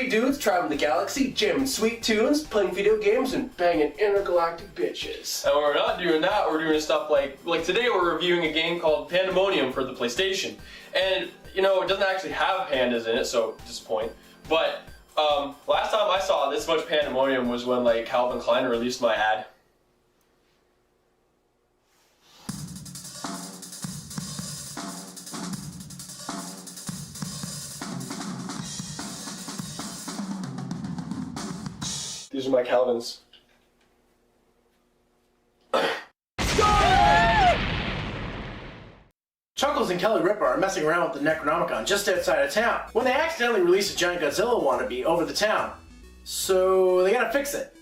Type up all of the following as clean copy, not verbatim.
Three dudes traveling the galaxy, jamming sweet tunes, playing video games, and banging intergalactic bitches. And we're not doing that, we're doing stuff like today we're reviewing a game called Pandemonium for the PlayStation. And, you know, it doesn't actually have pandas in it, so disappoint. But, last time I saw this much Pandemonium was when, like, Calvin Klein released my ad. These are my Calvins. Chuckles and Kelly Ripa are messing around with the Necronomicon just outside of town when they accidentally release a giant Godzilla wannabe over the town. So they gotta fix it.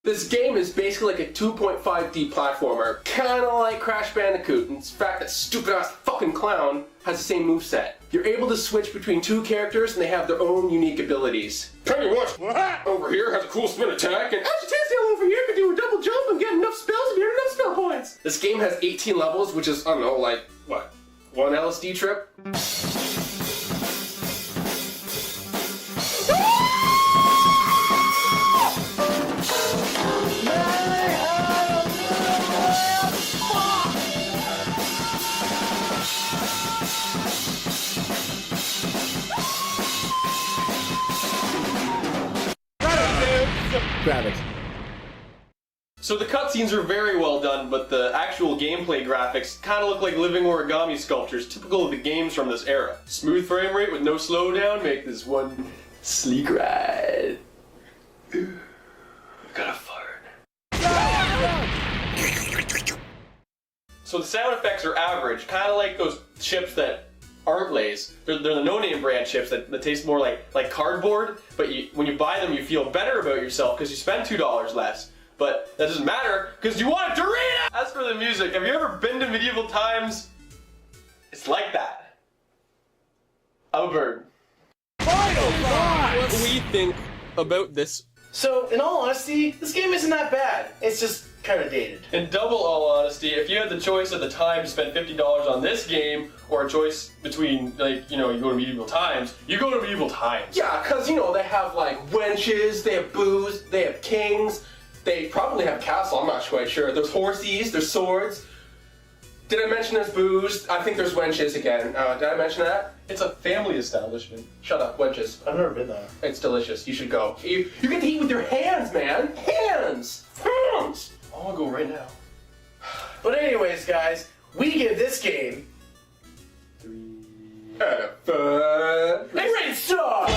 This game is basically like a 2.5D platformer, kinda like Crash Bandicoot, in fact that stupid ass fucking clown has the same moveset. You're able to switch between two characters and they have their own unique abilities. Tell you what, over here has a cool spin attack, and Agitaciel over here can do a double jump and get enough spells if you get enough spell points. This game has 18 levels, which is, I don't know, like, what, one LSD trip? Graphics. So the cutscenes are very well done, but the actual gameplay graphics kind of look like living origami sculptures, typical of the games from this era. Smooth frame rate with no slowdown make this one sleek ride. I got a fart. So the sound effects are average, kind of like those chips that aren't Lay's. They're the no-name brand chips that taste more like cardboard, but when you buy them you feel better about yourself because you spend $2 less. But that doesn't matter because you want a Dorito! As for the music, have you ever been to medieval times? It's like that. I'm a bird. What do we think about this? So, in all honesty, this game isn't that bad. It's just kind of dated. In double all honesty, if you had the choice at the time to spend $50 on this game, or a choice between, like, you know, you go to medieval times, you go to medieval times. Yeah, because, you know, they have, like, wenches, they have booze, they have kings, they probably have castle, I'm not quite sure. There's horsies, there's swords. Did I mention there's booze? I think there's wenches again. Did I mention that? It's a family establishment. Shut up, wenches. I've never been there. It's delicious. You should go. You get to eat with your hands, man. Hands! Hands! I want to go right now. But anyways, guys, we give this game 3 out of 5. a rated star!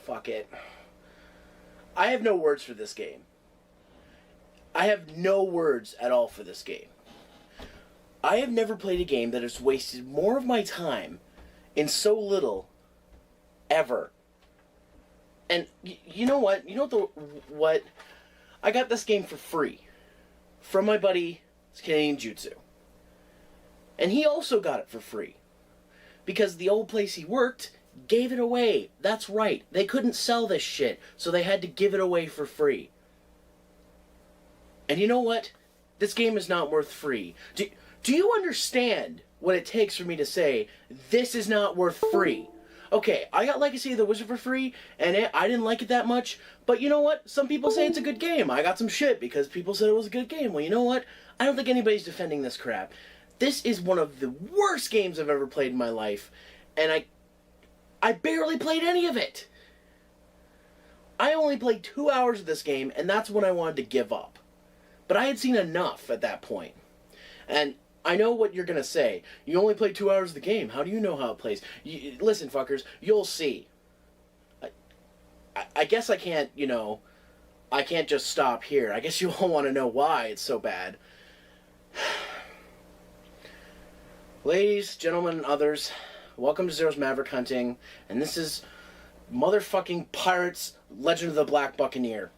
Fuck it. I have no words for this game. I have no words at all for this game. I have never played a game that has wasted more of my time in so little ever. And you know what? You know what? I got this game for free from my buddy Canadian Jutsu. And he also got it for free because the old place he worked gave it away. That's right. They couldn't sell this shit, so they had to give it away for free. And you know what? this game is not worth free. Do you understand what it takes for me to say, this is not worth free? Okay, I got Legacy of the Wizard for free, and I didn't like it that much, but you know what? Some people say it's a good game. I got some shit because people said it was a good game. Well, you know what? I don't think anybody's defending this crap. This is one of the worst games I've ever played in my life, and I barely played any of it. I only played 2 hours of this game, and that's when I wanted to give up. But I had seen enough at that point. And I know what you're going to say. You only played 2 hours of the game. How do you know how it plays? Listen, fuckers, you'll see. I guess I can't, I can't just stop here. I guess you all want to know why it's so bad. Ladies, gentlemen, and others, welcome to Zero's Maverick Hunting, and this is motherfucking Pirates Legend of the Black Buccaneer.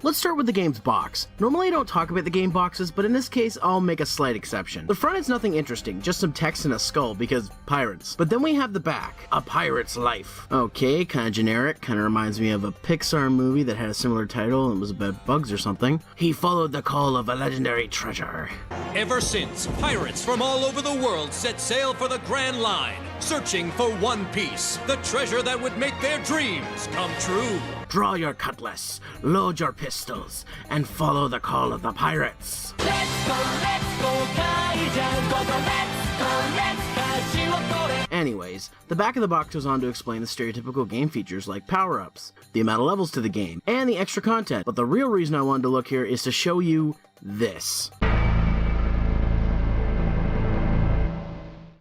Let's start with the game's box. Normally I don't talk about the game boxes, but in this case I'll make a slight exception. The front is nothing interesting, just some text and a skull because pirates. But then we have the back, a pirate's life. Okay, kinda generic, kinda reminds me of a Pixar movie that had a similar title and was about bugs or something. He followed the call of a legendary treasure. Ever since, pirates from all over the world set sail for the Grand Line, searching for one piece, the treasure that would make their dreams come true. Draw your cutlass, load your pistols, and follow the call of the pirates. Let's go, Kaijan, go, let's go, Anyways, the back of the box goes on to explain the stereotypical game features like power-ups, the amount of levels to the game, and the extra content. But the real reason I wanted to look here is to show you this.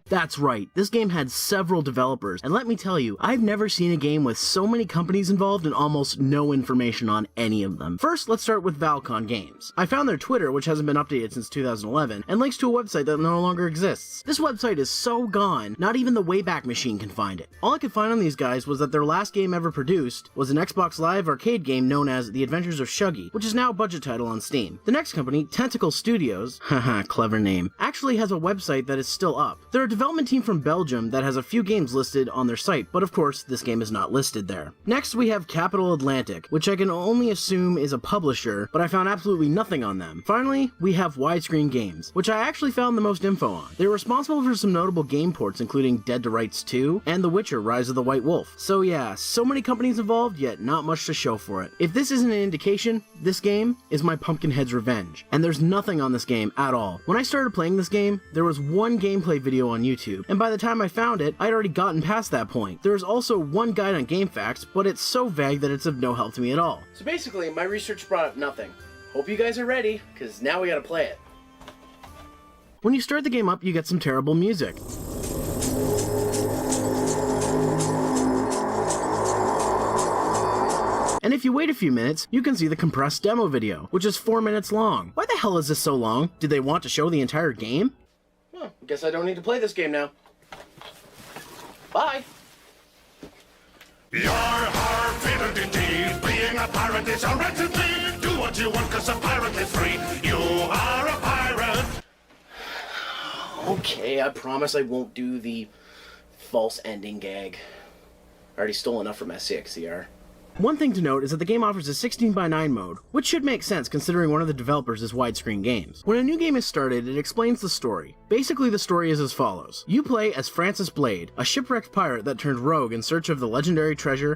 That's right, this game had several developers, and let me tell you, I've never seen a game with so many companies involved and almost no information on any of them. First, let's start with Valcon Games. I found their Twitter, which hasn't been updated since 2011, and links to a website that no longer exists. This website is so gone, not even the Wayback Machine can find it. All I could find on these guys was that their last game ever produced was an Xbox Live arcade game known as The Adventures of Shuggy, which is now a budget title on Steam. The next company, Tentacle Studios, haha, clever name, actually has a website that is still up. They're a development team from Belgium that has a few games listed on their site, but of course, this game is not listed there. Next, we have Capital Atlantic, which I can only assume is a publisher, but I found absolutely nothing on them. Finally, we have Widescreen Games, which I actually found the most info on. They're responsible for some notable game ports, including Dead to Rights 2 and The Witcher: Rise of the White Wolf. So yeah, so many companies involved, yet not much to show for it. If this isn't an indication, this game is my Pumpkinhead's revenge, and there's nothing on this game at all. When I started playing this game, there was one gameplay video on YouTube, and by the time I found it, I'd already gotten past that point. There's also one guide on GameFAQs, but it's so vague that it's of no help to me at all. So basically, my research brought up nothing. Hope you guys are ready, because now we gotta play it. When you start the game up, you get some terrible music. And if you wait a few minutes, you can see the compressed demo video, which is 4 minutes long. Why the hell is this so long? Did they want to show the entire game? Well, guess I don't need to play this game now. Bye! You're hard-fitted indeed. Being a pirate is a wretched deed. Do what you want, cause a pirate is free. You are a pirate. Okay, I promise I won't do the false ending gag. I already stole enough from SCXCR. One thing to note is that the game offers a 16:9 mode, which should make sense considering one of the developers is Widescreen Games. When a new game is started, it explains the story. Basically, the story is as follows. You play as Francis Blade, a shipwrecked pirate that turned rogue in search of the legendary treasure,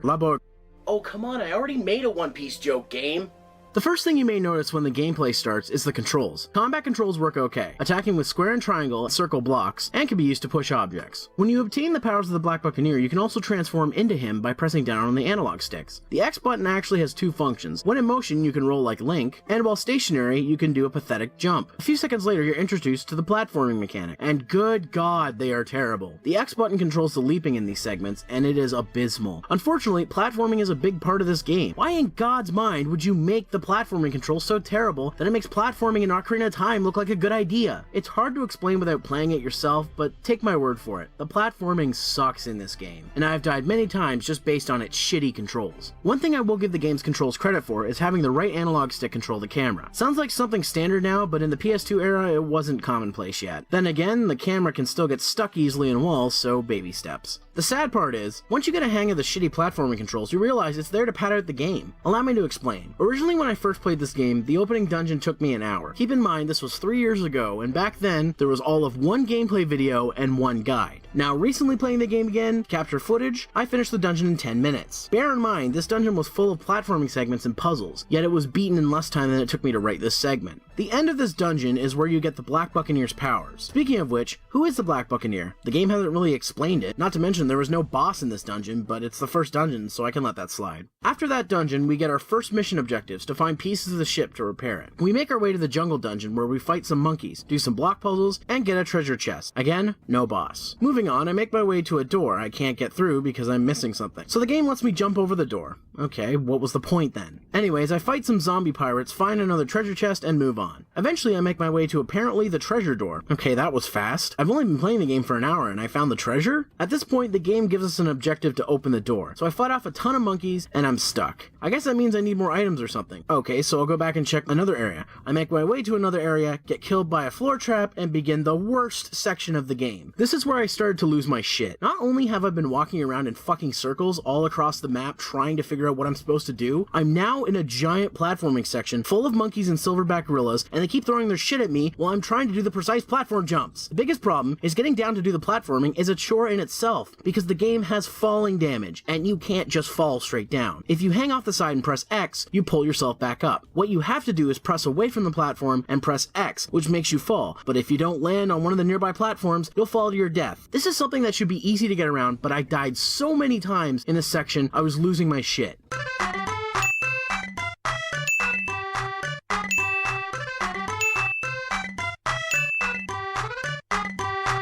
Oh, come on, I already made a One Piece joke game. The first thing you may notice when the gameplay starts is the controls. Combat controls work okay, attacking with square and triangle circle blocks, and can be used to push objects. When you obtain the powers of the Black Buccaneer, you can also transform into him by pressing down on the analog sticks. The X button actually has two functions. When in motion, you can roll like Link, and while stationary, you can do a pathetic jump. A few seconds later, you're introduced to the platforming mechanic, and good god, they are terrible. The X button controls the leaping in these segments, and it is abysmal. Unfortunately, platforming is a big part of this game. Why in God's mind would you make the platforming controls so terrible that it makes platforming in Ocarina of Time look like a good idea? It's hard to explain without playing it yourself, but take my word for it. The platforming sucks in this game, and I've died many times just based on its shitty controls. One thing I will give the game's controls credit for is having the right analog stick control the camera. Sounds like something standard now, but in the PS2 era it wasn't commonplace yet. Then again, the camera can still get stuck easily in walls, so baby steps. The sad part is, once you get a hang of the shitty platforming controls, you realize it's there to pad out the game. Allow me to explain. Originally when I first played this game, the opening dungeon took me an hour. Keep in mind this was 3 years ago, and back then, there was all of one gameplay video and one guide. Now recently playing the game again, capture footage, I finished the dungeon in 10 minutes. Bear in mind, this dungeon was full of platforming segments and puzzles, yet it was beaten in less time than it took me to write this segment. The end of this dungeon is where you get the Black Buccaneer's powers. Speaking of which, who is the Black Buccaneer? The game hasn't really explained it, not to mention there was no boss in this dungeon, but it's the first dungeon, so I can let that slide. After that dungeon, we get our first mission objectives to find pieces of the ship to repair it. We make our way to the jungle dungeon where we fight some monkeys, do some block puzzles, and get a treasure chest. Again, no boss. Moving on, I make my way to a door I can't get through because I'm missing something. So the game lets me jump over the door. Okay, what was the point then? Anyways, I fight some zombie pirates, find another treasure chest, and move on. Eventually, I make my way to apparently the treasure door. Okay, that was fast. I've only been playing the game for an hour and I found the treasure? At this point, the game gives us an objective to open the door. So I fight off a ton of monkeys and I'm stuck. I guess that means I need more items or something. Okay, so I'll go back and check another area. I make my way to another area, get killed by a floor trap, and begin the worst section of the game. This is where I started to lose my shit. Not only have I been walking around in fucking circles all across the map trying to figure out what I'm supposed to do, I'm now in a giant platforming section full of monkeys and silverback gorillas, and they keep throwing their shit at me while I'm trying to do the precise platform jumps. The biggest problem is getting down to do the platforming is a chore in itself, because the game has falling damage, and you can't just fall straight down. If you hang off the side and press X, you pull yourself back up. What you have to do is press away from the platform and press X, which makes you fall, but if you don't land on one of the nearby platforms, you'll fall to your death. This is something that should be easy to get around, but I died so many times in this section, I was losing my shit.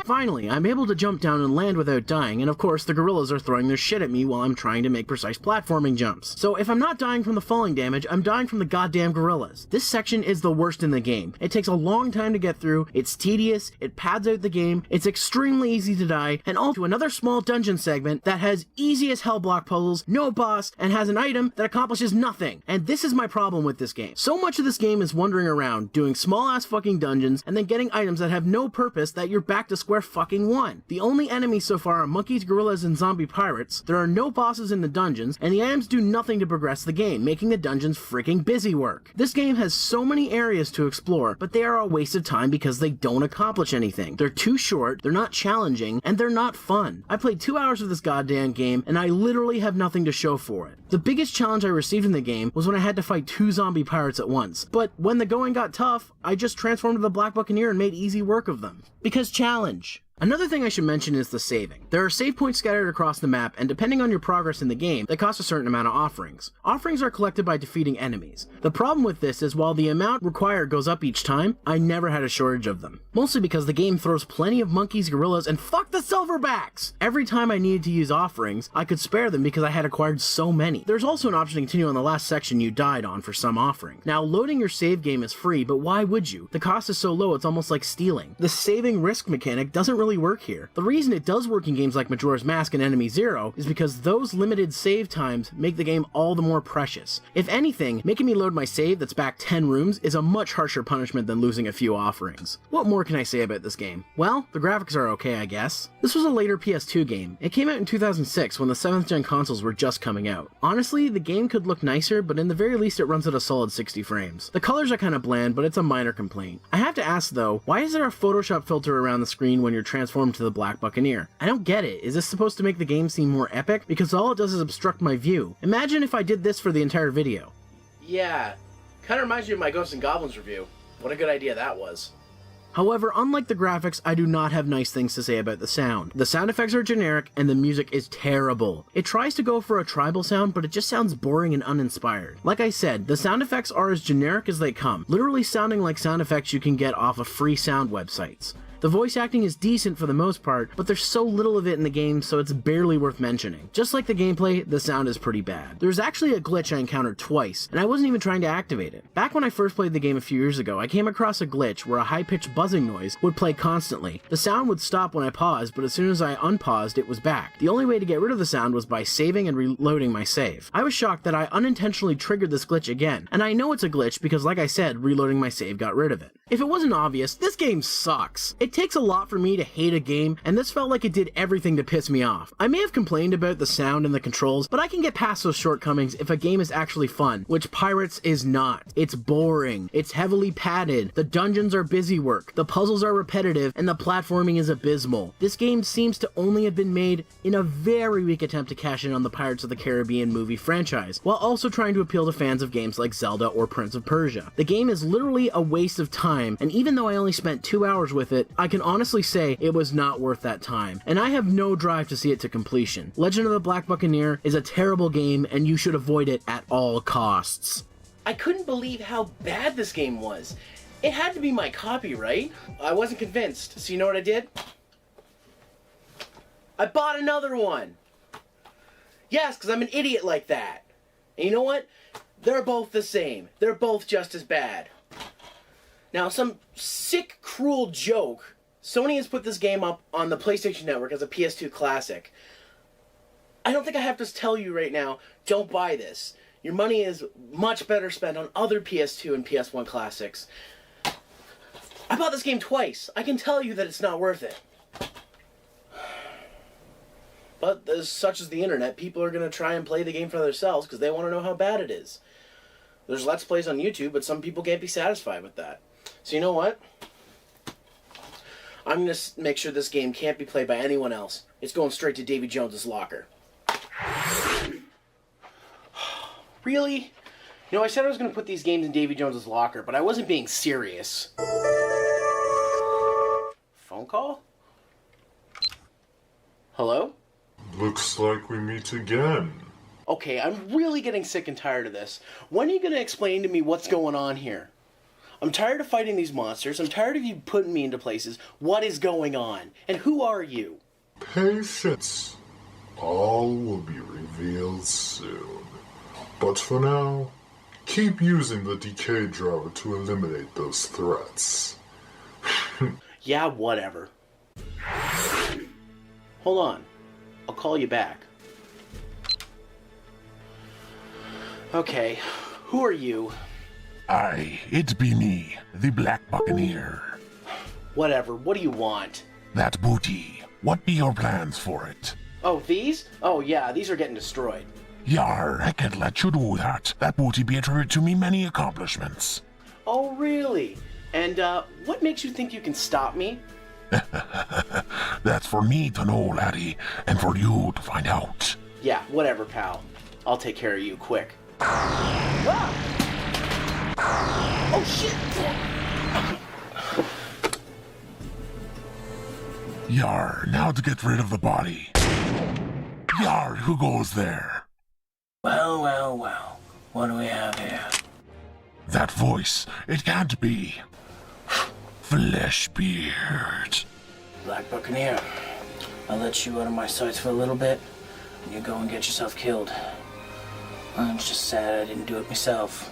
Finally, I'm able to jump down and land without dying, and of course the gorillas are throwing their shit at me while I'm trying to make precise platforming jumps. So if I'm not dying from the falling damage, I'm dying from the goddamn gorillas. This section is the worst in the game. It takes a long time to get through, it's tedious, it pads out the game, it's extremely easy to die, and all to another small dungeon segment that has easy as hell block puzzles, no boss, and has an item that accomplishes nothing. And this is my problem with this game. So much of this game is wandering around, doing small ass fucking dungeons, and then getting items that have no purpose that you're back to square fucking one. The only enemies so far are monkeys, gorillas, and zombie pirates. There are no bosses in the dungeons, and the items do nothing to progress the game, making the dungeons freaking busy work. This game has so many areas to explore, but they are a waste of time because they don't accomplish anything. They're too short, they're not challenging, and they're not fun. I played 2 hours of this goddamn game, and I literally have nothing to show for it. The biggest challenge I received in the game was when I had to fight 2 zombie pirates at once, but when the going got tough, I just transformed to the Black Buccaneer and made easy work of them. Because challenge. Another thing I should mention is the saving. There are save points scattered across the map, and depending on your progress in the game, they cost a certain amount of offerings. Offerings are collected by defeating enemies. The problem with this is while the amount required goes up each time, I never had a shortage of them. Mostly because the game throws plenty of monkeys, gorillas, and fuck the silverbacks! Every time I needed to use offerings, I could spare them because I had acquired so many. There's also an option to continue on the last section you died on for some offering. Now, loading your save game is free, but why would you? The cost is so low it's almost like stealing. The saving risk mechanic doesn't really work here. The reason it does work in games like Majora's Mask and Enemy Zero is because those limited save times make the game all the more precious. If anything, making me load my save that's back 10 rooms is a much harsher punishment than losing a few offerings. What more can I say about this game? Well, the graphics are okay, I guess. This was a later PS2 game. It came out in 2006 when the 7th gen consoles were just coming out. Honestly, the game could look nicer, but in the very least it runs at a solid 60 frames. The colors are kinda bland, but it's a minor complaint. I have to ask though, why is there a Photoshop filter around the screen when you're transformed to the Black Buccaneer? I don't get it. Is this supposed to make the game seem more epic? Because all it does is obstruct my view. Imagine if I did this for the entire video. Yeah, Kinda reminds me of my Ghosts and Goblins review. What a good idea that was. However, unlike the graphics, I do not have nice things to say about the sound. The sound effects are generic, and the music is terrible. It tries to go for a tribal sound, but it just sounds boring and uninspired. Like I said, the sound effects are as generic as they come, literally sounding like sound effects you can get off of free sound websites. The voice acting is decent for the most part, but there's so little of it in the game, so it's barely worth mentioning. Just like the gameplay, the sound is pretty bad. There's actually a glitch I encountered twice, and I wasn't even trying to activate it. Back when I first played the game a few years ago, I came across a glitch where a high-pitched buzzing noise would play constantly. The sound would stop when I paused, but as soon as I unpaused, it was back. The only way to get rid of the sound was by saving and reloading my save. I was shocked that I unintentionally triggered this glitch again, and I know it's a glitch because, like I said, reloading my save got rid of it. If it wasn't obvious, this game sucks. It takes a lot for me to hate a game, and this felt like it did everything to piss me off. I may have complained about the sound and the controls, but I can get past those shortcomings if a game is actually fun, which Pirates is not. It's boring, it's heavily padded, the dungeons are busy work, the puzzles are repetitive, and the platforming is abysmal. This game seems to only have been made in a very weak attempt to cash in on the Pirates of the Caribbean movie franchise, while also trying to appeal to fans of games like Zelda or Prince of Persia. The game is literally a waste of time, and even though I only spent 2 hours with it, I can honestly say it was not worth that time, and I have no drive to see it to completion. Legend of the Black Buccaneer is a terrible game, and you should avoid it at all costs. I couldn't believe how bad this game was. It had to be my copy, right? I wasn't convinced, so you know what I did? I bought another one! Yes, because I'm an idiot like that. And you know what? They're both the same. They're both just as bad. Now, some sick, cruel joke, Sony has put this game up on the PlayStation Network as a PS2 classic. I don't think I have to tell you right now, don't buy this. Your money is much better spent on other PS2 and PS1 classics. I bought this game twice. I can tell you that it's not worth it. But as such as the internet, people are going to try and play the game for themselves because they want to know how bad it is. There's Let's Plays on YouTube, but some people can't be satisfied with that. So you know what? I'm going to make sure this game can't be played by anyone else. It's going straight to Davy Jones's locker. Really? You know, I said I was going to put these games in Davy Jones's locker, but I wasn't being serious. Phone call? Hello? Looks like we meet again. Okay, I'm really getting sick and tired of this. When are you going to explain to me what's going on here? I'm tired of fighting these monsters. I'm tired of you putting me into places. What is going on? And who are you? Patience. All will be revealed soon. But for now, keep using the decay driver to eliminate those threats. Yeah, whatever. Hold on. I'll call you back. Okay, who are you? Aye, it be me, the Black Buccaneer. Whatever, what do you want? That booty, what be your plans for it? Oh, these? Oh yeah, these are getting destroyed. Yar, I can't let you do that. That booty be attributed to me many accomplishments. Oh, really? And, what makes you think you can stop me? That's for me to know, laddie, and for you to find out. Yeah, whatever, pal. I'll take care of you quick. Ah! Oh, shit! Yar, now to get rid of the body. Yar, who goes there? Well, well, well. What do we have here? That voice, it can't be. Fleshbeard. Black Buccaneer, I'll let you out of my sights for a little bit, and you go and get yourself killed. I'm just sad I didn't do it myself.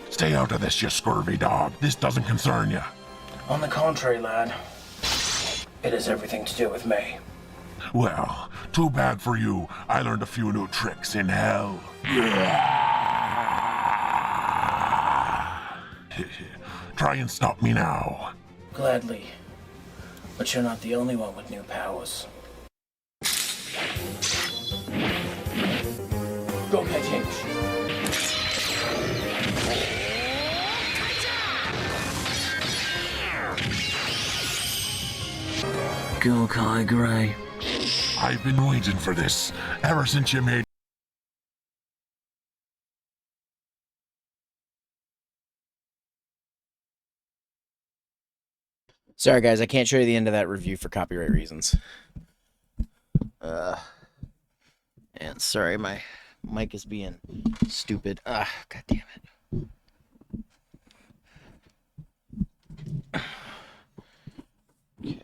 Stay out of this, you scurvy dog. This doesn't concern you. On the contrary, lad. It has everything to do with me. Well, too bad for you. I learned a few new tricks in hell. Try and stop me now. Gladly. But you're not the only one with new powers. Go catch him. Go, Kai Gray. I've been waiting for this ever since you made Sorry, guys, I can't show you the end of that review for copyright reasons. And sorry, my mic is being stupid. God damn it. Okay.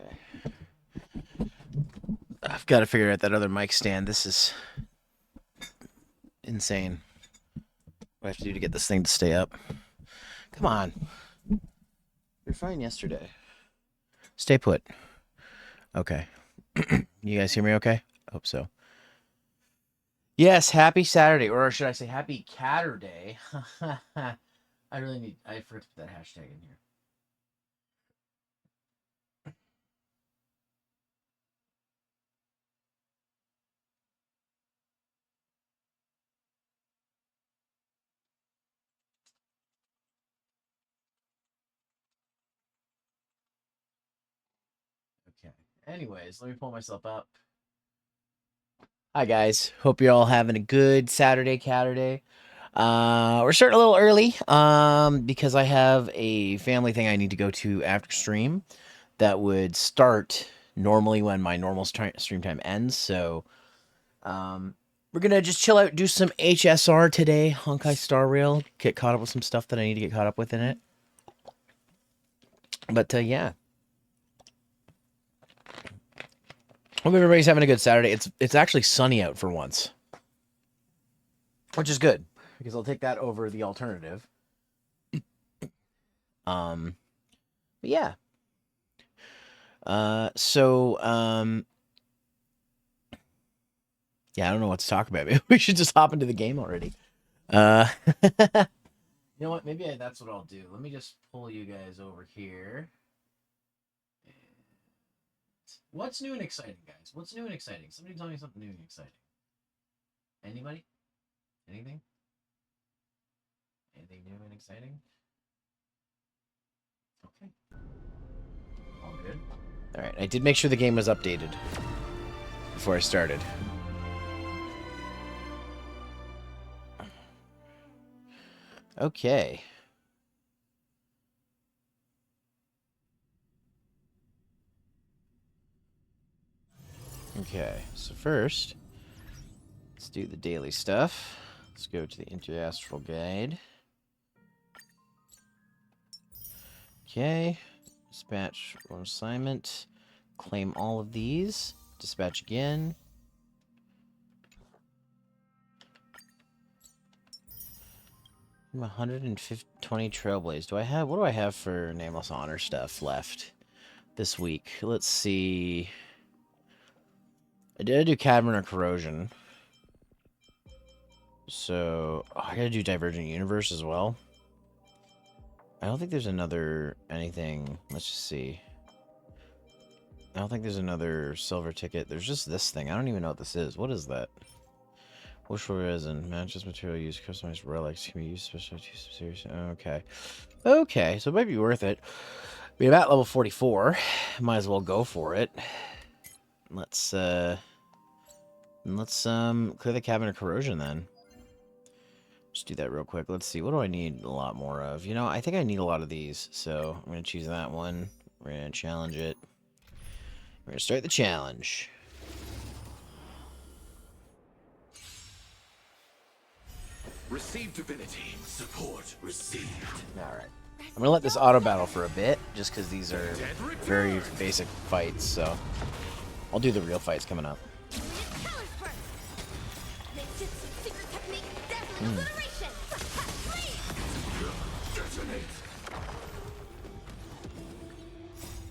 I've got to figure out that other mic stand. This is insane. What I have to do to get this thing to stay up. Come on. You're fine yesterday. Stay put. Okay. You guys hear me okay? I hope so. Yes, happy Saturday. Or should I say happy Catterday? I forgot to put that hashtag in here. Okay. Anyways, let me pull myself up. Hi guys. Hope you're all having a good Saturday, Catterday. We're starting a little early because I have a family thing I need to go to after stream that would start normally when my normal stream time ends. So we're gonna just chill out, do some HSR today, Honkai Star Rail, get caught up with some stuff that I need to get caught up with in it. But yeah. Hope everybody's having a good Saturday. It's actually sunny out for once, which is good because I'll take that over the alternative. But yeah. Yeah, I don't know what to talk about. Maybe we should just hop into the game already. You know what? Maybe that's what I'll do. Let me just pull you guys over here. What's new and exciting, guys? What's new and exciting? Somebody tell me something new and exciting. Anybody? Anything? Anything new and exciting? Okay. All good. All right. I did make sure the game was updated before I started. Okay. Okay, so first, let's do the daily stuff. Let's go to the Interastral Guide. Okay, dispatch one assignment, claim all of these, dispatch again. I'm 120 Trailblaze. What do I have for Nameless Honor stuff left this week? Let's see. I did do Cadman or Corrosion. So, I gotta do Divergent Universe as well. I don't think there's anything. Let's just see. I don't think there's another silver ticket. There's just this thing. I don't even know what this is. What is that? Wishful resin. Matches material used. Customized relics. Can be used especially to serious. Okay. Okay, so it might be worth it. We're at level 44. Might as well go for it. Let's clear the Cabinet of Corrosion then. Just do that real quick. Let's see. What do I need a lot more of? You know, I think I need a lot of these. So I'm going to choose that one. We're going to challenge it. We're going to start the challenge. Receive divinity. Support received. Alright. I'm going to let this auto battle for a bit, just because these are very basic fights, so I'll do the real fights coming up.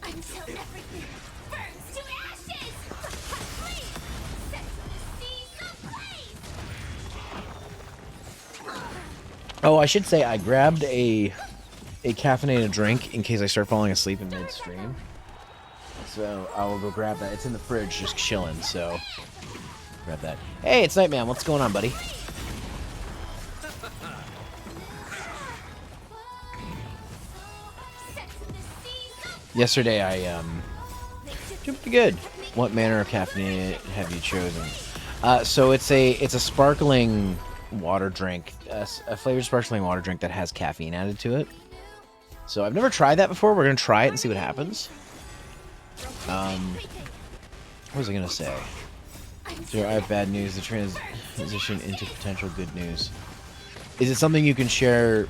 Until everything burns to ashes! Set the seas ablaze! Oh, I should say I grabbed a caffeinated drink in case I start falling asleep in midstream. So I will go grab that. It's in the fridge, just chilling, so grab that. Hey, it's Nightman. What's going on, buddy? Yesterday I did pretty good. What manner of caffeine have you chosen? So it's a sparkling water drink, a flavored sparkling water drink that has caffeine added to it. So I've never tried that before. We're gonna try it and see what happens. What was I gonna say? So I have bad news. The transition into potential good news. Is it something you can share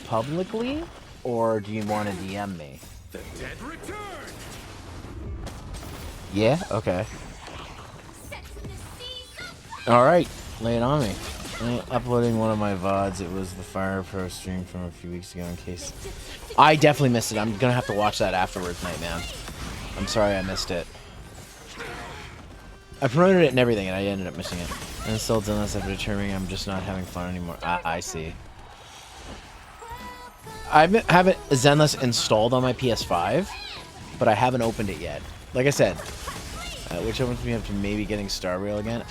publicly, or do you want to DM me? The dead return. Yeah. Okay. All right. Lay it on me. Uploading one of my VODs. It was the Fire Pro stream from a few weeks ago. In case I definitely missed it. I'm gonna have to watch that afterwards, Nightman. I'm sorry I missed it. I promoted it and everything, and I ended up missing it. And still done this after determining I'm just not having fun anymore. I see. I have it Zenless installed on my PS5, but I haven't opened it yet. Like I said, which opens me up to maybe getting Star Rail again.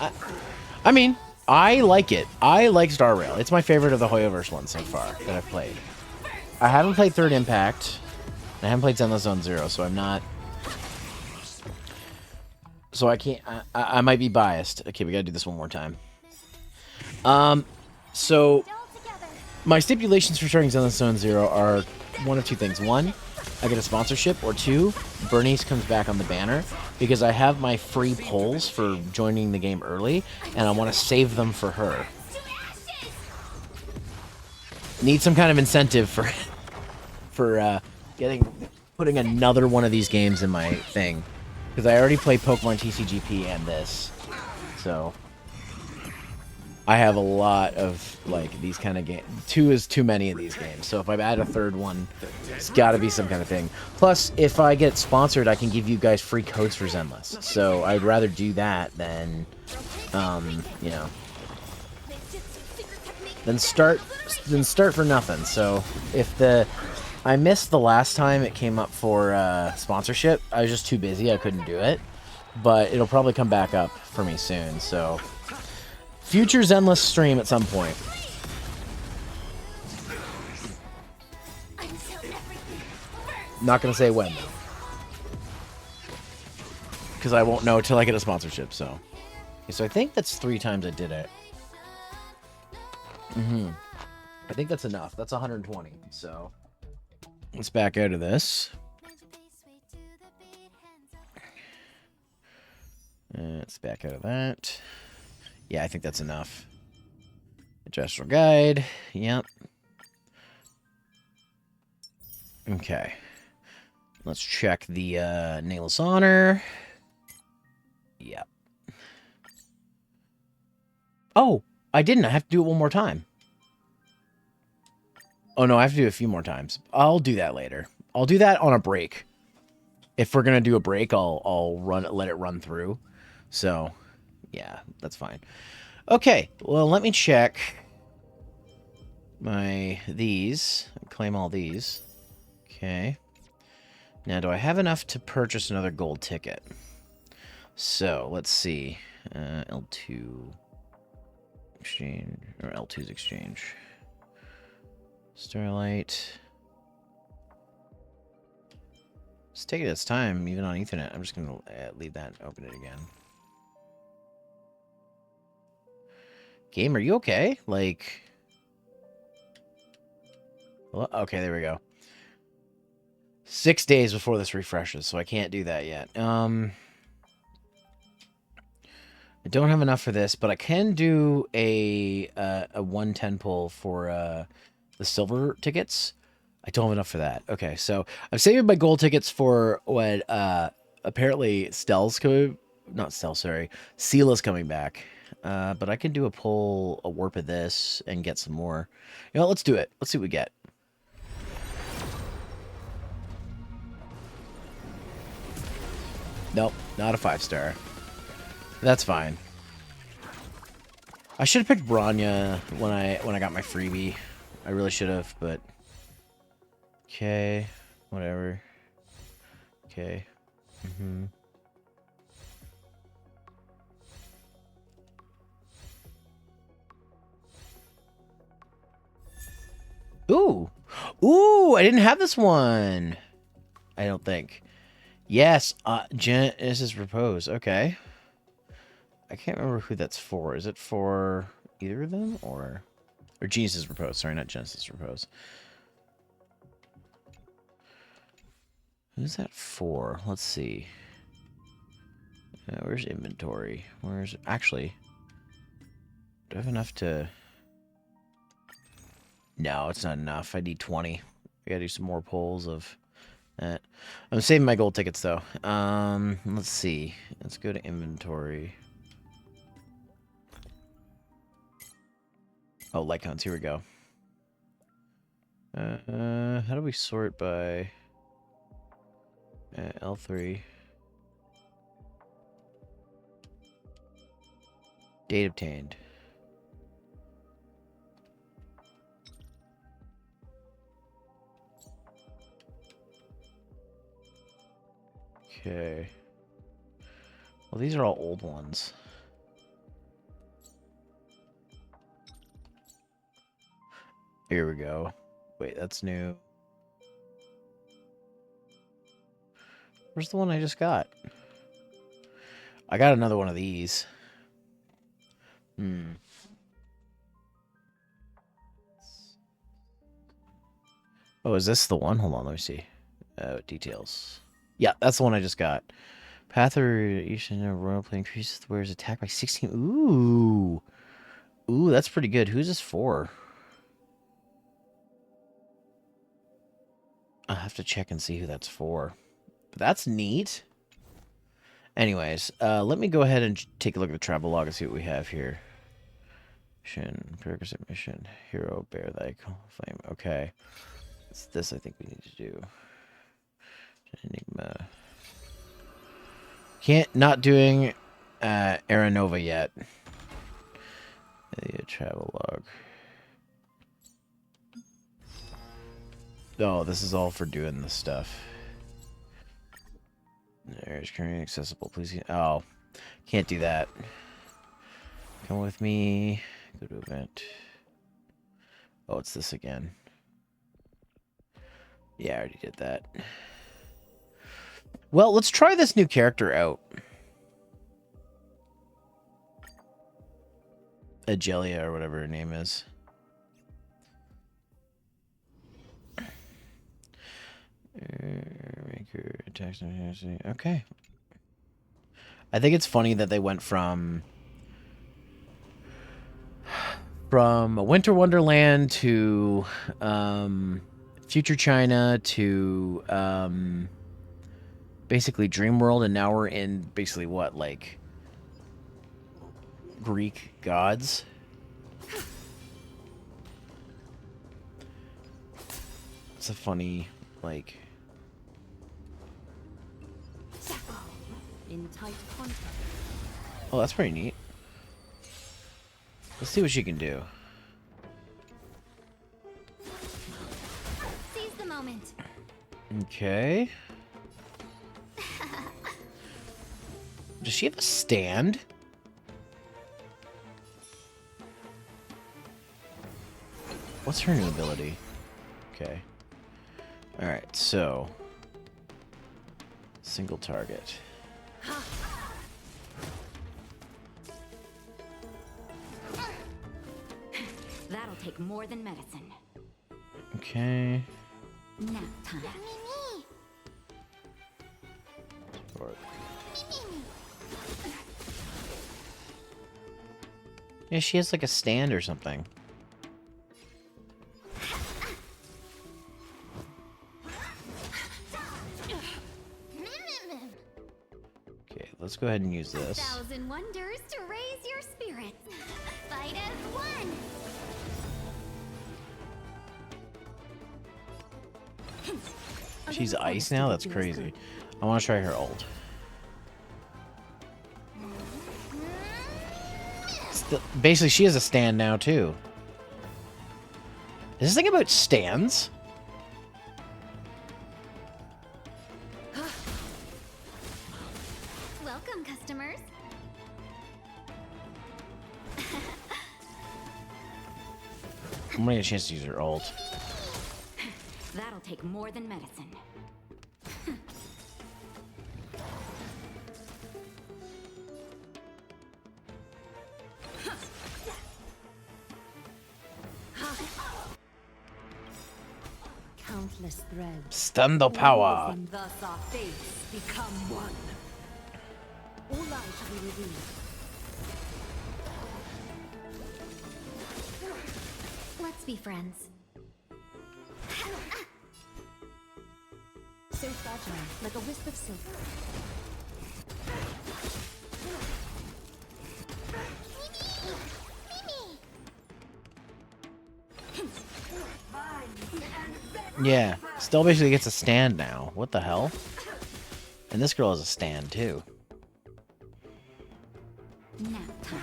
I mean, I like it. I like Star Rail. It's my favorite of the Hoyoverse ones so far that I've played. I haven't played Third Impact. I haven't played Zenless Zone Zero, so I'm not... So I can't... I might be biased. Okay, we gotta do this one more time. So... My stipulations for starting Zenless Zone Zero are one of two things. One, I get a sponsorship, or two, Bernice comes back on the banner, because I have my free polls for joining the game early, and I want to save them for her. Need some kind of incentive for putting another one of these games in my thing, because I already play Pokemon TCGP and this, so I have a lot of like these kind of games. 2 is too many of these games, so if I add a third one, it's got to be some kind of thing. Plus, if I get sponsored, I can give you guys free codes for Zenless. So I'd rather do that than, you know, than start for nothing. So if I missed the last time it came up for sponsorship, I was just too busy. I couldn't do it, but it'll probably come back up for me soon. So. Future Zenless stream at some point. Not gonna say when, though. Because I won't know till I get a sponsorship, so. Okay, so I think that's 3 times I did it. I think that's enough. That's 120, so. Let's back out of this. Let's back out of that. Yeah, I think that's enough. Gestural guide. Yep. Okay. Let's check the Nameless Honor. Yep. Oh, I didn't. I have to do it one more time. Oh, no, I have to do it a few more times. I'll do that later. I'll do that on a break. If we're going to do a break, I'll let it run through. So... yeah, that's fine. Okay, well, let me check these. Claim all these. Okay. Now, do I have enough to purchase another gold ticket? So, let's see. L2 exchange, or L2's exchange. Starlight. Let's take it its time, even on Ethernet. I'm just going to leave that and open it again. Game, are you okay? Like... well, okay, there we go. 6 days before this refreshes, so I can't do that yet. I don't have enough for this, but I can do a 110 pull for the silver tickets. I don't have enough for that. Okay, so I'm saving my gold tickets for what apparently Seala's coming back. But I can do a warp of this and get some more. You know, let's do it. Let's see what we get. Nope, not a 5-star. That's fine. I should have picked Bronya when I got my freebie. I really should have, but okay, whatever. Okay. Ooh. Ooh, I didn't have this one. I don't think. Yes, Genesis Repose. Okay. I can't remember who that's for. Is it for either of them or Genesis Repose? Sorry, not Genesis Repose. Who's that for? Let's see. Where's inventory? Where's... Actually... Do I have enough to... No, it's not enough. I need 20. I gotta do some more polls of that. I'm saving my gold tickets, though. Let's see. Let's go to inventory. Oh, light counts. Here we go. How do we sort by... L3. Date obtained. Okay. Well, these are all old ones. Here we go. Wait, that's new. Where's the one I just got? I got another one of these. Oh, is this the one? Hold on, let me see. Details. Yeah, that's the one I just got. Path or each royal play increases the wearer's attack by 16. Ooh. Ooh, that's pretty good. Who's this for? I'll have to check and see who that's for. But that's neat. Anyways, let me go ahead and take a look at the travel log and see what we have here. Mission, prerequisite mission, hero, bear thy flame. Okay. It's this I think we need to do. Enigma. Not doing Aranova yet. The travel log. Oh, this is all for doing this stuff. There's currently accessible. Please. Oh, can't do that. Come with me. Go to event. Oh, it's this again. Yeah, I already did that. Well, let's try this new character out. Agelia, or whatever her name is. Okay. I think it's funny that they went from Winter Wonderland to Future China to basically Dream World, and now we're in basically what, like Greek gods? It's a funny, like... In tight contact. Oh, that's pretty neat. Let's see what she can do. Seize the moment. Okay. Does she have a stand? What's her new ability? Okay. Alright, so... Single target. That'll take more than medicine. Okay. Nap time. Support. Yeah, she has like a stand or something. Okay, let's go ahead and use this. 1,000 wonders to raise your spirits. Fight as one. She's ice now? That's crazy. I want to try her ult. Basically, she has a stand now, too. Is this thing about stands? Welcome, customers. I'm gonna get a chance to use her ult. That'll take more than medicine. countless threads. Stun the power. And thus our fates become one. All lies shall be revealed. Let's be friends. So fragile, like a wisp of silk. Yeah, still basically gets a stand now. What the hell? And this girl has a stand too. Nap time.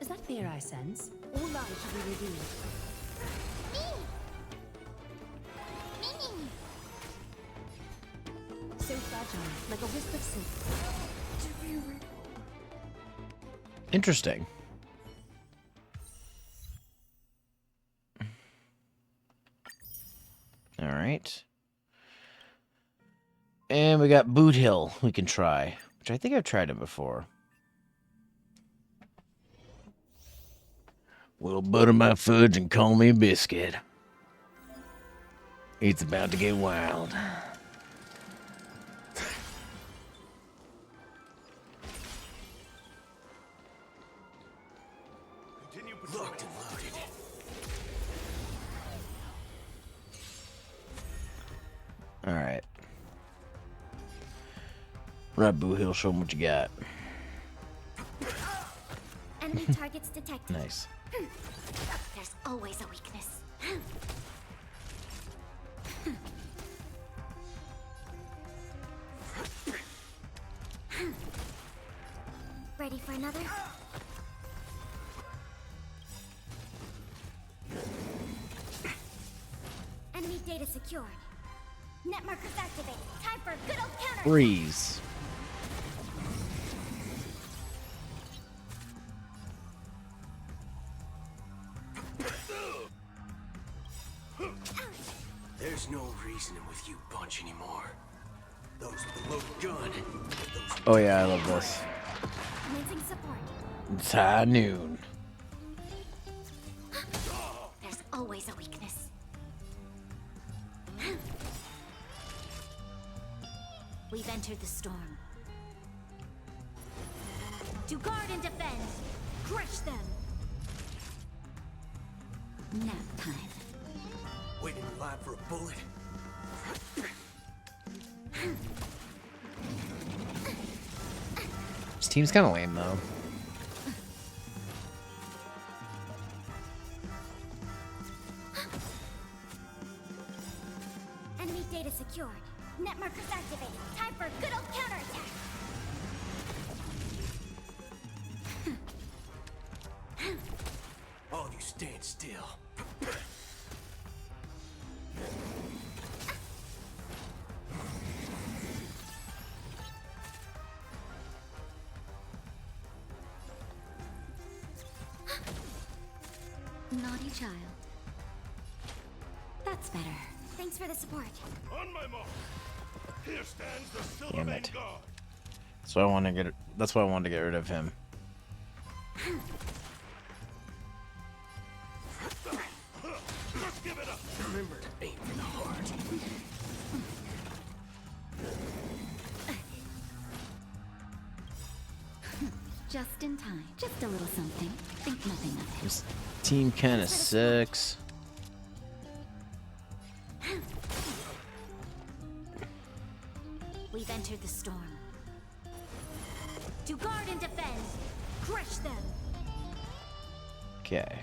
Is that fear I sense? All lies shall be revealed. So fragile, like a wisp of silk. Interesting. All right. And we got Boot Hill we can try, which I think I've tried it before. Well, butter my fudge and call me a biscuit. It's about to get wild. Locked and loaded. All right. Right, Boo Hill, show them what you got. Enemy targets detected. Nice. There's always a weakness. Ready for another? Enemy data secured. Net markers activated. Time for a good old counter. Freeze. There's no reasoning with you bunch anymore. Those with the loaded gun. Those Oh yeah, I love this. Commencing support. It's high noon. There's always a weakness. We've entered the storm. To guard and defend. Crush them. Nap time. waiting in line for a bullet. This team's kind of lame, though. Enemy data secured. Net markers activated. Time for a good old counterattack. All of you stand still. Naughty child. That's better. Thanks for the support. On my mark. Here stands the Silver Damn Man it. Guard. So I want to get. That's why I wanted to get rid of him. Just give it up. Remember to aim for the heart. Just in time. Just a little something. Think nothing of it. This team kind of sucks. We've entered the storm. To guard and defend. Crush them. Okay.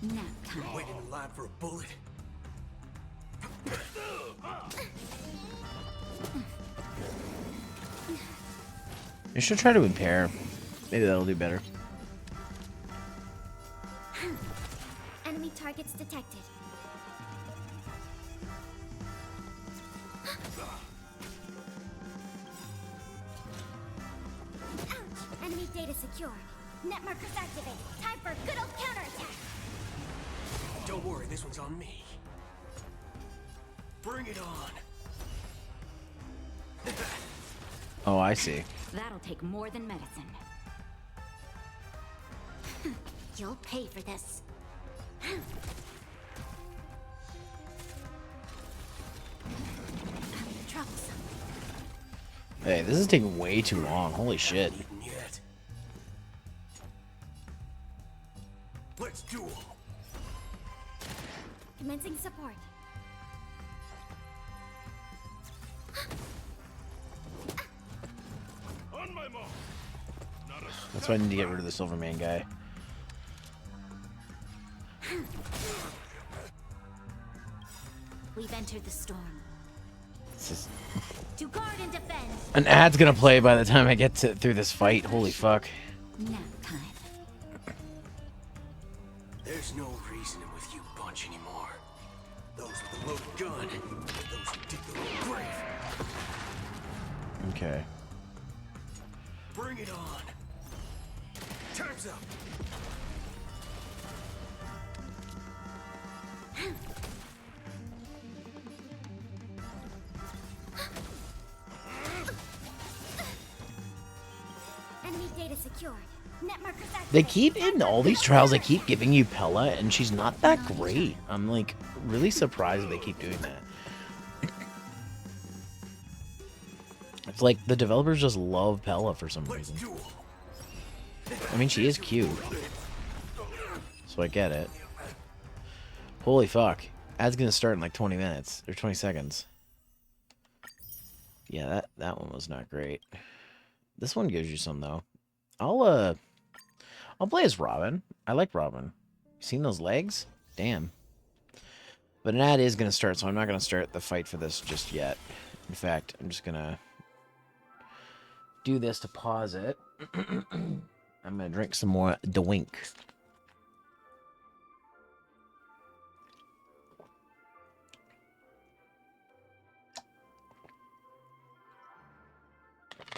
Nap time. Waiting in line for a bullet. You should try to impair. Maybe that'll do better. Enemy targets detected. Ouch! Enemy data secured. Net markers activated. Time for a good old counterattack. Don't worry, this one's on me. Bring it on. Oh, I see. That'll take more than medicine. You'll pay for this. Troublesome. Hey, this is taking way too long. Holy shit. Yet. Let's duel. Commencing support. On my mark. Not a That's why I need to get rid of the Silverman guy. We've entered the storm. This is... To guard and defend. An ad's gonna play by the time I get through this fight. Holy fuck. Nap time. There's no reasoning with you bunch anymore. Those with the loaded gun, those who dig their own grave. Okay. Bring it on. Time's up. Enemy data secured. Net markers activated. They keep, in all these trials, they keep giving you Pella, and she's not that great. I'm, like, really surprised that they keep doing that. It's like the developers just love Pella for some reason. I mean, she is cute. So I get it. Holy fuck. Ad's gonna start in like 20 minutes. Or 20 seconds. Yeah, that one was not great. This one gives you some, though. I'll play as Robin. I like Robin. Seen those legs? Damn. But an ad is gonna start, so I'm not gonna start the fight for this just yet. In fact, I'm just gonna do this to pause it. I'm gonna drink some more Dwink.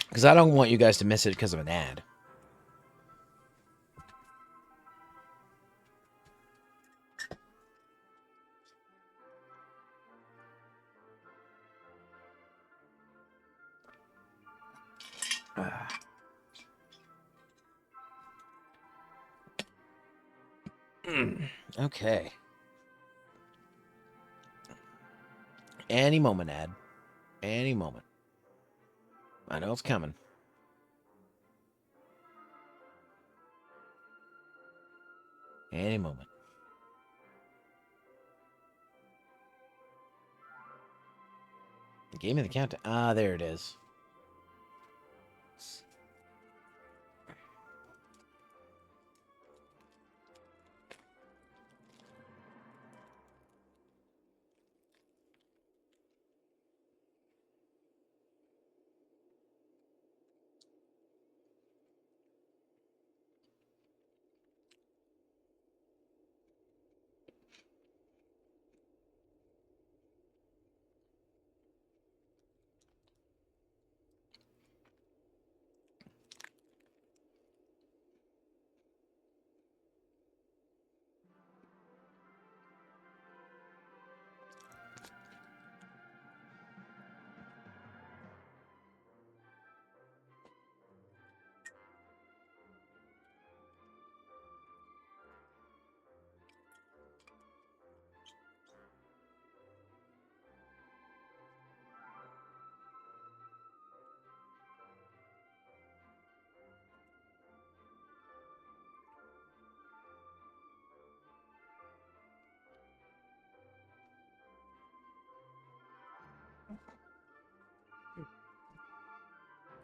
Because I don't want you guys to miss it because of an ad. Okay. Any moment, ad. Any moment. I know it's coming. Any moment. Gave me the countdown. Ah, there it is.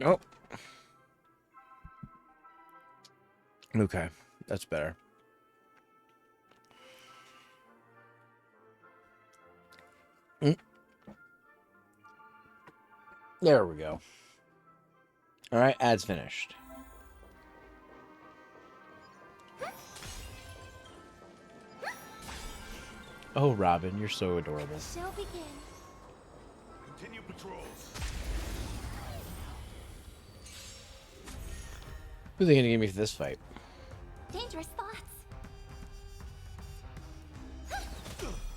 Oh. Okay, that's better. There we go. All right, ad's finished. Oh, Robin, you're so adorable. Shall begin. Continue patrols. Who's they gonna give me for this fight? Dangerous thoughts.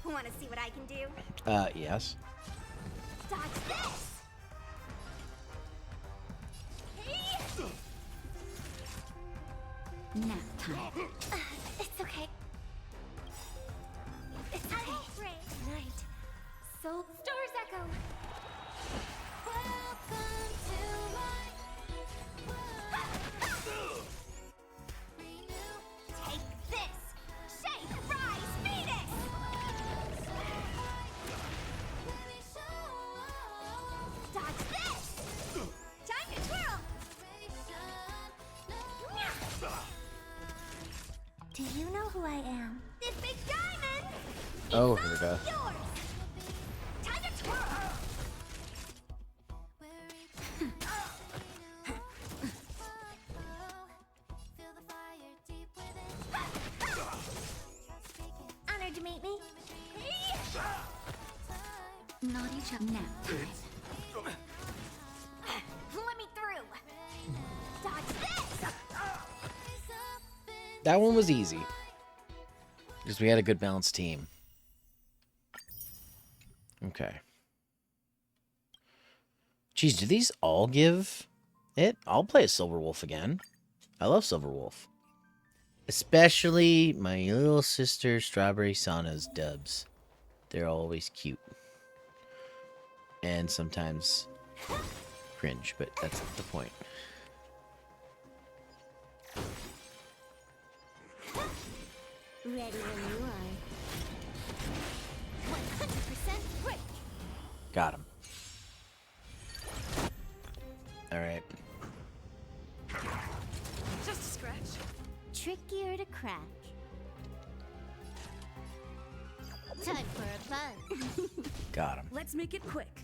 Want to see what I can do? Yes. Dodge this. Hey. Nap time. It's okay. It's okay. Night. So stars echo. Welcome to my world. Take this. Shake, rise, Venus. Dodge this. Time to twirl. Do you know who I am? This big diamond! Oh, here we go. Yours! Time to twirl! Honored to meet me. Naughty chap now. Let me through! Dodge this! That one was easy. Because we had a good balanced team. Okay. Geez, do these all give it? I'll play a Silver Wolf again. I love Silver Wolf. Especially my little sister Strawberry Sana's dubs. They're always cute. And sometimes cringe, but that's the point. Ready when you are. 100% break. Got him. Alright. Just a scratch. Trickier to crack. Time for a fun. Got him. Let's make it quick.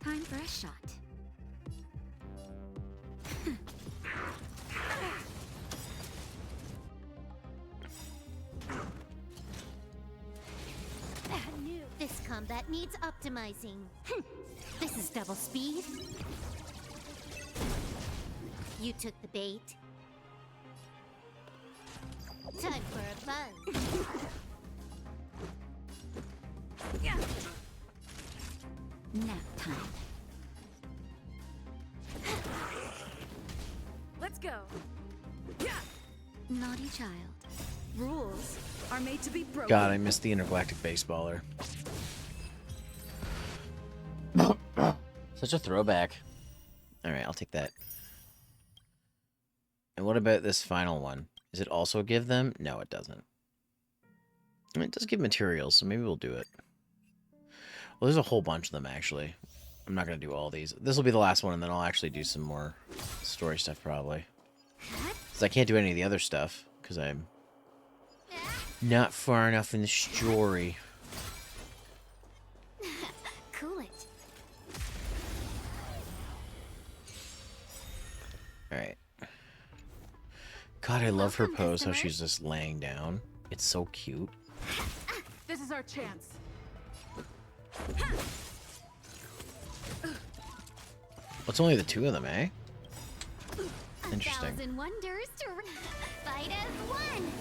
Time for a shot. This combat needs optimizing. This is double speed. You took the bait. Time for a fun. Nap time. Let's go. Naughty child. Rules are made to be broken. God, I missed the intergalactic baseballer. Such a throwback. Alright, I'll take that. And what about this final one? Does it also give them? No, it doesn't. I mean, it does give materials, so maybe we'll do it. Well, there's a whole bunch of them, actually. I'm not going to do all these. This will be the last one, and then I'll actually do some more story stuff, probably. Because I can't do any of the other stuff, because I'm not far enough in the story. Cool it. Alright. God, I love her pose, how she's just laying down. It's so cute. This is our chance. It's only the two of them, eh? Interesting. 1,000 wonders to fight as one.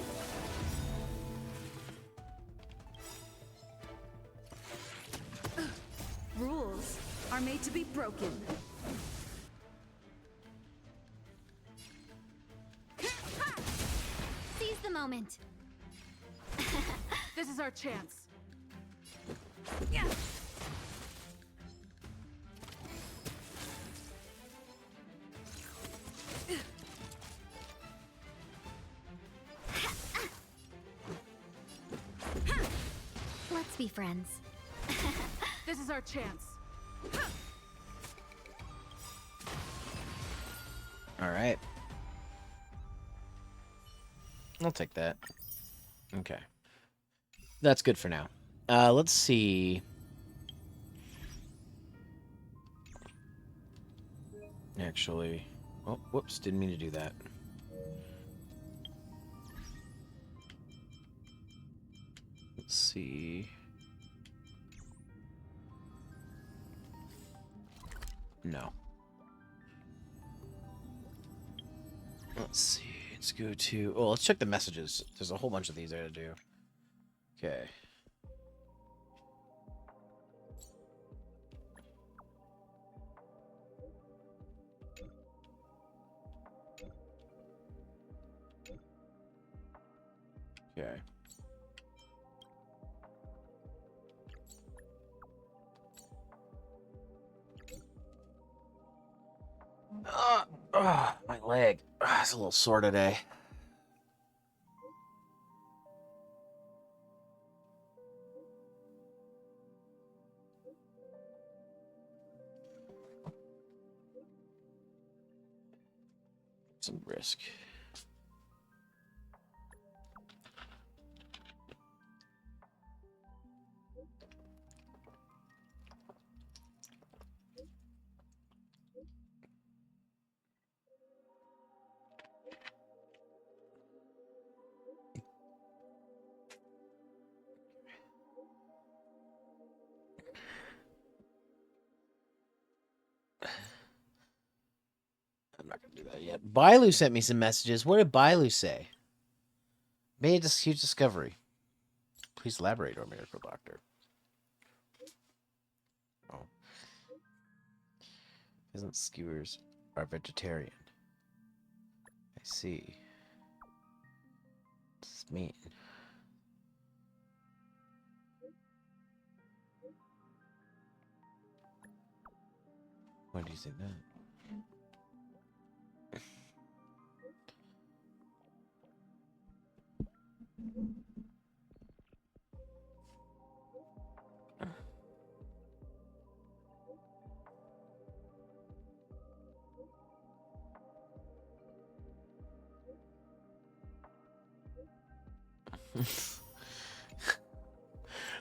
Rules are made to be broken. Seize the moment. This is our chance. Let's be friends. This is our chance. Alright. I'll take that. Okay. That's good for now. Let's see. Actually... Oh, whoops, didn't mean to do that. Let's see... No. Let's see. Let's go to... Oh, let's check the messages. There's a whole bunch of these I gotta do. Okay. Okay. Oh, my leg. Oh, it's a little sore today. Some brisk. I'm not gonna do that yet. Bailu sent me some messages. What did Bailu say? Made a huge discovery. Please elaborate, or Miracle Doctor. Oh. Pheasant skewers are vegetarian. I see. What does this mean? Why do you say that?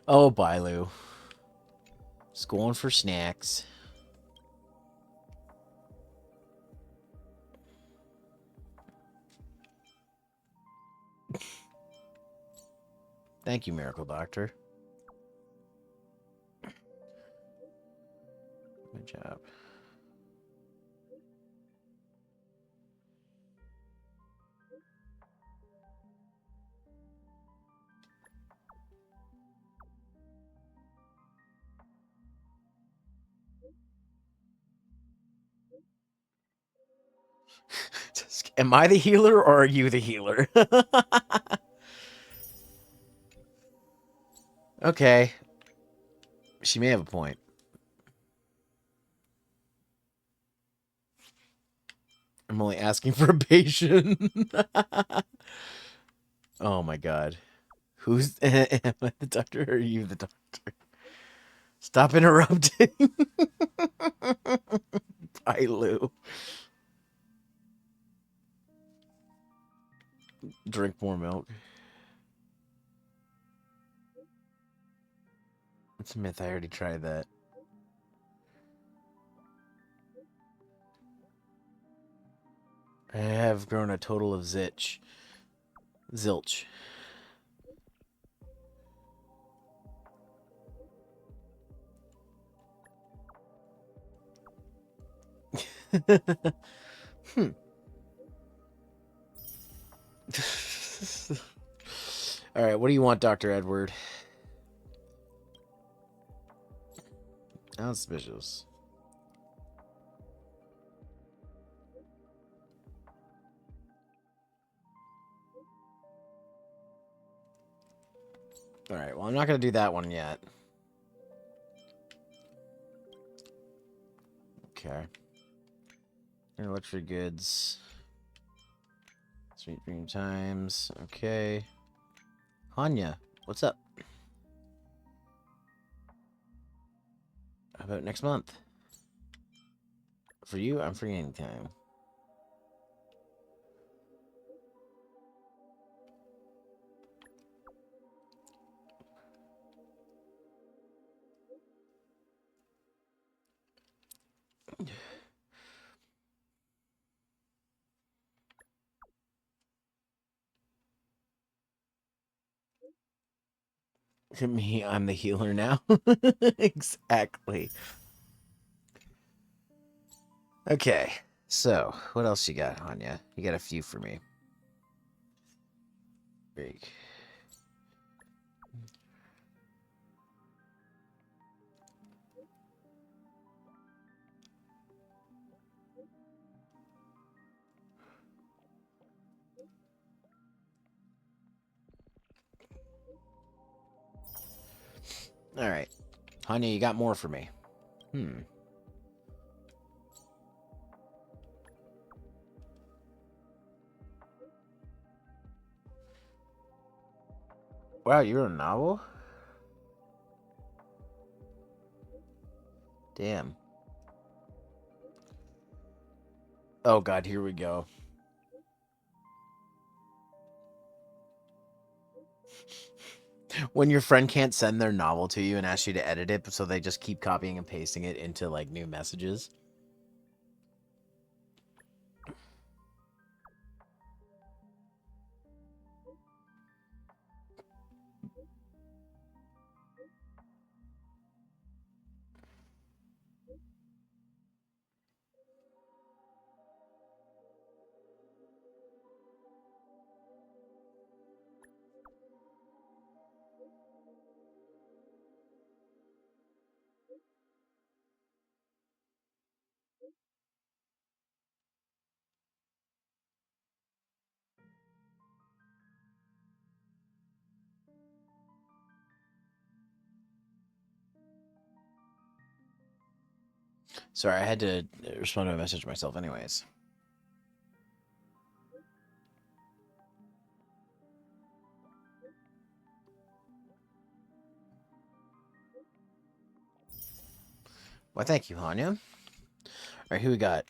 Oh, Bailu. Just going for snacks. Thank you, Miracle Doctor. Good job. Am I the healer or are you the healer? Okay. She may have a point. I'm only asking for a patient. Oh my god. Who's am I the doctor or are you the doctor? Stop interrupting. Bye, Lou. Drink more milk. It's a myth. I already tried that. I have grown a total of zilch. Hmm. All right, what do you want, Dr. Edward? Auspicious. All right, well, I'm not going to do that one yet. Okay. Luxury goods. Sweet dream times. Okay. Hanya, what's up? How about next month? For you, I'm free anytime. Me, I'm the healer now. Exactly. Okay, so what else you got, Hanya? You got a few for me. Big. All right, Hanya, you got more for me. Wow, you wrote a novel? Damn. Oh god, here we go. When your friend can't send their novel to you and ask you to edit it, so they just keep copying and pasting it into like new messages. Sorry, I had to respond to a message myself anyways. Why, thank you, Hanya. Alright, who we got?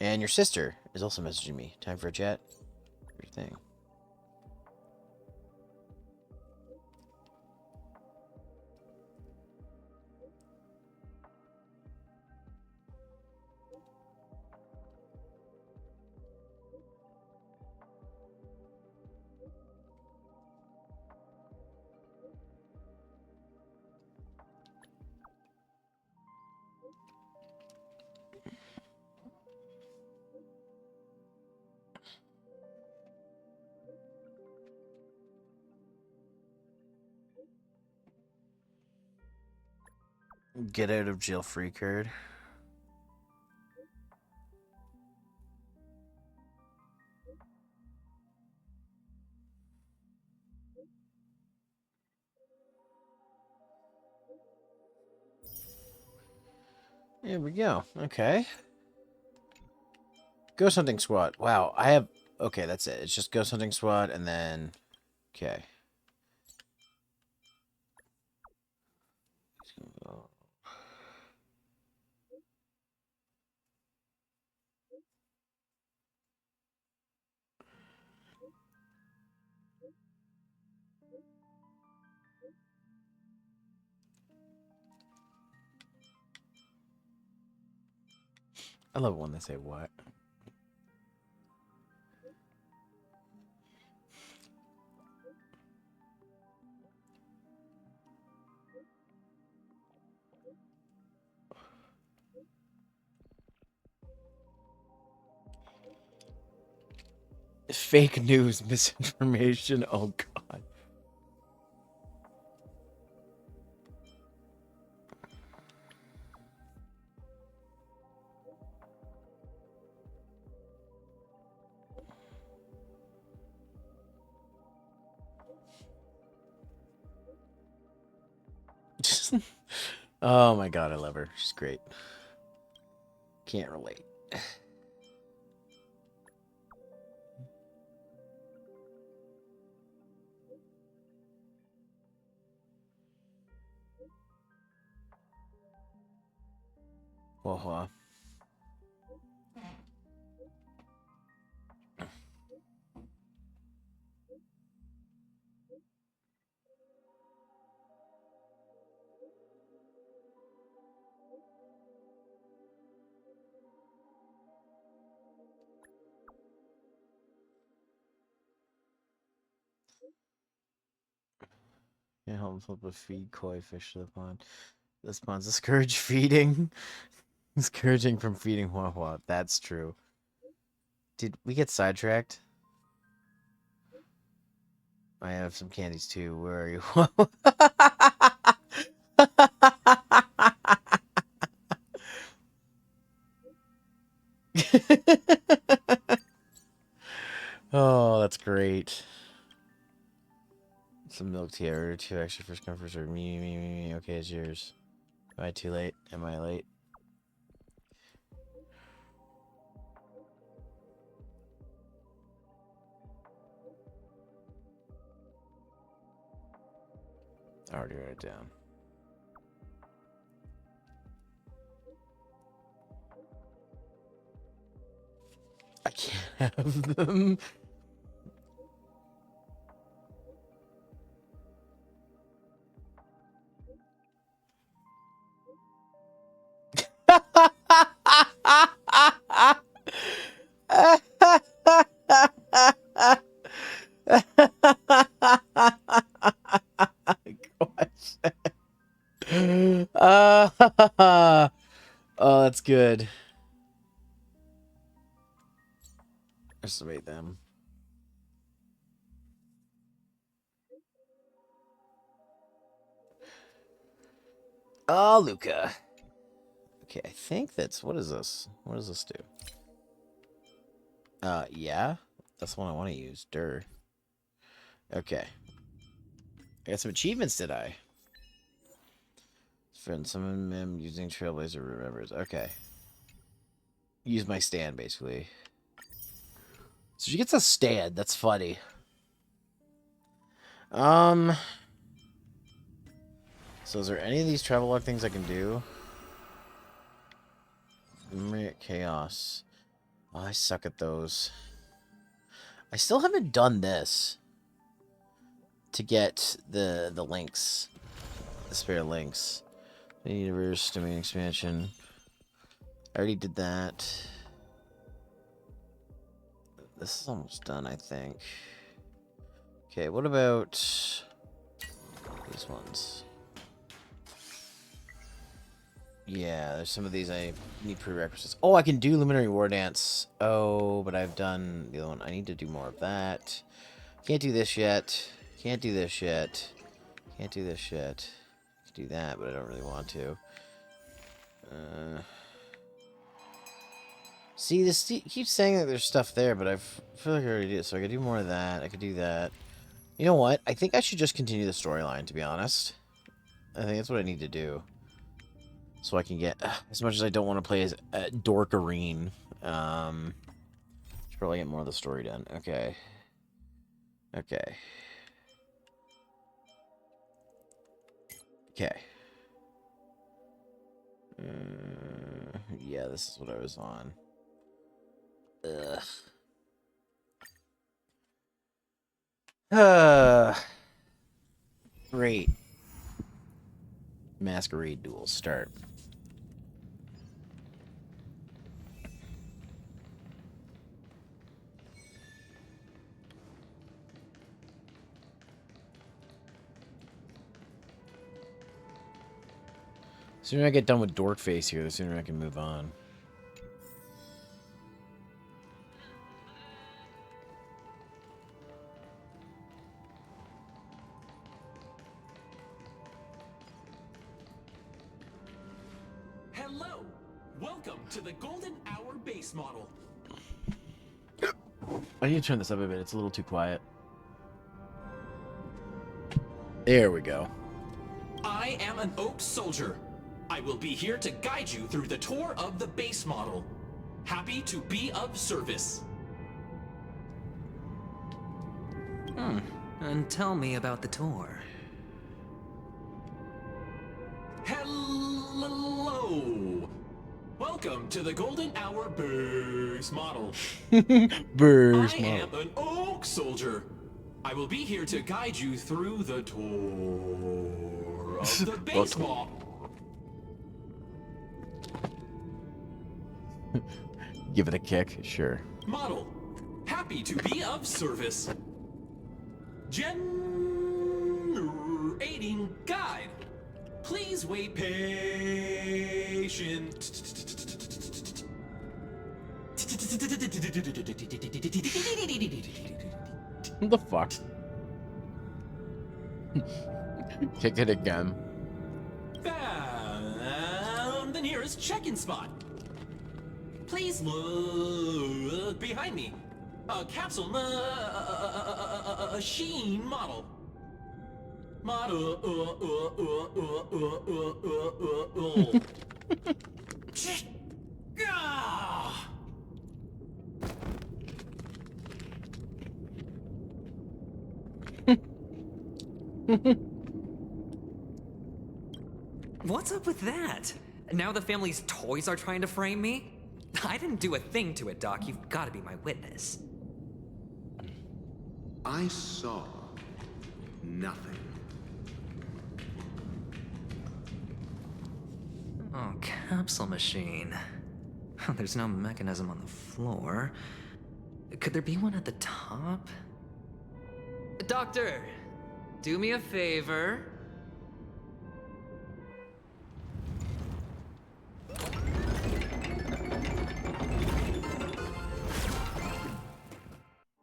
And your sister is also messaging me. Time for a chat? Your thing. Get out of jail free card. There we go. Okay. Ghost Hunting Squad. Wow, I have... Okay, that's it. It's just Ghost Hunting Squad, and then... Okay. I love it when they say what. Fake news, misinformation. Oh, God. Oh, my God. I love her. She's great. Can't relate. Whoa. Yeah, help flip a feed koi fish to the pond. This pond's discourage feeding. Discouraging from feeding Wawa. That's true. Did we get sidetracked? I have some candies too. Where are you? Oh, that's great. Some milk tea or two extra first come first serve. Me. Okay, it's yours. Am I too late? Am I late? I already wrote it down. I can't have them. Oh, that's good. Estimate them. Oh, Luca. Okay, I think that's... What is this? What does this do? Yeah. That's the one I want to use. Durr. Okay. I got some achievements, did I? Friend, some of them using Trailblazer remembers. Okay. Use my stand, basically. So she gets a stand. That's funny. So is there any of these travelogue things I can do? Memory at Chaos. Oh, I suck at those. I still haven't done this to get the links. The spare links. The universe, domain expansion. I already did that. This is almost done, I think. Okay, what about these ones? Yeah, there's some of these I need prerequisites. Oh, I can do Luminary War Dance. Oh, but I've done the other one. I need to do more of that. Can't do this yet. Can't do this yet. Can't do this yet. I can do that, but I don't really want to. See, this keeps saying that there's stuff there, but I feel like I already did. So I could do more of that. I could do that. You know what? I think I should just continue the storyline, to be honest. I think that's what I need to do. So I can get, as much as I don't want to play as Dorkarine, should probably get more of the story done. Okay. Okay. Okay. Yeah, this is what I was on. Ugh. Great. Masquerade duels start. The sooner I get done with Dorkface here, the sooner I can move on. Hello! Welcome to the Golden Hour base model. I need to turn this up a bit. It's a little too quiet. There we go. I am an Oak Soldier. I will be here to guide you through the tour of the base model. Happy to be of service. And tell me about the tour. Hello! Welcome to the Golden Hour base model. Burst I am an Oak Soldier. I will be here to guide you through the tour of the base model. Give it a kick, sure. Model, happy to be of service. Generating guide. Please wait patient. What the fuck? Kick it again. Found the nearest check-in spot. Please look behind me. A capsule machine model. Ah! What's up with that? Now the family's toys are trying to frame me? I didn't do a thing to it, Doc. You've got to be my witness. I saw nothing. Oh, capsule machine. There's no mechanism on the floor. Could there be one at the top? Doctor, do me a favor.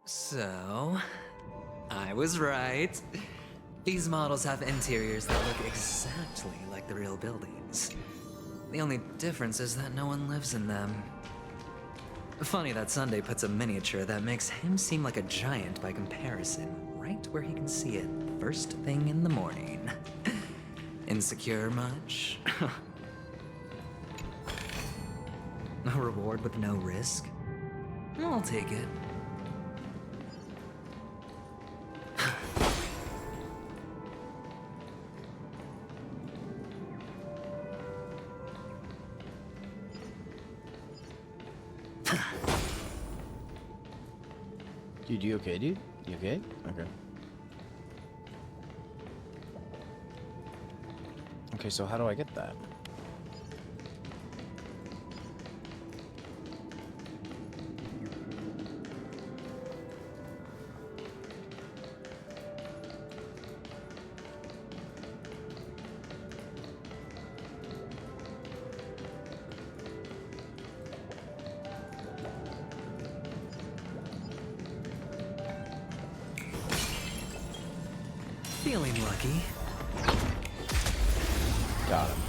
So, I was right. These models have interiors that look exactly like the real buildings. The only difference is that no one lives in them. Funny that Sunday puts a miniature that makes him seem like a giant by comparison, right where he can see it first thing in the morning. Insecure much? A reward with no risk? I'll take it. Dude, you okay, dude? You okay? Okay. Okay, so how do I get that? Feeling lucky. Got him.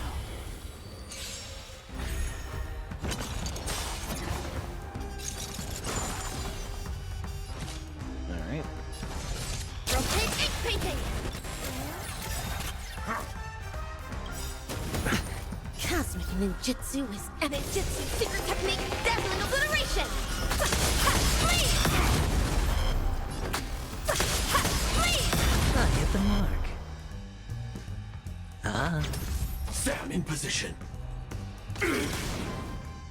Alright. Rotate ink painting! Cosmic ninjutsu is an ninjutsu secret technique, dazzling obliteration! I hit the mark. Sam in position.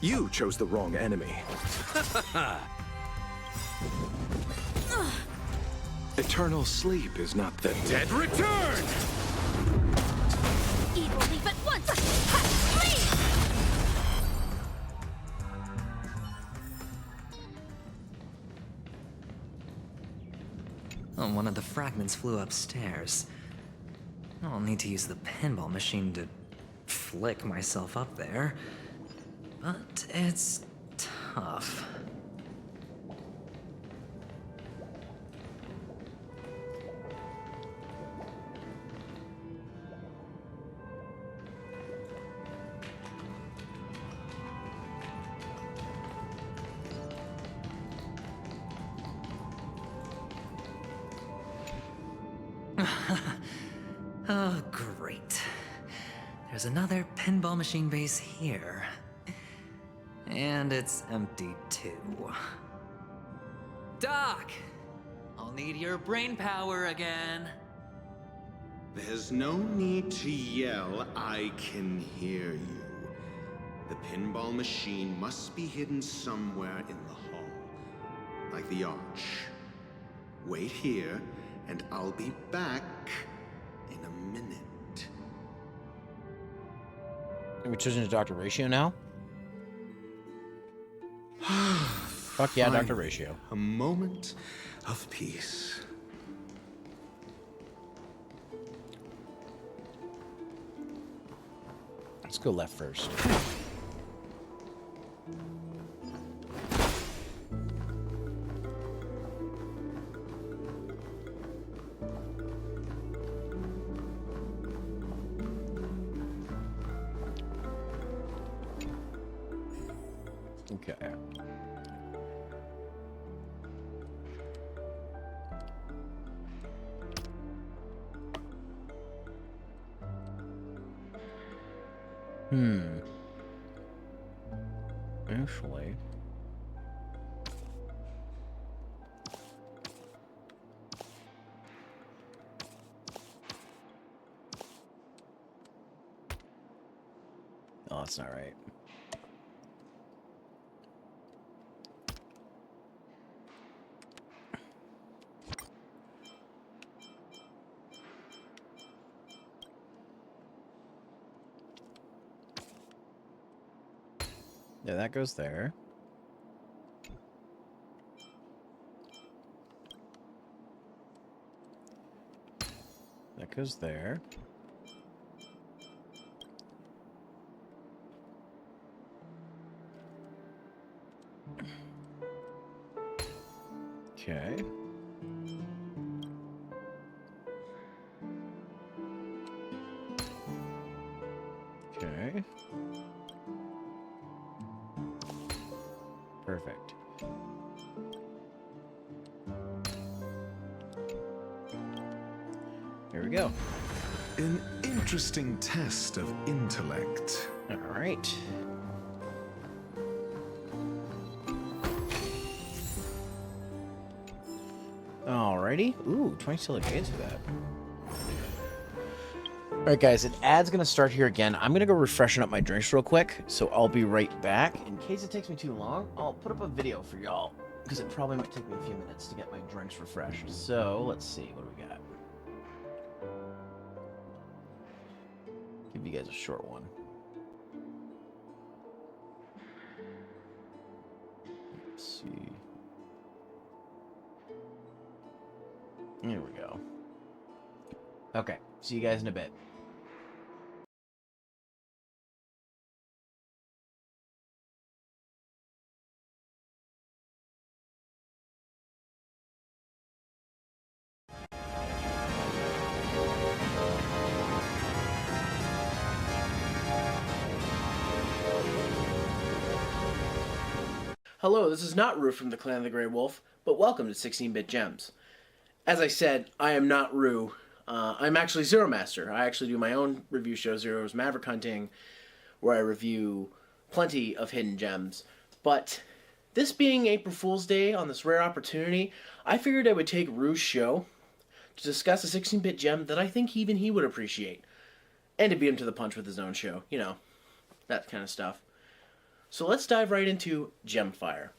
You chose the wrong enemy. Eternal sleep is not the dead return! Evil leave at once! Oh, one of the fragments flew upstairs. I'll need to use the pinball machine to flick myself up there. But it's tough. Oh, great. There's another pinball machine base here. And it's empty too. Doc! I'll need your brain power again. There's no need to yell, I can hear you. The pinball machine must be hidden somewhere in the hall. Like the arch. Wait here, and I'll be back in a minute. Are we choosing to Dr. Ratio now? Fuck yeah, Dr. Ratio. A moment of peace. Let's go left first. Okay. Actually. that's not right. Yeah, that goes there. That goes there. Okay. Okay. Perfect. Here we go. An interesting test of intellect. All right. Alrighty. Ooh, 20 silver gains for that. Alright guys, an ad's gonna start here again. I'm gonna go refreshen up my drinks real quick, so I'll be right back. In case it takes me too long, I'll put up a video for y'all, because it probably might take me a few minutes to get my drinks refreshed. So, let's see, what do we got? Give you guys a short one. Let's see. Here we go. Okay, see you guys in a bit. Hello, this is not Rue from the Clan of the Grey Wolf, but welcome to 16-Bit Gems. As I said, I am not Rue. I'm actually Zeromaster. I actually do my own review show, Zero's Maverick Hunting, where I review plenty of hidden gems. But this being April Fool's Day on this rare opportunity, I figured I would take Rue's show to discuss a 16-bit gem that I think even he would appreciate. And to beat him to the punch with his own show. You know, that kind of stuff. So let's dive right into Gemfire.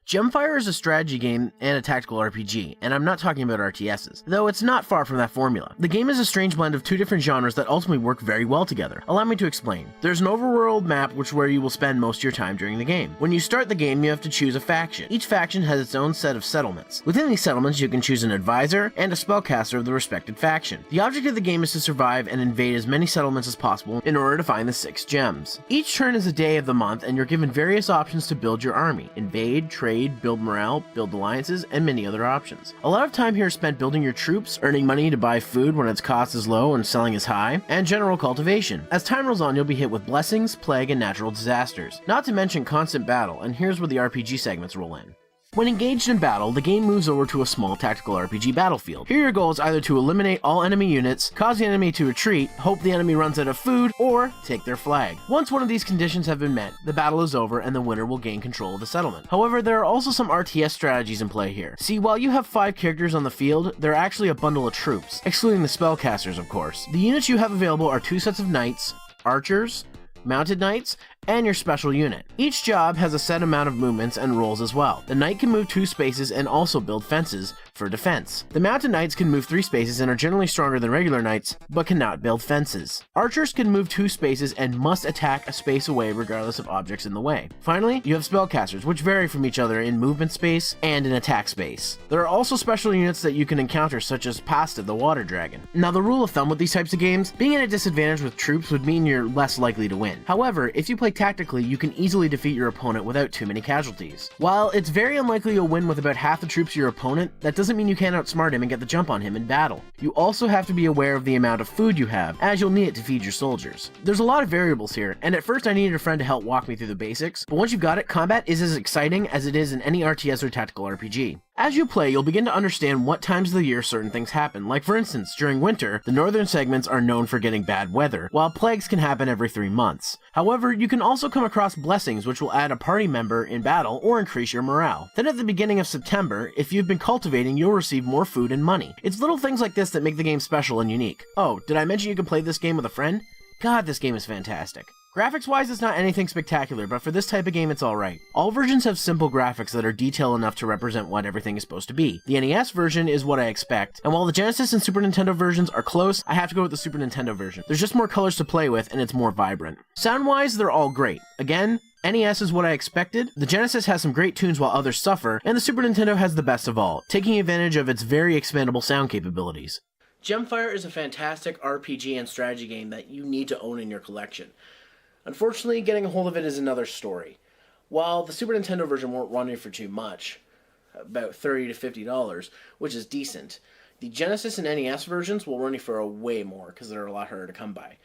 Gemfire is a strategy game and a tactical RPG, and I'm not talking about RTSs, though it's not far from that formula. The game is a strange blend of two different genres that ultimately work very well together. Allow me to explain. There's an overworld map where you will spend most of your time during the game. When you start the game, you have to choose a faction. Each faction has its own set of settlements. Within these settlements, you can choose an advisor and a spellcaster of the respected faction. The object of the game is to survive and invade as many settlements as possible in order to find the 6 gems. Each turn is a day of the month, and you're given various options to build your army: invade, trade, build morale, build alliances, and many other options. A lot of time here is spent building your troops, earning money to buy food when its cost is low and selling is high, and general cultivation. As time rolls on, you'll be hit with blessings, plague, and natural disasters. Not to mention constant battle, and here's where the RPG segments roll in. When engaged in battle, the game moves over to a small tactical RPG battlefield. Here your goal is either to eliminate all enemy units, cause the enemy to retreat, hope the enemy runs out of food, or take their flag. Once one of these conditions have been met, the battle is over and the winner will gain control of the settlement. However, there are also some RTS strategies in play here. See, while you have 5 characters on the field, there are actually a bundle of troops, excluding the spellcasters of course. The units you have available are 2 sets of knights, archers, mounted knights, and your special unit. Each job has a set amount of movements and roles as well. The knight can move 2 spaces and also build fences for defense. The mounted knights can move 3 spaces and are generally stronger than regular knights, but cannot build fences. Archers can move 2 spaces and must attack a space away regardless of objects in the way. Finally, you have spellcasters, which vary from each other in movement space and in attack space. There are also special units that you can encounter, such as Pasta the water dragon. Now, the rule of thumb with these types of games, being at a disadvantage with troops would mean you're less likely to win. However, if you play tactically, you can easily defeat your opponent without too many casualties. While it's very unlikely you'll win with about half the troops of your opponent, that doesn't mean you can't outsmart him and get the jump on him in battle. You also have to be aware of the amount of food you have, as you'll need it to feed your soldiers. There's a lot of variables here, and at first I needed a friend to help walk me through the basics, but once you've got it, combat is as exciting as it is in any RTS or tactical RPG. As you play, you'll begin to understand what times of the year certain things happen. Like for instance, during winter, the northern segments are known for getting bad weather, while plagues can happen every 3 months. However, you can also come across blessings which will add a party member in battle or increase your morale. Then at the beginning of September, if you've been cultivating, you'll receive more food and money. It's little things like this that make the game special and unique. Oh, did I mention you can play this game with a friend? God, this game is fantastic. Graphics-wise, it's not anything spectacular, but for this type of game, it's alright. All versions have simple graphics that are detailed enough to represent what everything is supposed to be. The NES version is what I expect, and while the Genesis and Super Nintendo versions are close, I have to go with the Super Nintendo version. There's just more colors to play with, and it's more vibrant. Sound-wise, they're all great. Again, NES is what I expected, the Genesis has some great tunes while others suffer, and the Super Nintendo has the best of all, taking advantage of its very expandable sound capabilities. Gemfire is a fantastic RPG and strategy game that you need to own in your collection. Unfortunately, getting a hold of it is another story. While the Super Nintendo version won't run you for too much, about $30 to $50, which is decent, the Genesis and NES versions will run you for a way more because they're a lot harder to come by.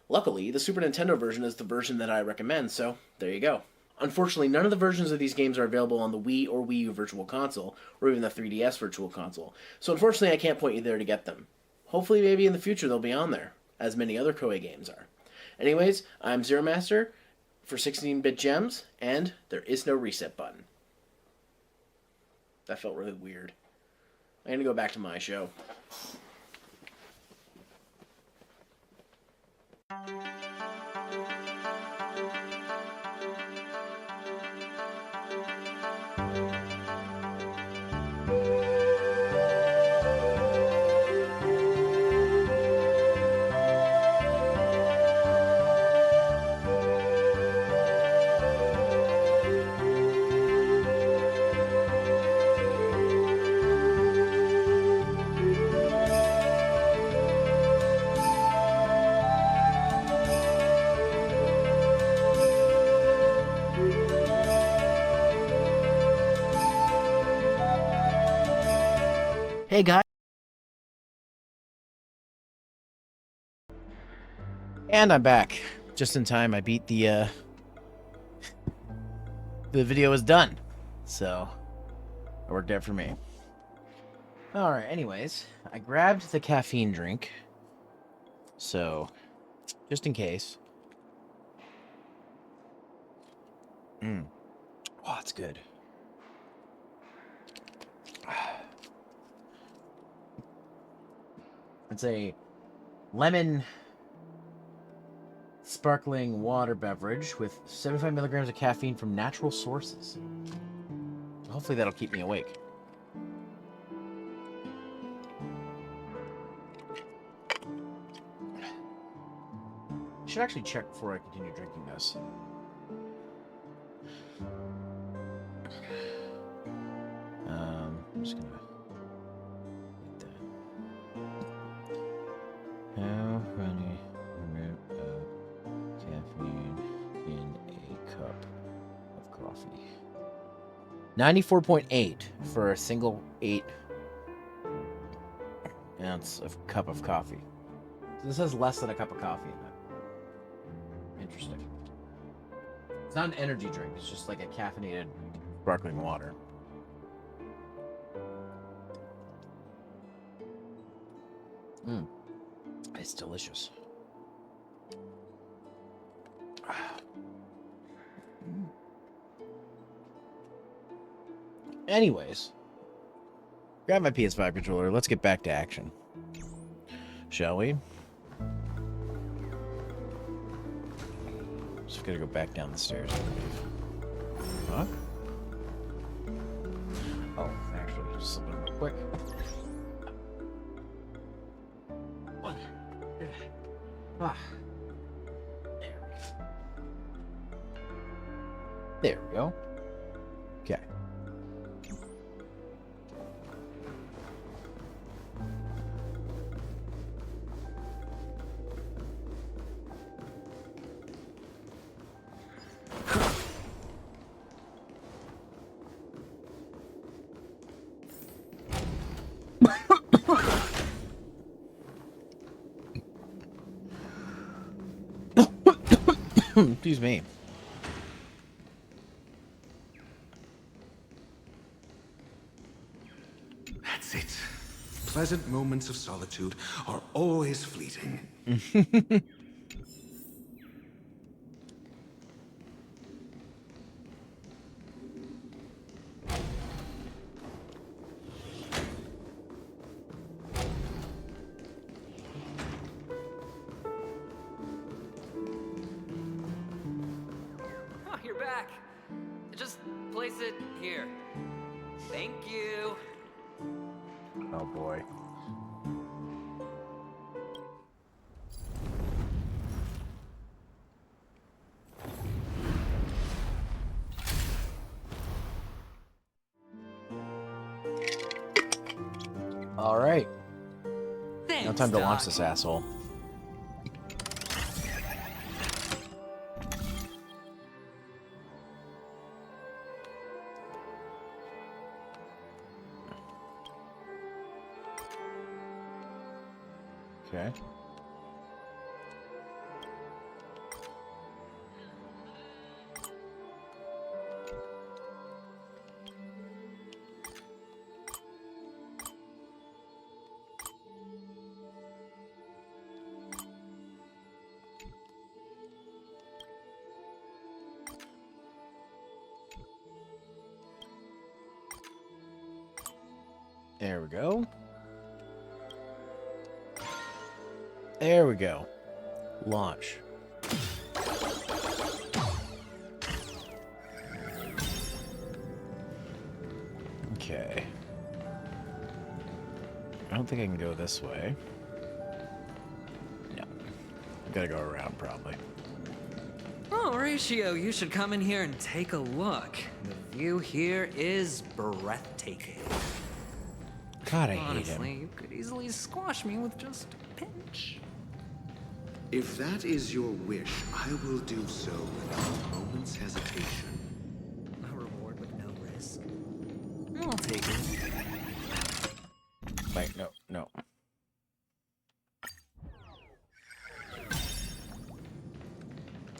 Luckily, the Super Nintendo version is the version that I recommend, so there you go. Unfortunately, none of the versions of these games are available on the Wii or Wii U Virtual Console, or even the 3DS Virtual Console, so unfortunately I can't point you there to get them. Hopefully maybe in the future they'll be on there, as many other Koei games are. Anyways, I'm Zeromaster for 16-bit Gems, and there is no reset button. That felt really weird. I'm gonna go back to my show. Hey guys. And I'm back. Just in time. I beat the video is done. So it worked out for me. Alright, anyways, I grabbed the caffeine drink. So just in case. Oh, it's good. It's a lemon sparkling water beverage with 75 milligrams of caffeine from natural sources. Hopefully that'll keep me awake. I should actually check before I continue drinking this. I'm just gonna get that. How many amount of caffeine in a cup of coffee? 94.8 for a single 8-ounce of cup of coffee. So this has less than a cup of coffee in it. Interesting. It's not an energy drink, it's just like a caffeinated sparkling water. It's delicious. Anyways, grab my PS5 controller. Let's get back to action. Shall we? Just gotta go back down the stairs, I believe. Huh? Oh, actually, just slip in real quick. Ah. There we go. Okay. Excuse me. That's it. Pleasant moments of solitude are always fleeting. here. Thank you. Oh boy. All right. Thanks, Now time to launch Doc. this asshole. Okay. There we go. There we go. Launch. Okay. I don't think I can go this way. No. I gotta go around, probably. Oh, Ratio, you should come in here and take a look. The view here is breathtaking. God, I hate Honestly, him. you could easily squash me with just a pinch. If that is your wish, I will do so without a moment's hesitation. A reward with no risk. I'll take it. Wait, no, no.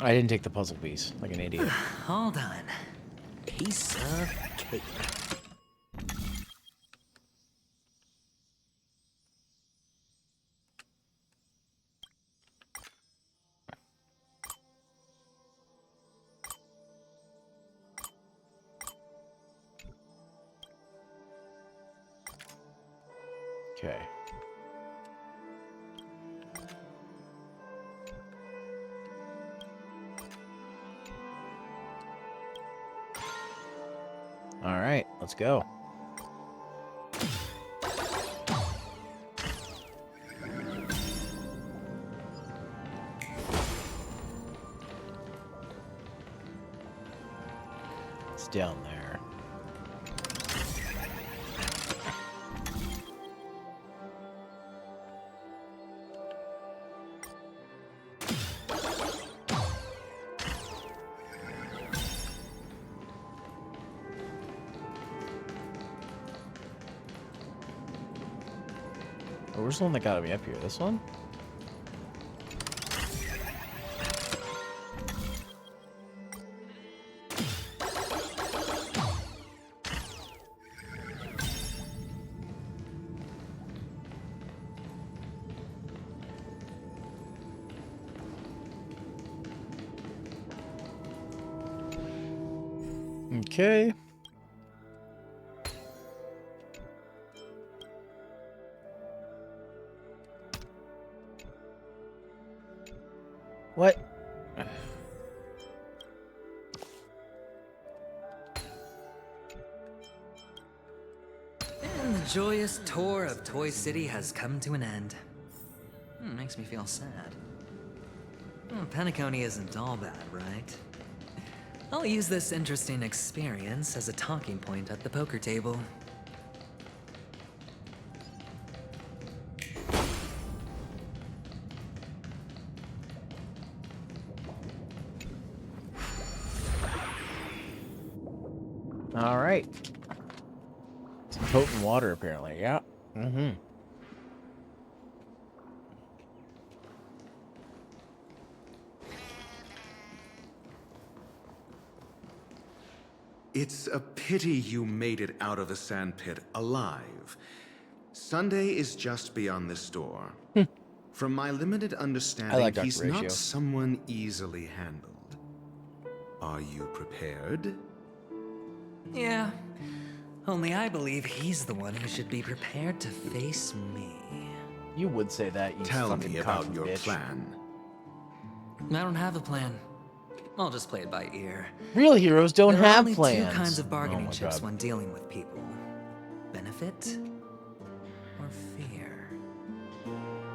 I didn't take the puzzle piece, like an idiot. Hold on. Piece of cake. Okay. All right, let's go. It's down there. Oh, where's the one that got me up here? This one? Okay. What? And the joyous tour of Toy City has come to an end. Makes me feel sad. Penacony isn't all bad, right? I'll use this interesting experience as a talking point at the poker table. All right. Some potent water, apparently. Yeah. Mm-hmm. It's a pity you made it out of the sandpit alive. Sunday is just beyond this door. From my limited understanding, like Dr. he's Ratio. not someone easily handled. Are you prepared? Yeah. Only I believe he's the one who should be prepared to face me. You would say that, you Tell fucking me about cock your bitch. plan. I don't have a plan. I'll just play it by ear. Real heroes don't There are have only plans. two kinds of bargaining Oh my chips God. when dealing with people. Benefit or fear.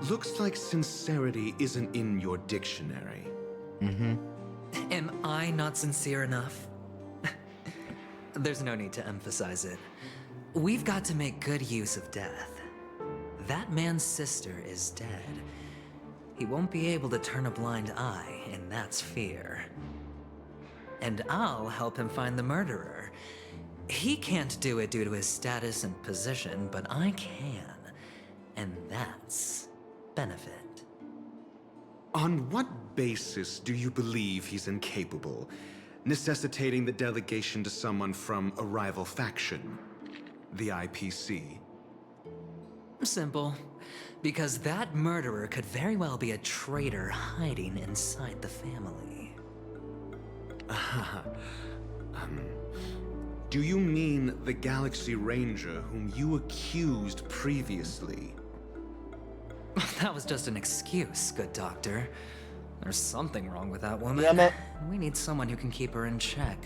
Looks like sincerity isn't in your dictionary. Mm-hmm. Am I not sincere enough? There's no need to emphasize it. We've got to make good use of death. That man's sister is dead. He won't be able to turn a blind eye, and that's fear. And I'll help him find the murderer. He can't do it due to his status and position, but I can. And that's benefit. On what basis do you believe he's incapable, necessitating the delegation to someone from a rival faction? The IPC? Simple. Because that murderer could very well be a traitor hiding inside the family. Do you mean the Galaxy Ranger whom you accused previously? That was just an excuse, good doctor. There's something wrong with that woman. Damn it. We need someone who can keep her in check.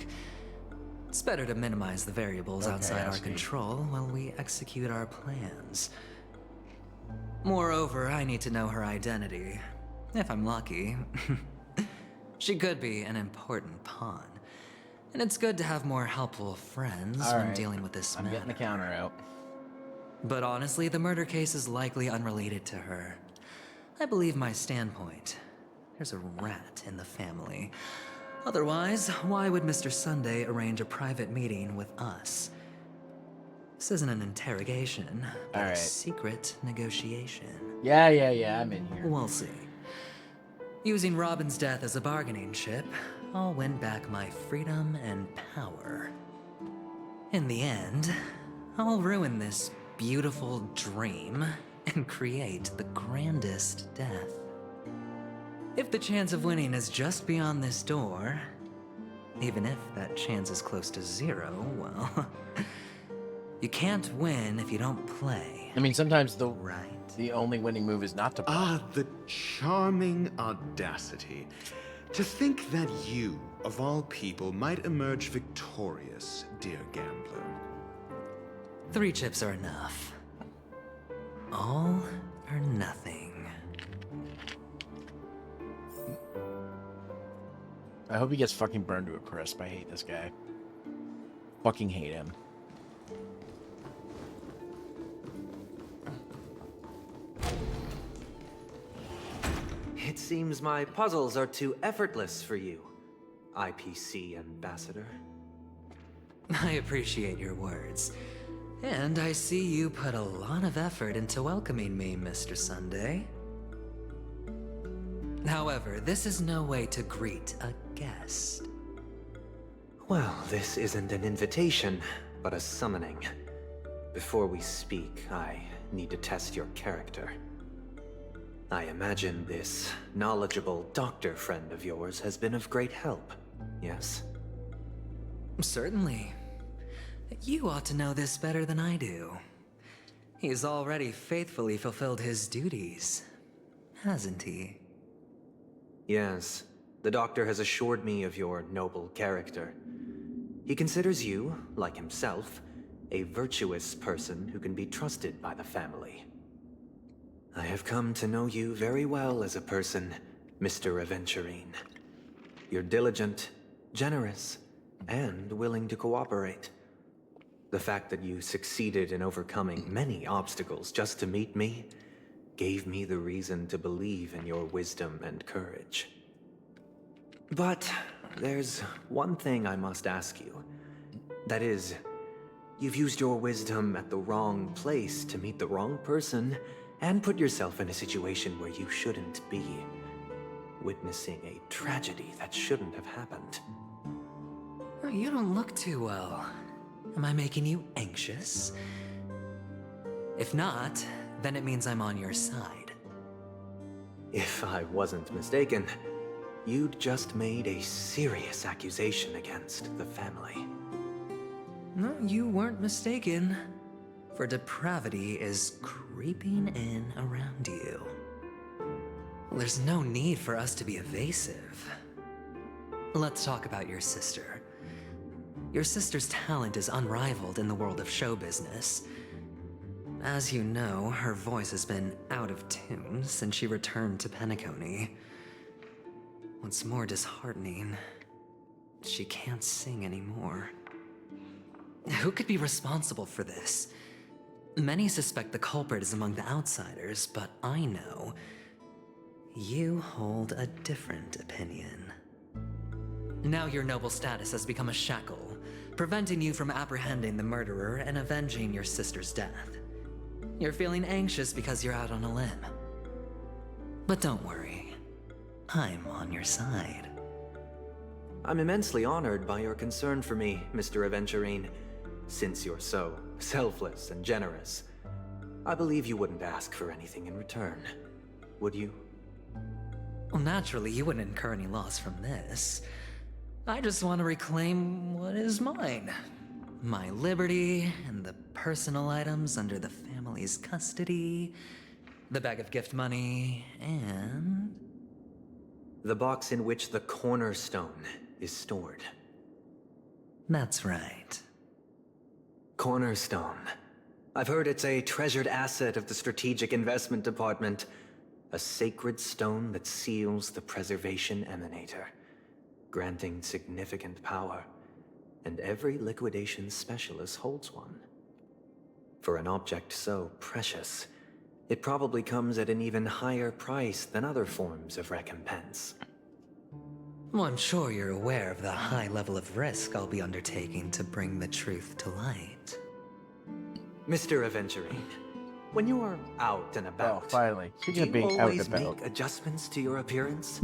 It's better to minimize the variables outside our control while we execute our plans. Moreover, I need to know her identity. If I'm lucky. She could be an important pawn. And it's good to have more helpful friends when dealing with this I'm getting the counter out. But honestly, the murder case is likely unrelated to her. I believe my standpoint. There's a rat in the family. Otherwise, why would Mr. Sunday arrange a private meeting with us? This isn't an interrogation, but a secret negotiation. Yeah, I'm in here. We'll see. Using Robin's death as a bargaining chip, I'll win back my freedom and power. In the end, I'll ruin this beautiful dream and create the grandest death. If the chance of winning is just beyond this door, even if that chance is close to zero, well, you can't win if you don't play. I mean, sometimes the only winning move is not to play. Ah, the charming audacity. To think that you, of all people, might emerge victorious, dear gambler. 3 chips are enough. All or nothing. I hope he gets fucking burned to a crisp. I hate this guy. Fucking hate him. It seems my puzzles are too effortless for you, IPC Ambassador. I appreciate your words. And I see you put a lot of effort into welcoming me, Mr. Sunday. However, this is no way to greet a guest. Well, this isn't an invitation, but a summoning. Before we speak, I need to test your character. I imagine this knowledgeable doctor friend of yours has been of great help, yes? Certainly. You ought to know this better than I do. He's already faithfully fulfilled his duties, hasn't he? Yes, the doctor has assured me of your noble character. He considers you, like himself, a virtuous person who can be trusted by the family. I have come to know you very well as a person, Mr. Aventurine. You're diligent, generous, and willing to cooperate. The fact that you succeeded in overcoming many obstacles just to meet me gave me the reason to believe in your wisdom and courage. But there's one thing I must ask you. That is, you've used your wisdom at the wrong place to meet the wrong person and put yourself in a situation where you shouldn't be, witnessing a tragedy that shouldn't have happened. You don't look too well. Am I making you anxious? If not, then it means I'm on your side. If I wasn't mistaken, you'd just made a serious accusation against the family. No, you weren't mistaken. For depravity is creeping in around you. There's no need for us to be evasive. Let's talk about your sister. Your sister's talent is unrivaled in the world of show business. As you know, her voice has been out of tune since she returned to Penacony. What's more disheartening, she can't sing anymore. Who could be responsible for this? Many suspect the culprit is among the outsiders, but I know you hold a different opinion. Now your noble status has become a shackle, preventing you from apprehending the murderer and avenging your sister's death. You're feeling anxious because you're out on a limb. But don't worry, I'm on your side. I'm immensely honored by your concern for me, Mr. Aventurine. Since you're so selfless and generous, I believe you wouldn't ask for anything in return, would you? Well, naturally, you wouldn't incur any loss from this. I just want to reclaim what is mine. My liberty and the personal items under the family's custody, the bag of gift money, and... the box in which the cornerstone is stored. That's right. Cornerstone. I've heard it's a treasured asset of the Strategic Investment Department. A sacred stone that seals the Preservation Emanator, granting significant power, and every liquidation specialist holds one. For an object so precious, it probably comes at an even higher price than other forms of recompense. Well, I'm sure you're aware of the high level of risk I'll be undertaking to bring the truth to light. Mr. Aventurine, when you are out and about, finally. do you always make adjustments to your appearance?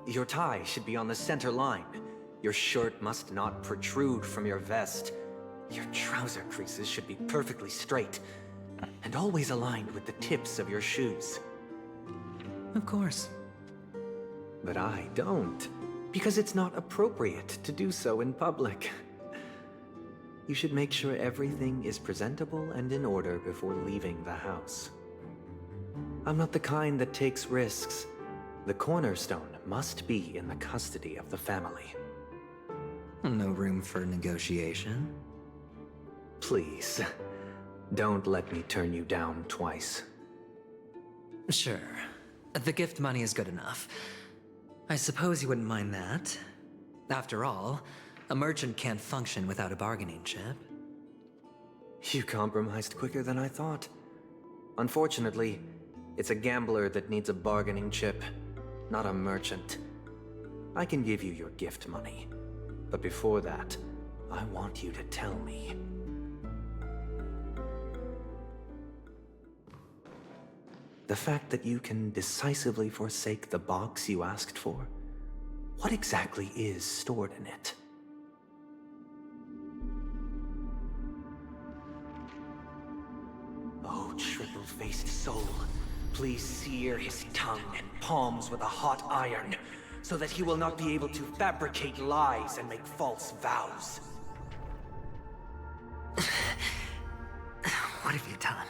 Your tie should be on the center line. Your shirt must not protrude from your vest. Your trouser creases should be perfectly straight, and always aligned with the tips of your shoes. Of course. But I don't, because it's not appropriate to do so in public. You should make sure everything is presentable and in order before leaving the house. I'm not the kind that takes risks. The cornerstone must be in the custody of the family. No room for negotiation. Please, don't let me turn you down twice. Sure. The gift money is good enough. I suppose you wouldn't mind that. After all, a merchant can't function without a bargaining chip. You compromised quicker than I thought. Unfortunately, it's a gambler that needs a bargaining chip, not a merchant. I can give you your gift money, but before that, I want you to tell me. The fact that you can decisively forsake the box you asked for, what exactly is stored in it? Oh, triple-faced soul, please sear his tongue and palms with a hot iron, so that he will not be able to fabricate lies and make false vows. What have you done?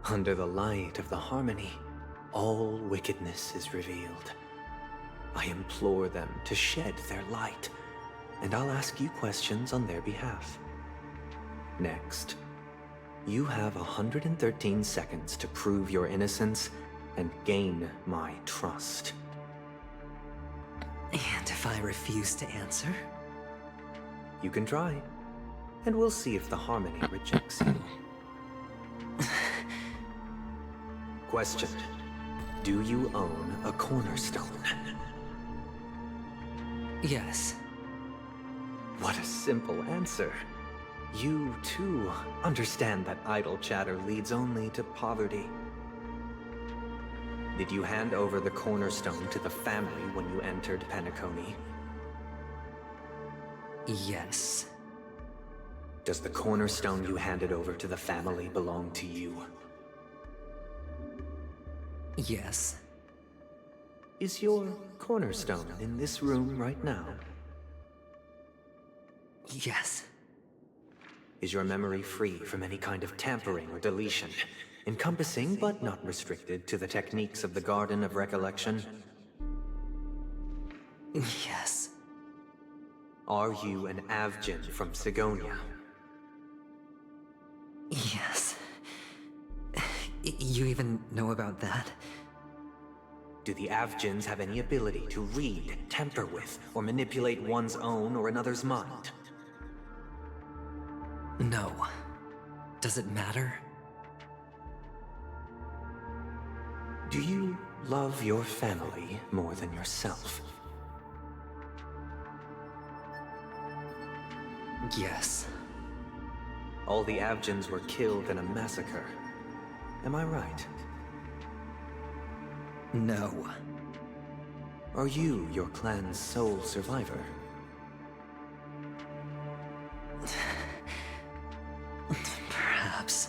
Under the light of the harmony, all wickedness is revealed. I implore them to shed their light, and I'll ask you questions on their behalf. Next, you have 113 seconds to prove your innocence and gain my trust. And if I refuse to answer? You can try, and we'll see if the harmony rejects you. Question: do you own a cornerstone? Yes. What a simple answer. You, too, understand that idle chatter leads only to poverty. Did you hand over the cornerstone to the family when you entered Penacony? Yes. Does the cornerstone you handed over to the family belong to you? Yes. Is your cornerstone in this room right now? Yes. Is your memory free from any kind of tampering or deletion, encompassing but not restricted to the techniques of the Garden of Recollection? Yes. Are you an Avgin from Sigonia? Yes. You even know about that? Do the Avgins have any ability to read, tamper with, or manipulate one's own or another's mind? No. Does it matter? Do you love your family more than yourself? Yes. All the Avgins were killed in a massacre. Am I right? No. Are you your clan's sole survivor? Perhaps.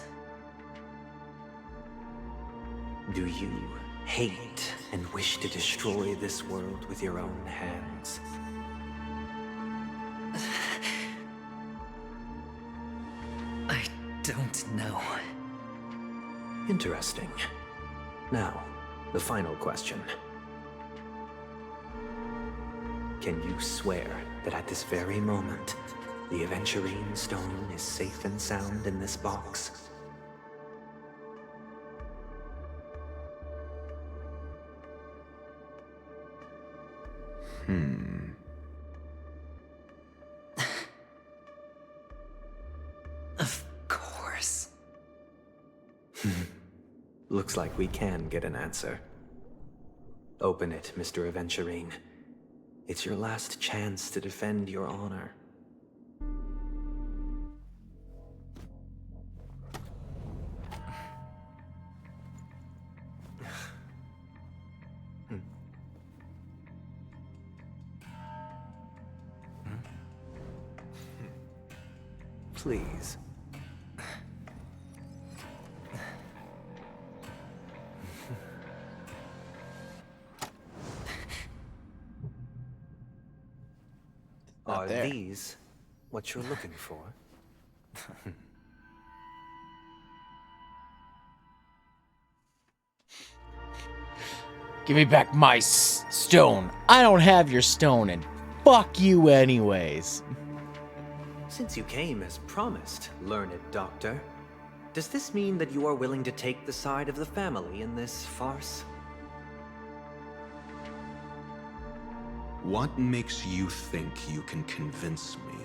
Do you hate and wish to destroy this world with your own hands? I don't know. Interesting. Now, the final question. Can you swear that at this very moment, the Aventurine Stone is safe and sound in this box? Of course. Looks like we can get an answer. Open it, Mr. Aventurine. It's your last chance to defend your honor. Please. Are these what you're looking for? Give me back my stone. I don't have your stone, and fuck you anyways. Since you came as promised, learned doctor, does this mean that you are willing to take the side of the family in this farce? What makes you think you can convince me?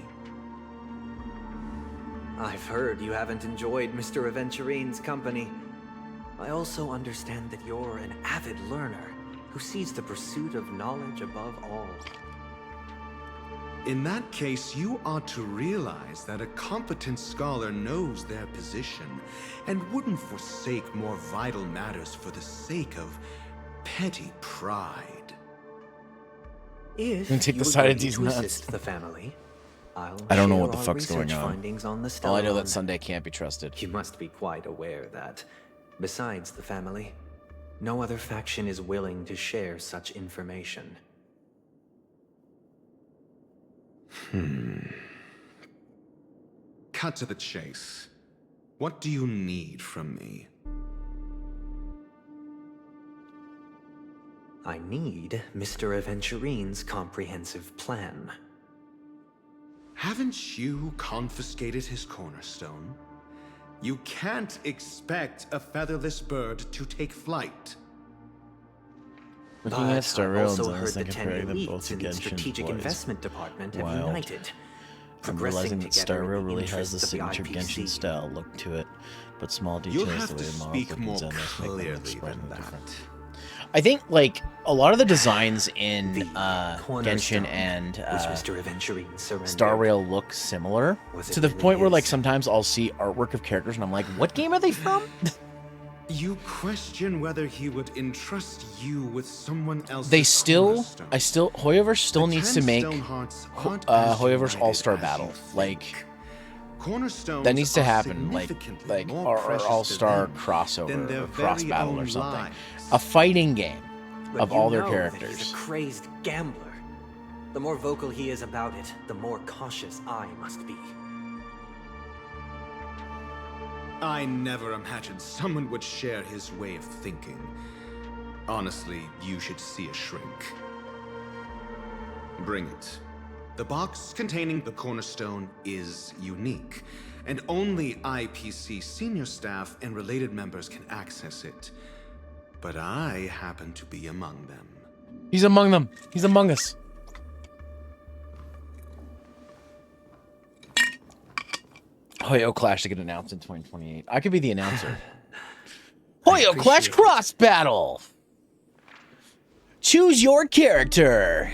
I've heard you haven't enjoyed Mr. Aventurine's company. I also understand that you're an avid learner who sees the pursuit of knowledge above all. In that case, you ought to realize that a competent scholar knows their position and wouldn't forsake more vital matters for the sake of petty pride. If And take you the side of agree these to nuts. assist the family, I don't know share what the our fuck's going research on. findings on the All I know Stellon. that Sunday can't be trusted. You must be quite aware that, besides the family, no other faction is willing to share such information. Cut to the chase. What do you need from me? I need Mr. Aventurine's comprehensive plan. Haven't you confiscated his cornerstone? You can't expect a featherless bird to take flight. Looking at Star Rail also and heard the and 10 comparing them elites both in the to Genshin's Strategic boys. Investment Department have Wild. united. I'm realizing that Star Rail really has the signature Genshin style look to it, but small You'll details have the to way the models speak look more in Zenless make them clearly look surprisingly than different. that. I think, like, a lot of the designs in cornerstone Genshin and which Mr. Aventurine surrendered. Star Rail look similar, Was to it the really point where, like, his? sometimes I'll see artwork of characters and I'm like, what game are they from? You question whether he would entrust you with someone else's They still, cornerstone. Hoyoverse still The needs 10 to make stone hearts aren't as Hoyoverse united All-Star as Battle. you think. Like, Cornerstones that needs to are happen, like significantly more our precious to All-Star them than crossover their or cross very battle own or something. lives. A fighting game But of you all their know that characters. he's a crazed gambler. The more vocal he is about it, the more cautious I must be. I never imagined someone would share his way of thinking. Honestly, you should see a shrink. Bring it. The box containing the cornerstone is unique, and only IPC senior staff and related members can access it. But I happen to be among them. He's among them. He's among us. Hoyo Clash to get announced in 2028. I could be the announcer. Hoyo Clash Cross Battle. Choose your character.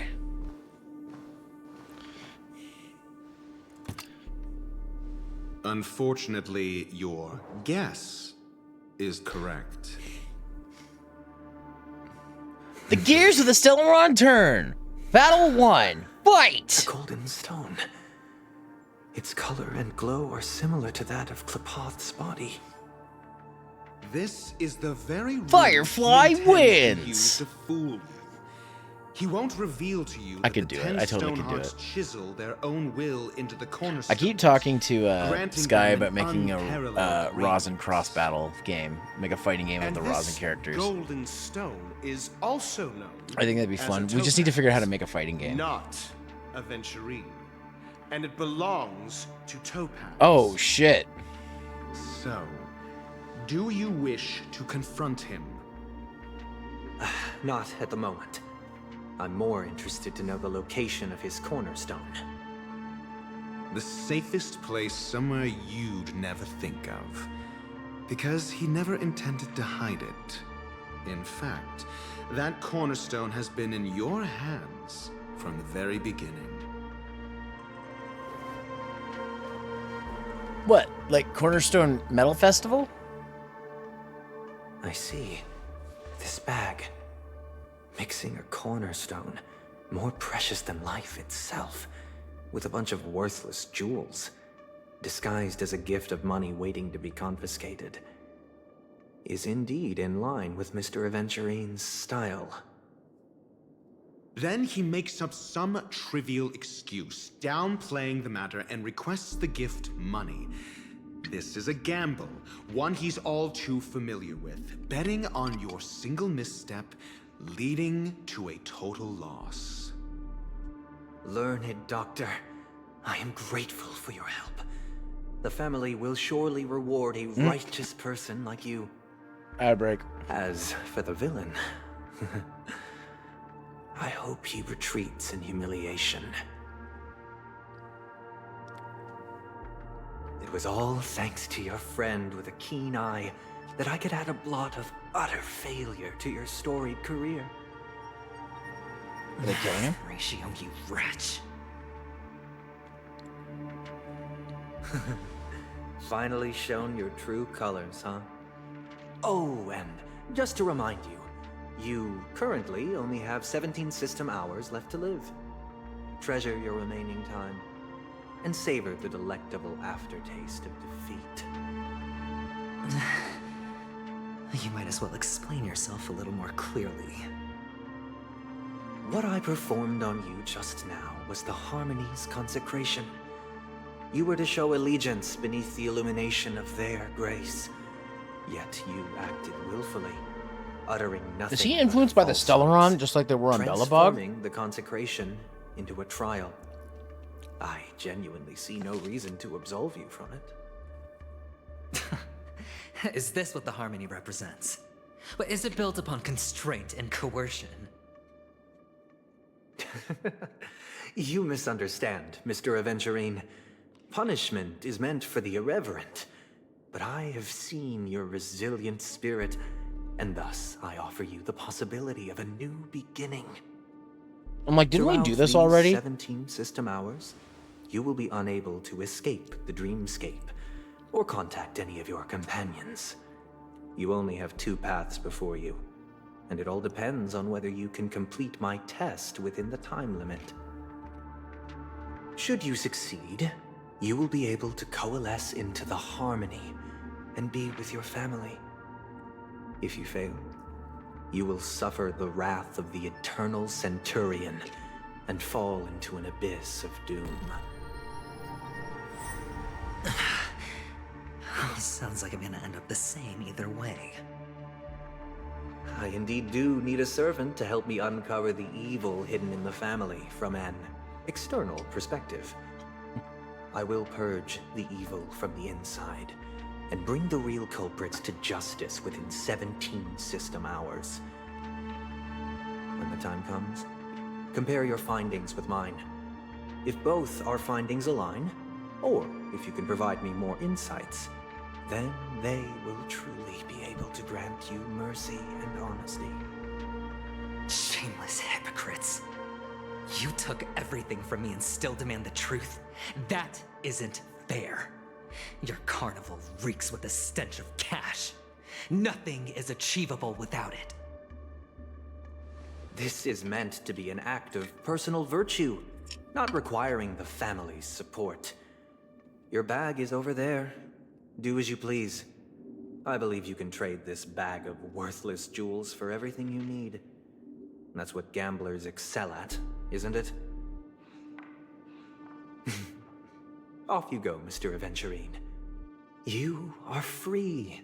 Unfortunately, your guess is correct. The gears of the Stellaron turn. Battle 1. Fight! The golden stone. Its color and glow are similar to that of Klepoth's body. This is the very Firefly wins. Use to fool you. He won't reveal to you. I could do it. I totally could do it. Chisel their own will into the cornerstone. I keep talking to Sky about making a Rosin cross battle game, make a fighting game of the Rosin characters. Golden stone is also known. I think that'd be fun. We just need to figure out how to make a fighting game. Not a Venturine, and it belongs to Topaz. Oh shit! So, do you wish to confront him? Not at the moment. I'm more interested to know the location of his cornerstone. The safest place somewhere you'd never think of. Because he never intended to hide it. In fact, that cornerstone has been in your hands from the very beginning. What, like Cornerstone Metal Festival? I see. This bag. Mixing a cornerstone, more precious than life itself, with a bunch of worthless jewels, disguised as a gift of money waiting to be confiscated, is indeed in line with Mr. Aventurine's style. Then he makes up some trivial excuse, downplaying the matter, and requests the gift money. This is a gamble, one he's all too familiar with, betting on your single misstep, leading to a total loss. Learned doctor, I am grateful for your help. The family will surely reward a righteous person like you. Ad break. As for the villain, I hope he retreats in humiliation. It was all thanks to your friend with a keen eye that I could add a blot of utter failure to your storied career. Are they killing him? Ratio, you wretch. Finally shown your true colors, huh? Oh, and just to remind you, you currently only have 17 system hours left to live. Treasure your remaining time, and savor the delectable aftertaste of defeat. You might as well explain yourself a little more clearly. What I performed on you just now was the Harmony's consecration. You were to show allegiance beneath the illumination of their grace. Yet you acted willfully, uttering nothing. Is he influenced by the Stellaron, just like they were on Belobog? Transforming the consecration into a trial. I genuinely see no reason to absolve you from it. Is this what the Harmony represents? But is it built upon constraint and coercion? You misunderstand, Mr. Aventurine. Punishment is meant for the irreverent. But I have seen your resilient spirit, and thus I offer you the possibility of a new beginning. I'm like, didn't we do this Throughout already? 17 system hours, you will be unable to escape the dreamscape, or contact any of your companions. You only have 2 paths before you, and it all depends on whether you can complete my test within the time limit. Should you succeed, you will be able to coalesce into the Harmony and be with your family. If you fail, you will suffer the wrath of the eternal Centurion and fall into an abyss of doom. Sounds like I'm gonna end up the same either way. I indeed do need a servant to help me uncover the evil hidden in the family from an external perspective. I will purge the evil from the inside and bring the real culprits to justice within 17 system hours. When the time comes, compare your findings with mine. If both our findings align, or if you can provide me more insights, then they will truly be able to grant you mercy and honesty. Shameless hypocrites. You took everything from me and still demand the truth? That isn't fair. Your carnival reeks with the stench of cash. Nothing is achievable without it. This is meant to be an act of personal virtue, not requiring the family's support. Your bag is over there. Do as you please. I believe you can trade this bag of worthless jewels for everything you need. That's what gamblers excel at, isn't it? Off you go, Mr. Aventurine. You are free.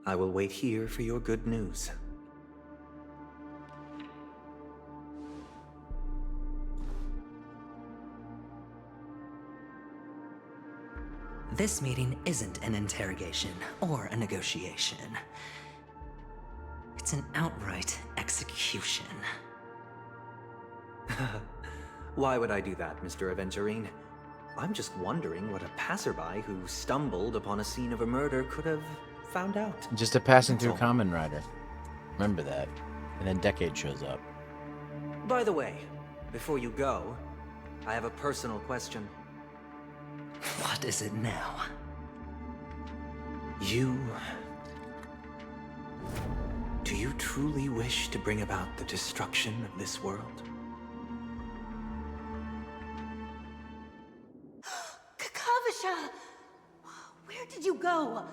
I will wait here for your good news. This meeting isn't an interrogation or a negotiation. It's an outright execution. Why would I do that, Mr. Aventurine? I'm just wondering what a passerby who stumbled upon a scene of a murder could have found out. Just a passing through Kamen Rider. Remember that. And then Decade shows up. By the way, before you go, I have a personal question. What is it now? Do you truly wish to bring about the destruction of this world? Kakavasha! Where did you go?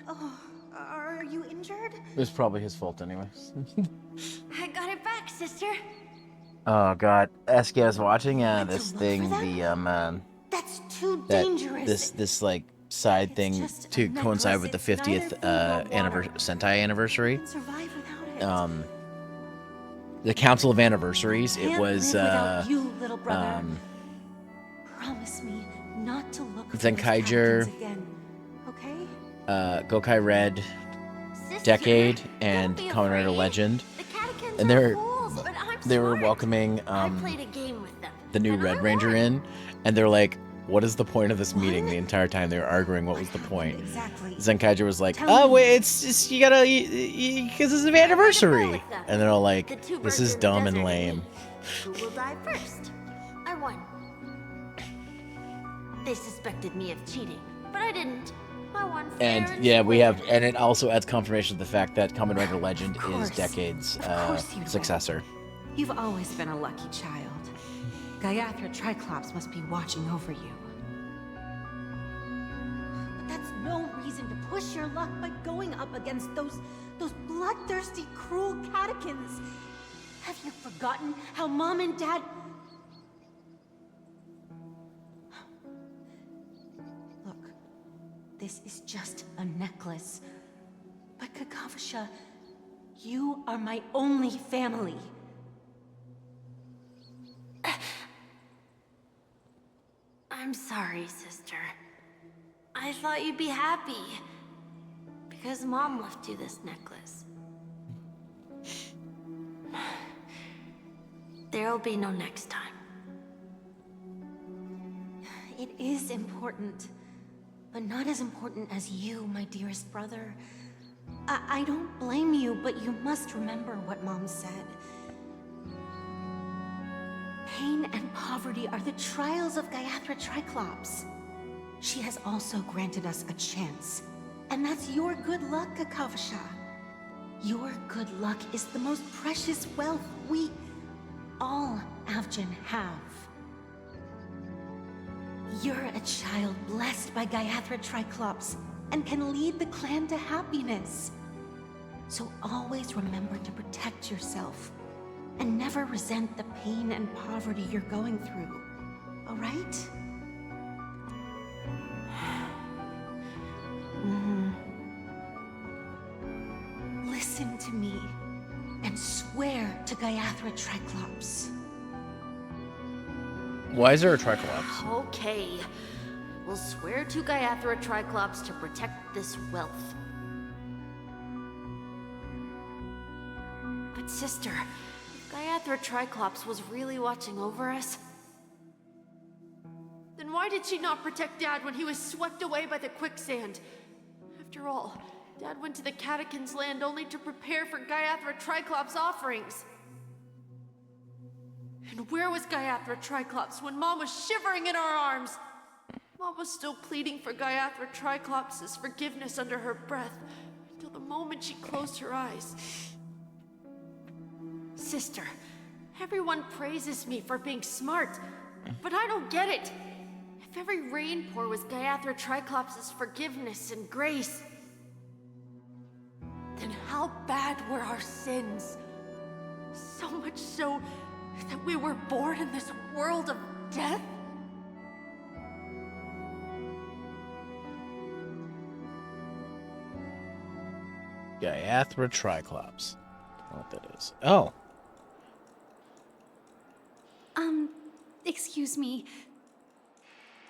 Oh, are you injured? It was probably his fault anyways. I got it back, sister. Oh god. Eskia is watching this look thing, for them? That's too dangerous. This like side thing to coincide with the 50th Sentai anniversary. Survive without it. The Council of Anniversaries. It was live without you, little brother. Promise me not to look for Zenkaiger, those again, okay? Gokai Red, Sister, Decade, and don't be Kamen Rider afraid. Legend. The catechins And are fools, but I'm they were smart. welcoming I played a game with them. the new and Red I Ranger won. in, and they're like, what is the point of this meeting? The entire time they were arguing what was the point. Exactly. Zenkaiger was like, Tell oh me. wait, it's just, you gotta, because it's an anniversary. And they're all like, The two this birds is in the dumb and desert lame. Who will die first? I won. They suspected me of cheating, but I didn't. I won fair And yeah, we square. have, and it also adds confirmation of the fact that Kamen Rider Legend is course. Decade's course you'd win. successor. You've always been a lucky child. Gaiathra Triclops must be watching over you. But that's no reason to push your luck by going up against those bloodthirsty, cruel catechins. Have you forgotten how Mom and Dad... Look, this is just a necklace. But Kakavasha, you are my only family. I'm sorry, sister. I thought you'd be happy. Because Mom left you this necklace. There'll be no next time. It is important, but not as important as you, my dearest brother. I don't blame you, but you must remember what Mom said. Pain and poverty are the trials of Gaiathra Triclops. She has also granted us a chance, and that's your good luck, Kakavasha. Your good luck is the most precious wealth we, all Avgin, have. You're a child blessed by Gaiathra Triclops and can lead the clan to happiness. So always remember to protect yourself and never resent the pain and poverty you're going through, all right? Listen. listen to me and swear to Gaiathra Triclops. Why is there a Triclops? Okay. We'll swear to Gaiathra Triclops to protect this wealth. But sister, if Gaiathra Triclops was really watching over us, then why did she not protect Dad when he was swept away by the quicksand? After all, Dad went to the Catechins' land only to prepare for Gaiathra Triclops' offerings. And where was Gaiathra Triclops when Mom was shivering in our arms? Mom was still pleading for Gaiathra Triclops' forgiveness under her breath, until the moment she closed her eyes. Sister, everyone praises me for being smart, but I don't get it. If every rain pour was Gaiathra Triclops' forgiveness and grace, then how bad were our sins? So much so that we were born in this world of death? Gaiathra Triclops. I don't know what that is. Oh. Excuse me.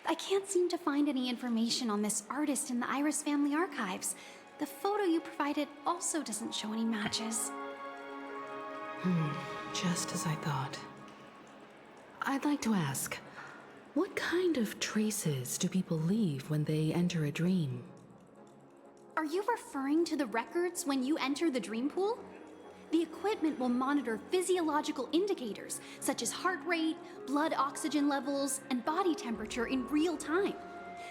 I can't seem to find any information on this artist in the Iris family archives. The photo you provided also doesn't show any matches. Just as I thought. I'd like to ask, what kind of traces do people leave when they enter a dream? Are you referring to the records when you enter the dream pool? The equipment will monitor physiological indicators such as heart rate, blood oxygen levels, and body temperature in real time.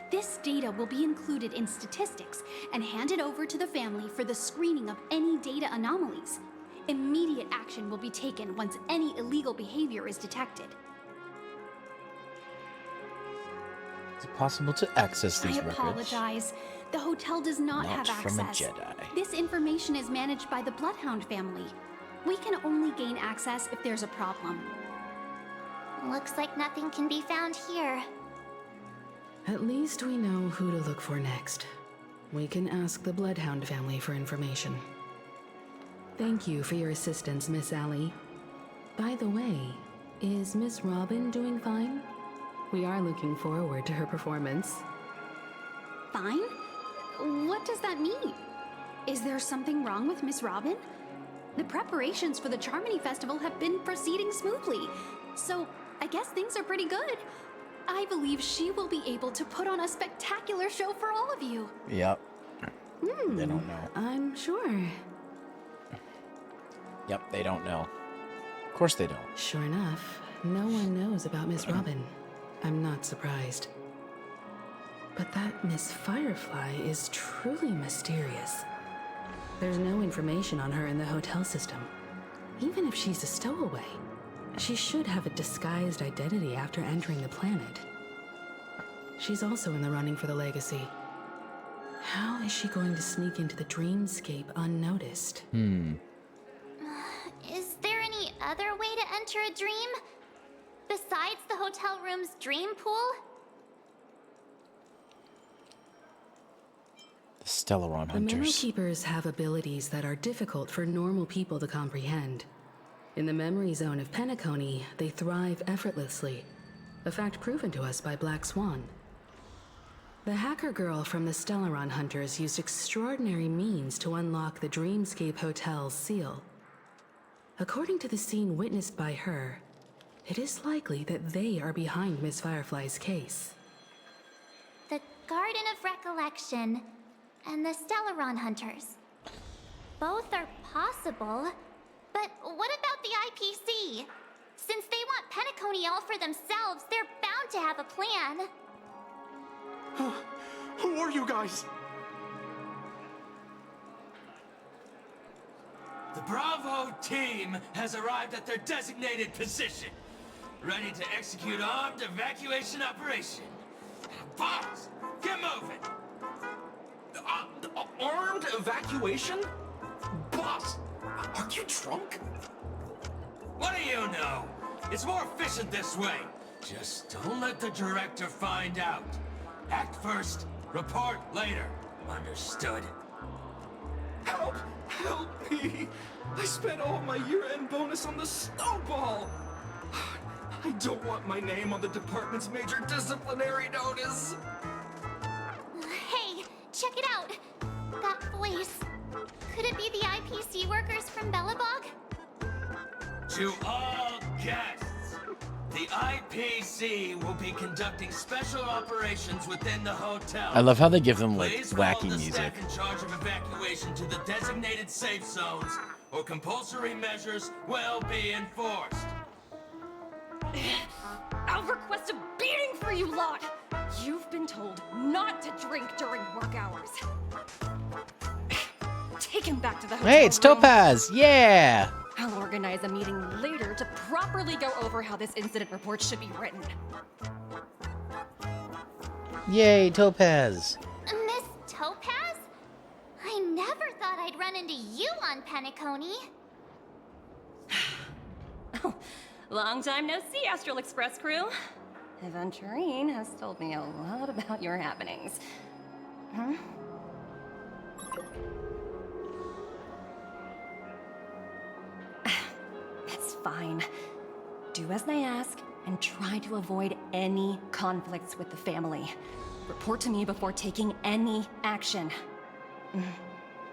This data will be included in statistics and handed over to the family for the screening of any data anomalies. Immediate action will be taken once any illegal behavior is detected. Is it possible to access these records? I apologize. The hotel does not have access. From a Jedi. This information is managed by the Bloodhound family. We can only gain access if there's a problem. Looks like nothing can be found here. At least we know who to look for next. We can ask the Bloodhound family for information. Thank you for your assistance, Miss Allie. By the way, is Miss Robin doing fine? We are looking forward to her performance. Fine? What does that mean? Is there something wrong with Miss Robin? The preparations for the Charmony Festival have been proceeding smoothly, so I guess things are pretty good. I believe she will be able to put on a spectacular show for all of you. Yep. They don't know. I'm sure. Yep, they don't know. Of course they don't. Sure enough, no one knows about Miss Robin. I'm not surprised. But that Miss Firefly is truly mysterious. There's no information on her in the hotel system. Even if she's a stowaway, she should have a disguised identity after entering the planet. She's also in the running for the legacy. How is she going to sneak into the dreamscape unnoticed? Is there any other way to enter a dream? Besides the hotel room's dream pool? The Stellaron The Memory Hunters. Keepers have abilities that are difficult for normal people to comprehend. In the memory zone of Penacony, they thrive effortlessly, a fact proven to us by Black Swan. The hacker girl from the Stellaron Hunters used extraordinary means to unlock the Dreamscape Hotel's seal. According to the scene witnessed by her, it is likely that they are behind Miss Firefly's case. The Garden of Recollection and the Stellaron Hunters. Both are possible, but what about the IPC? Since they want Penacony all for themselves, they're bound to have a plan. Who are you guys? The Bravo team has arrived at their designated position, ready to execute armed evacuation operation. Boss, get moving! Armed evacuation? Boss, aren't you drunk? What do you know? It's more efficient this way. Just don't let the director find out. Act first, report later. Understood? Help! Help me! me! I spent all my year-end bonus on the snowball! I don't want my name on the department's major disciplinary notice! Hey, check it out! That voice. Could it be the IPC workers from Bellabog? To all guests, the IPC will be conducting special operations within the hotel. I love how they give them like Please wacky follow the music. staff in charge of evacuation to the designated safe zones, or compulsory measures will be enforced. I'll request a beating for you lot! You've been told not to drink during work hours. Take him back to the hotel Hey, it's room. Topaz! Yeah! I'll organize a meeting later to properly go over how this incident report should be written. Yay, Topaz! Miss Topaz? I never thought I'd run into you on Penacony. Long time no see, Astral Express crew. Aventurine has told me a lot about your happenings. Huh? It's fine. Do as I ask, and try to avoid any conflicts with the family. Report to me before taking any action.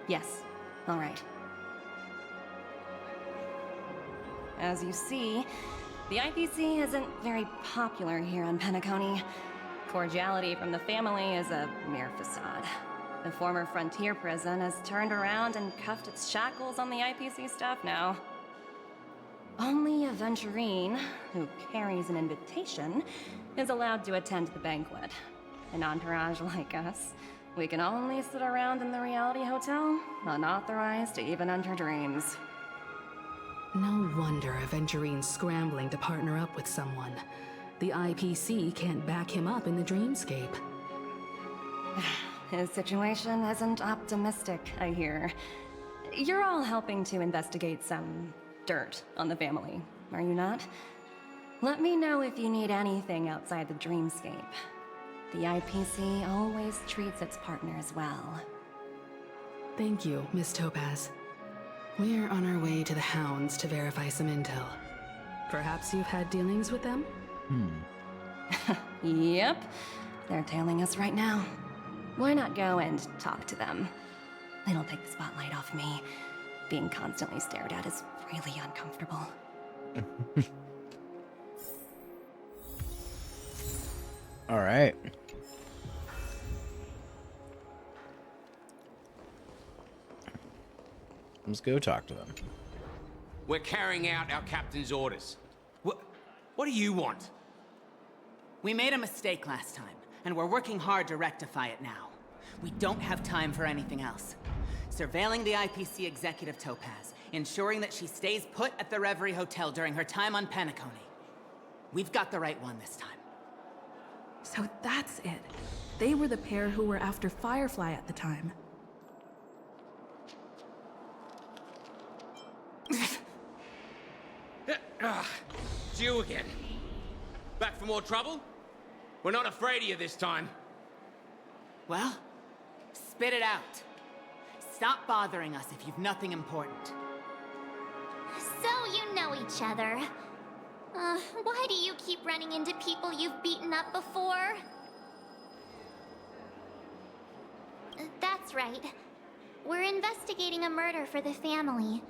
Yes, all right. As you see, the IPC isn't very popular here on Penacony. Cordiality from the family is a mere facade. The former frontier prison has turned around and cuffed its shackles on the IPC staff now. Only Aventurine, who carries an invitation, is allowed to attend the banquet. An entourage like us, we can only sit around in the reality hotel, unauthorized to even enter dreams. No wonder Aventurine's scrambling to partner up with someone. The IPC can't back him up in the dreamscape. His situation isn't optimistic, I hear. You're all helping to investigate some dirt on the family, are you not? Let me know if you need anything outside the dreamscape. The IPC always treats its partners well. Thank you, Miss Topaz. We're on our way to the Hounds to verify some intel. Perhaps you've had dealings with them? Yep. They're tailing us right now. Why not go and talk to them? It'll take the spotlight off me. Being constantly stared at is really uncomfortable. All right. Let's go talk to them. We're carrying out our captain's orders. What do you want? We made a mistake last time, and we're working hard to rectify it now. We don't have time for anything else. Surveilling the IPC executive Topaz, ensuring that she stays put at the Reverie Hotel during her time on Penacony. We've got the right one this time. So that's it. They were the pair who were after Firefly at the time. It's you again. Back for more trouble? We're not afraid of you this time. Well, spit it out. Stop bothering us if you've nothing important. So you know each other. Why do you keep running into people you've beaten up before? That's right. We're investigating a murder for the family.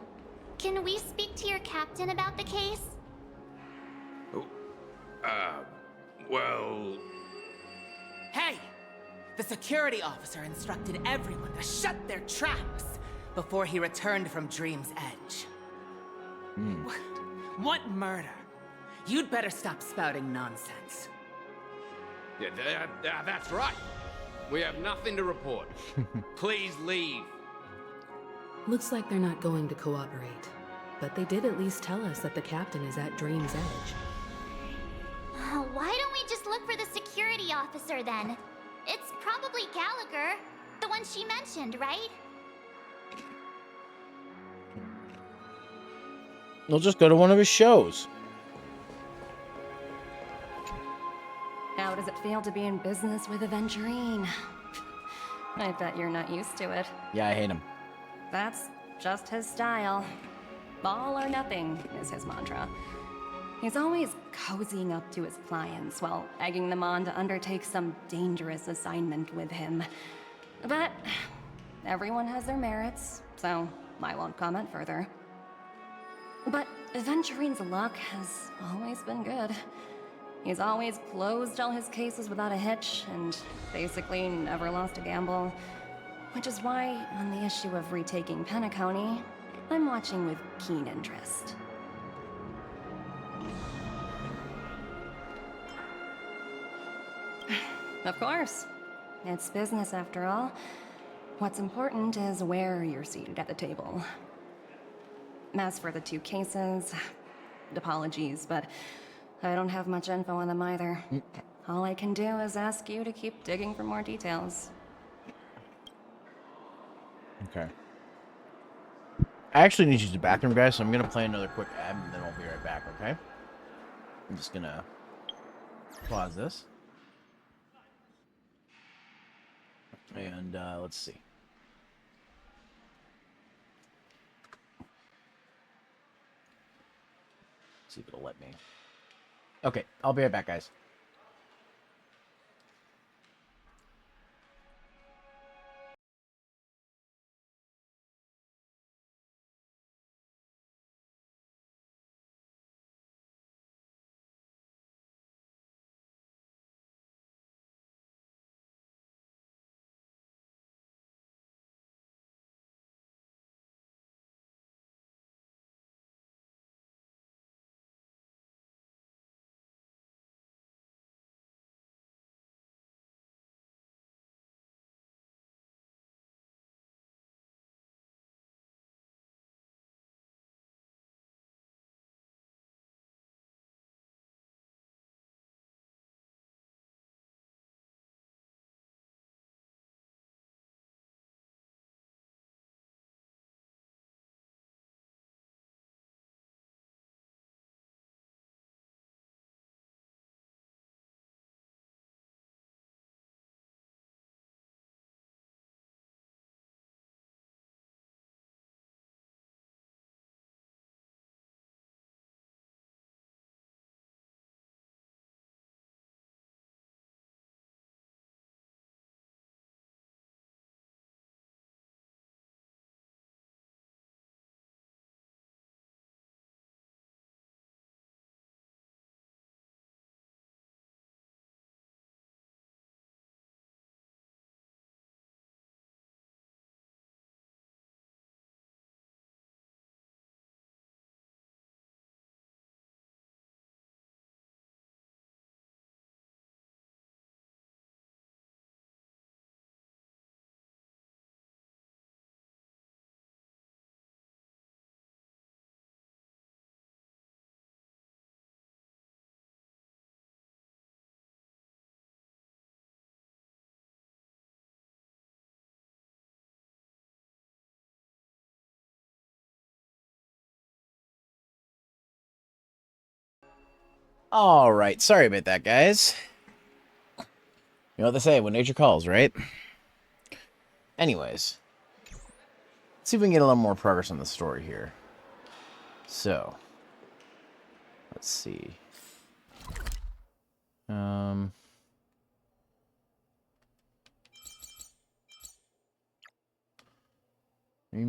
Can we speak to your captain about the case? Well... Hey! The security officer instructed everyone to shut their traps before he returned from Dream's Edge. What murder? You'd better stop spouting nonsense. Yeah, that's right. We have nothing to report. Please leave. Looks like they're not going to cooperate. But they did at least tell us that the captain is at Dream's Edge. Why don't we just look for the security officer then? It's probably Gallagher, the one she mentioned, right? We'll just go to one of his shows. How does it feel to be in business with Aventurine? I bet you're not used to it. Yeah, I hate him. That's just his style. All or nothing is his mantra. He's always cozying up to his clients while egging them on to undertake some dangerous assignment with him. But everyone has their merits, so I won't comment further. But Venturine's luck has always been good. He's always closed all his cases without a hitch, and basically never lost a gamble. Which is why, on the issue of retaking Penacony, I'm watching with keen interest. Of course. It's business after all. What's important is where you're seated at the table. As for the 2 cases, apologies, but I don't have much info on them either. All I can do is ask you to keep digging for more details. Okay. I actually need to use the bathroom, guys, so I'm gonna play another quick ad, and then I'll be right back, okay? I'm just gonna pause this. And, let's see. See if it'll let me. Okay, I'll be right back, guys. Alright, sorry about that, guys. You know what they say, when nature calls, right? Anyways. Let's see if we can get a little more progress on the story here. So. Let's see. Dream's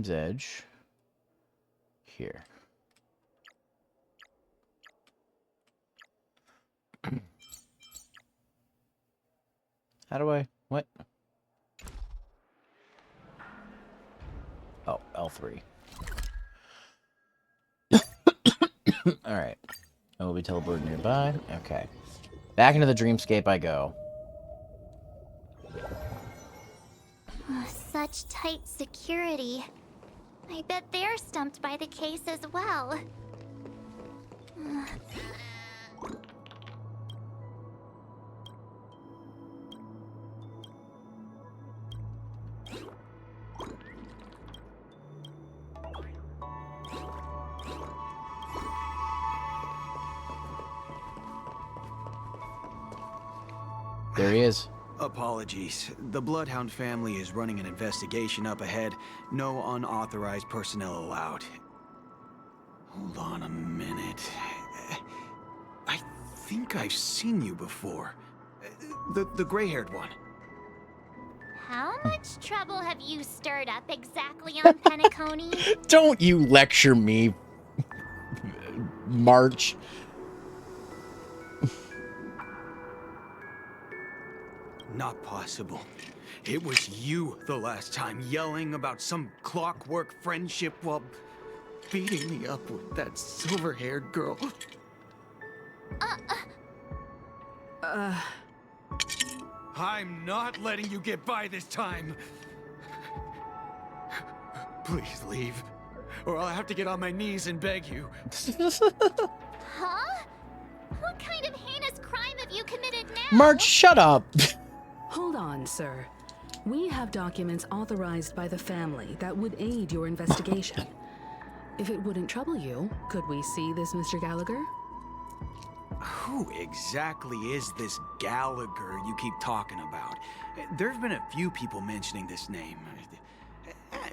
Edge. Here. How do I... What? Oh, L3. Alright. I will be teleported nearby. Okay. Back into the dreamscape I go. Such tight security. I bet they're stumped by the case as well. There he is. Apologies. The Bloodhound family is running an investigation up ahead. No unauthorized personnel allowed. Hold on a minute. I think I've seen you before. The gray-haired one. How much trouble have you stirred up exactly on Penacony? Don't you lecture me, March. Not possible. It was you the last time, yelling about some clockwork friendship while beating me up with that silver-haired girl. I'm not letting you get by this time. Please leave, or I'll have to get on my knees and beg you. Huh? What kind of heinous crime have you committed now? March, shut up. Hold on, sir. We have documents authorized by the family that would aid your investigation. If it wouldn't trouble you, could we see this, Mr. Gallagher? Who exactly is this Gallagher you keep talking about? There's been a few people mentioning this name.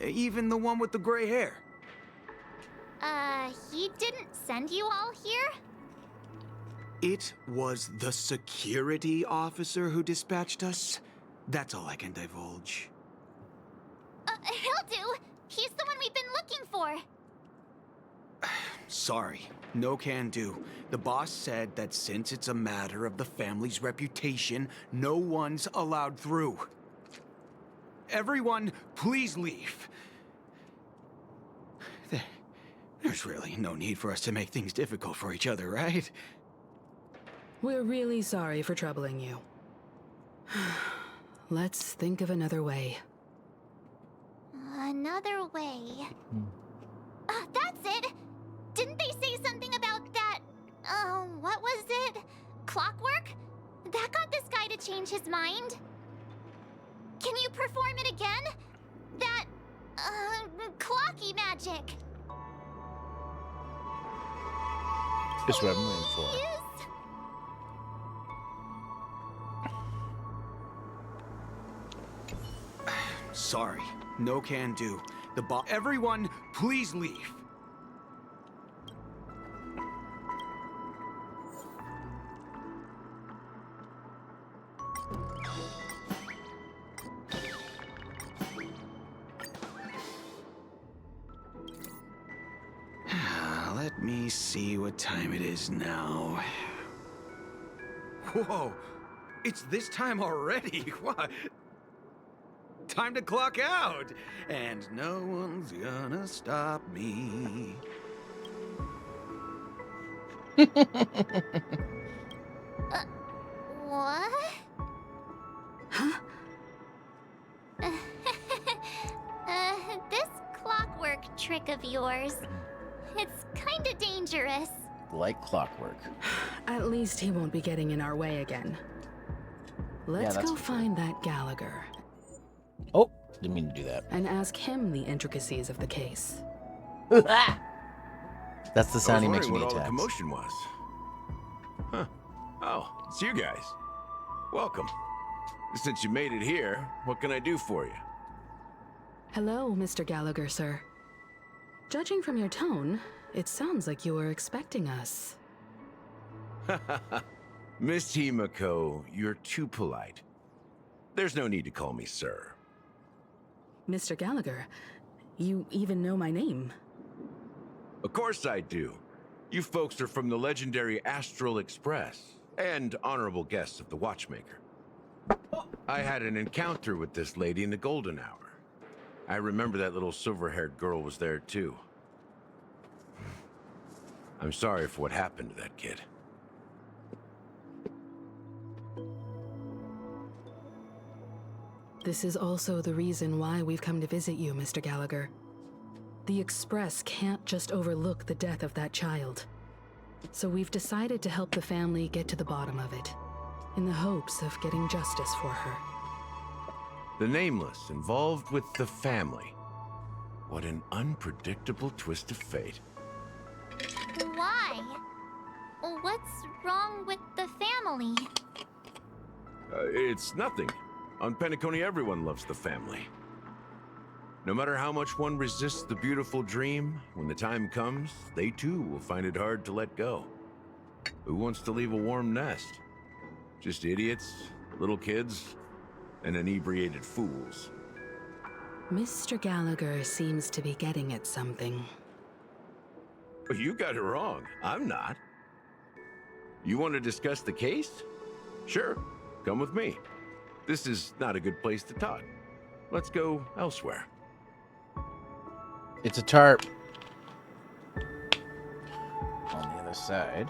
Even the one with the gray hair. He didn't send you all here? It was the security officer who dispatched us. That's all I can divulge. He'll do. He's the one we've been looking for. Sorry, no can do. The boss said that since it's a matter of the family's reputation, no one's allowed through. Everyone, please leave. There's really no need for us to make things difficult for each other, right? We're really sorry for troubling you. Let's think of another way. Another way. That's it! Didn't they say something about that... what was it? Clockwork? That got this guy to change his mind. Can you perform it again? That... clocky magic. That's what I'm waiting for. Sorry, no can do. The boss... Everyone, please leave. Let me see what time it is now. Whoa, it's this time already. What? Time to clock out, and no one's gonna stop me. What? Huh? This clockwork trick of yours, it's kinda dangerous. Like clockwork. At least he won't be getting in our way again. Let's that's go for sure. find that Gallagher. Oh, didn't mean to do that. And ask him the intricacies of the case. That's the sound he makes when what he all the attacks. commotion was. Huh. Oh, it's you guys. Welcome. Since you made it here, what can I do for you? Hello, Mr. Gallagher, sir. Judging from your tone, it sounds like you were expecting us. Miss Himiko, you're too polite. There's no need to call me sir. Mr. Gallagher, you even know my name. Of course I do. You folks are from the legendary Astral Express, and honorable guests of the Watchmaker. I had an encounter with this lady in the Golden Hour. I remember that little silver-haired girl was there too. I'm sorry for what happened to that kid. This is also the reason why we've come to visit you, Mr. Gallagher. The Express can't just overlook the death of that child. So we've decided to help the family get to the bottom of it, in the hopes of getting justice for her. The Nameless involved with the family. What an unpredictable twist of fate. Why? What's wrong with the family? It's nothing. On Penacony, everyone loves the family. No matter how much one resists the beautiful dream, when the time comes, they too will find it hard to let go. Who wants to leave a warm nest? Just idiots, little kids, and inebriated fools. Mr. Gallagher seems to be getting at something. You got it wrong. I'm not. You want to discuss the case? Sure, come with me. This is not a good place to talk. Let's go elsewhere. It's a tarp. On the other side.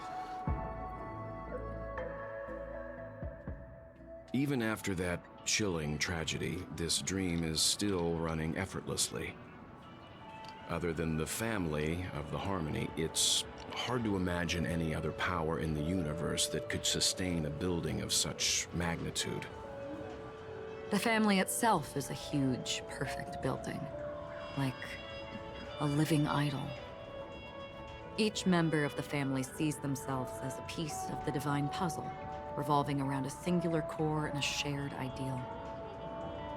Even after that chilling tragedy, this dream is still running effortlessly. Other than the family of the Harmony, it's hard to imagine any other power in the universe that could sustain a building of such magnitude. The family itself is a huge, perfect building. Like a living idol. Each member of the family sees themselves as a piece of the divine puzzle, revolving around a singular core and a shared ideal.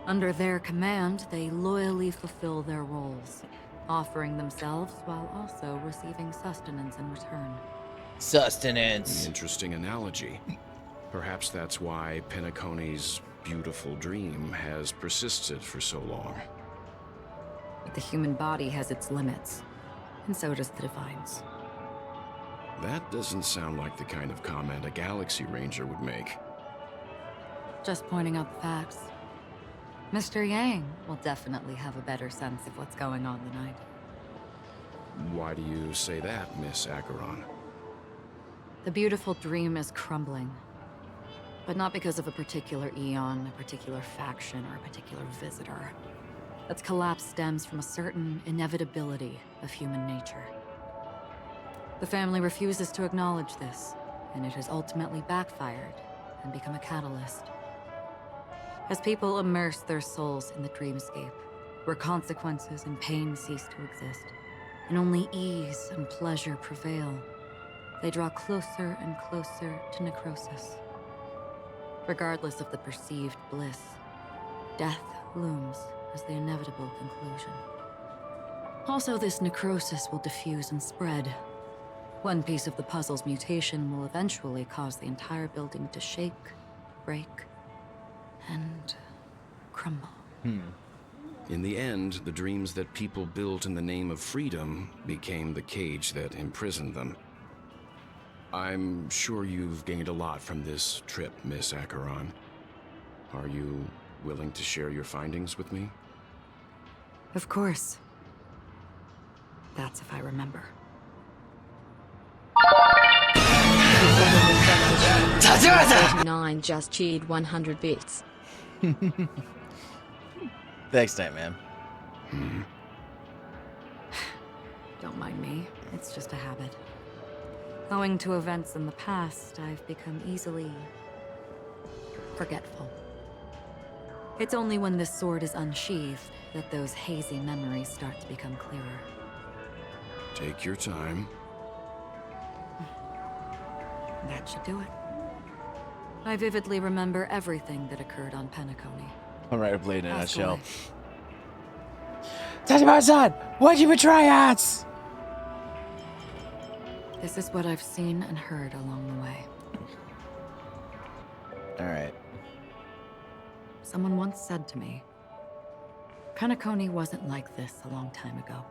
Under their command, they loyally fulfill their roles, offering themselves while also receiving sustenance in return. Sustenance. Interesting analogy. Perhaps that's why Penacony's beautiful dream has persisted for so long. But the human body has its limits, and so does the divine's. That doesn't sound like the kind of comment a Galaxy Ranger would make. Just pointing out the facts. Mr. Yang will definitely have a better sense of what's going on than I do. Why do you say that, Miss Acheron? The beautiful dream is crumbling. But not because of a particular eon, a particular faction, or a particular visitor. Its collapse stems from a certain inevitability of human nature. The family refuses to acknowledge this, and it has ultimately backfired and become a catalyst. As people immerse their souls in the dreamscape, where consequences and pain cease to exist, and only ease and pleasure prevail, they draw closer and closer to necrosis. Regardless of the perceived bliss, death looms as the inevitable conclusion. Also, this necrosis will diffuse and spread. One piece of the puzzle's mutation will eventually cause the entire building to shake, break, and crumble. In the end, the dreams that people built in the name of freedom became the cage that imprisoned them. I'm sure you've gained a lot from this trip, Miss Acheron. Are you willing to share your findings with me? Of course. That's if I remember. Nine just cheered 100 bits. Thanks, Nightman. Don't mind me. It's just a habit. Owing to events in the past, I've become easily forgetful. It's only when this sword is unsheathed that those hazy memories start to become clearer. Take your time. That should do it. I vividly remember everything that occurred on Penacony. All right, I played in a Passed nutshell. away. Tachibana-san, why'd you betray us? This is what I've seen and heard along the way. All right. Someone once said to me, Penacony wasn't like this a long time ago.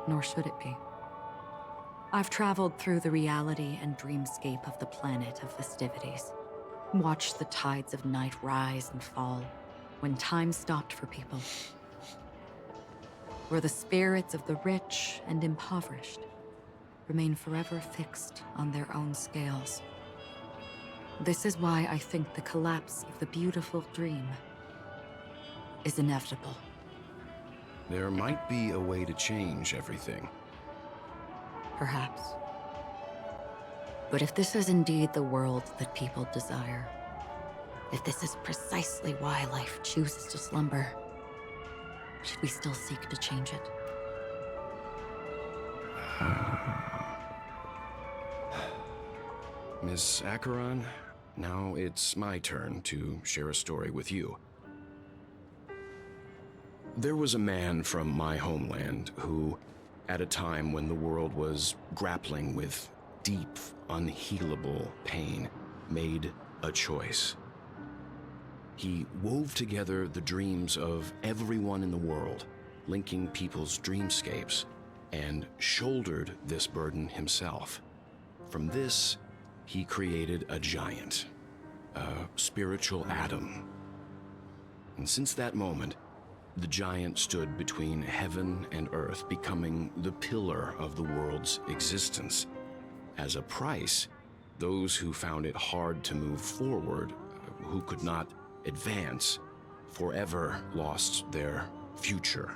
Nor should it be. I've traveled through the reality and dreamscape of the planet of festivities. Watched the tides of night rise and fall when time stopped for people. Where the spirits of the rich and impoverished remain forever fixed on their own scales. This is why I think the collapse of the beautiful dream is inevitable. There might be a way to change everything. Perhaps. But if this is indeed the world that people desire, if this is precisely why life chooses to slumber, should we still seek to change it? Miss Acheron, Now it's my turn to share a story with you. There was a man from my homeland who, at a time when the world was grappling with deep, unhealable pain, made a choice. He wove together the dreams of everyone in the world, linking people's dreamscapes, and shouldered this burden himself. From this, he created a giant, a spiritual atom. And since that moment, the giant stood between heaven and earth, becoming the pillar of the world's existence. As a price, those who found it hard to move forward, who could not advance, forever lost their future.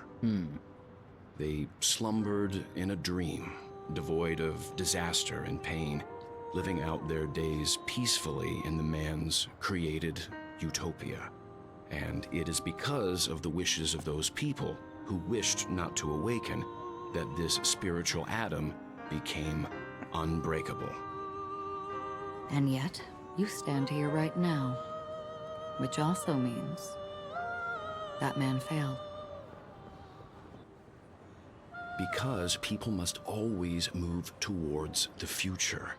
They slumbered in a dream, devoid of disaster and pain, living out their days peacefully in the man's created utopia. And it is because of the wishes of those people who wished not to awaken that this spiritual atom became unbreakable. And yet, you stand here right now. Which also means that man failed. Because people must always move towards the future.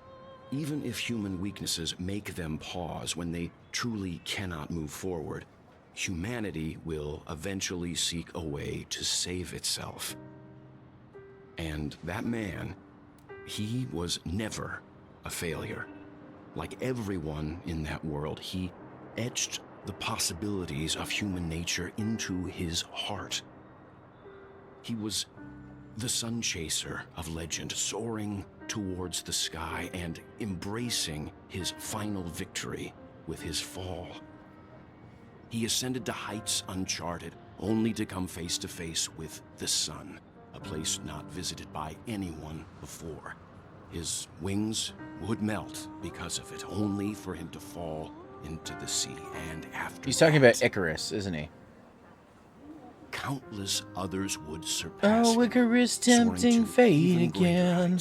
Even if human weaknesses make them pause when they truly cannot move forward, humanity will eventually seek a way to save itself. And that man, he was never a failure. Like everyone in that world, he etched the possibilities of human nature into his heart. He was the sun chaser of legend, soaring towards the sky and embracing his final victory with his fall. He ascended to heights uncharted, only to come face to face with the sun, a place not visited by anyone before. His wings would melt because of it, only for him to fall into the sea. And after He's talking about Icarus, isn't he? Countless others would surpass Oh, Icarus tempting fate again.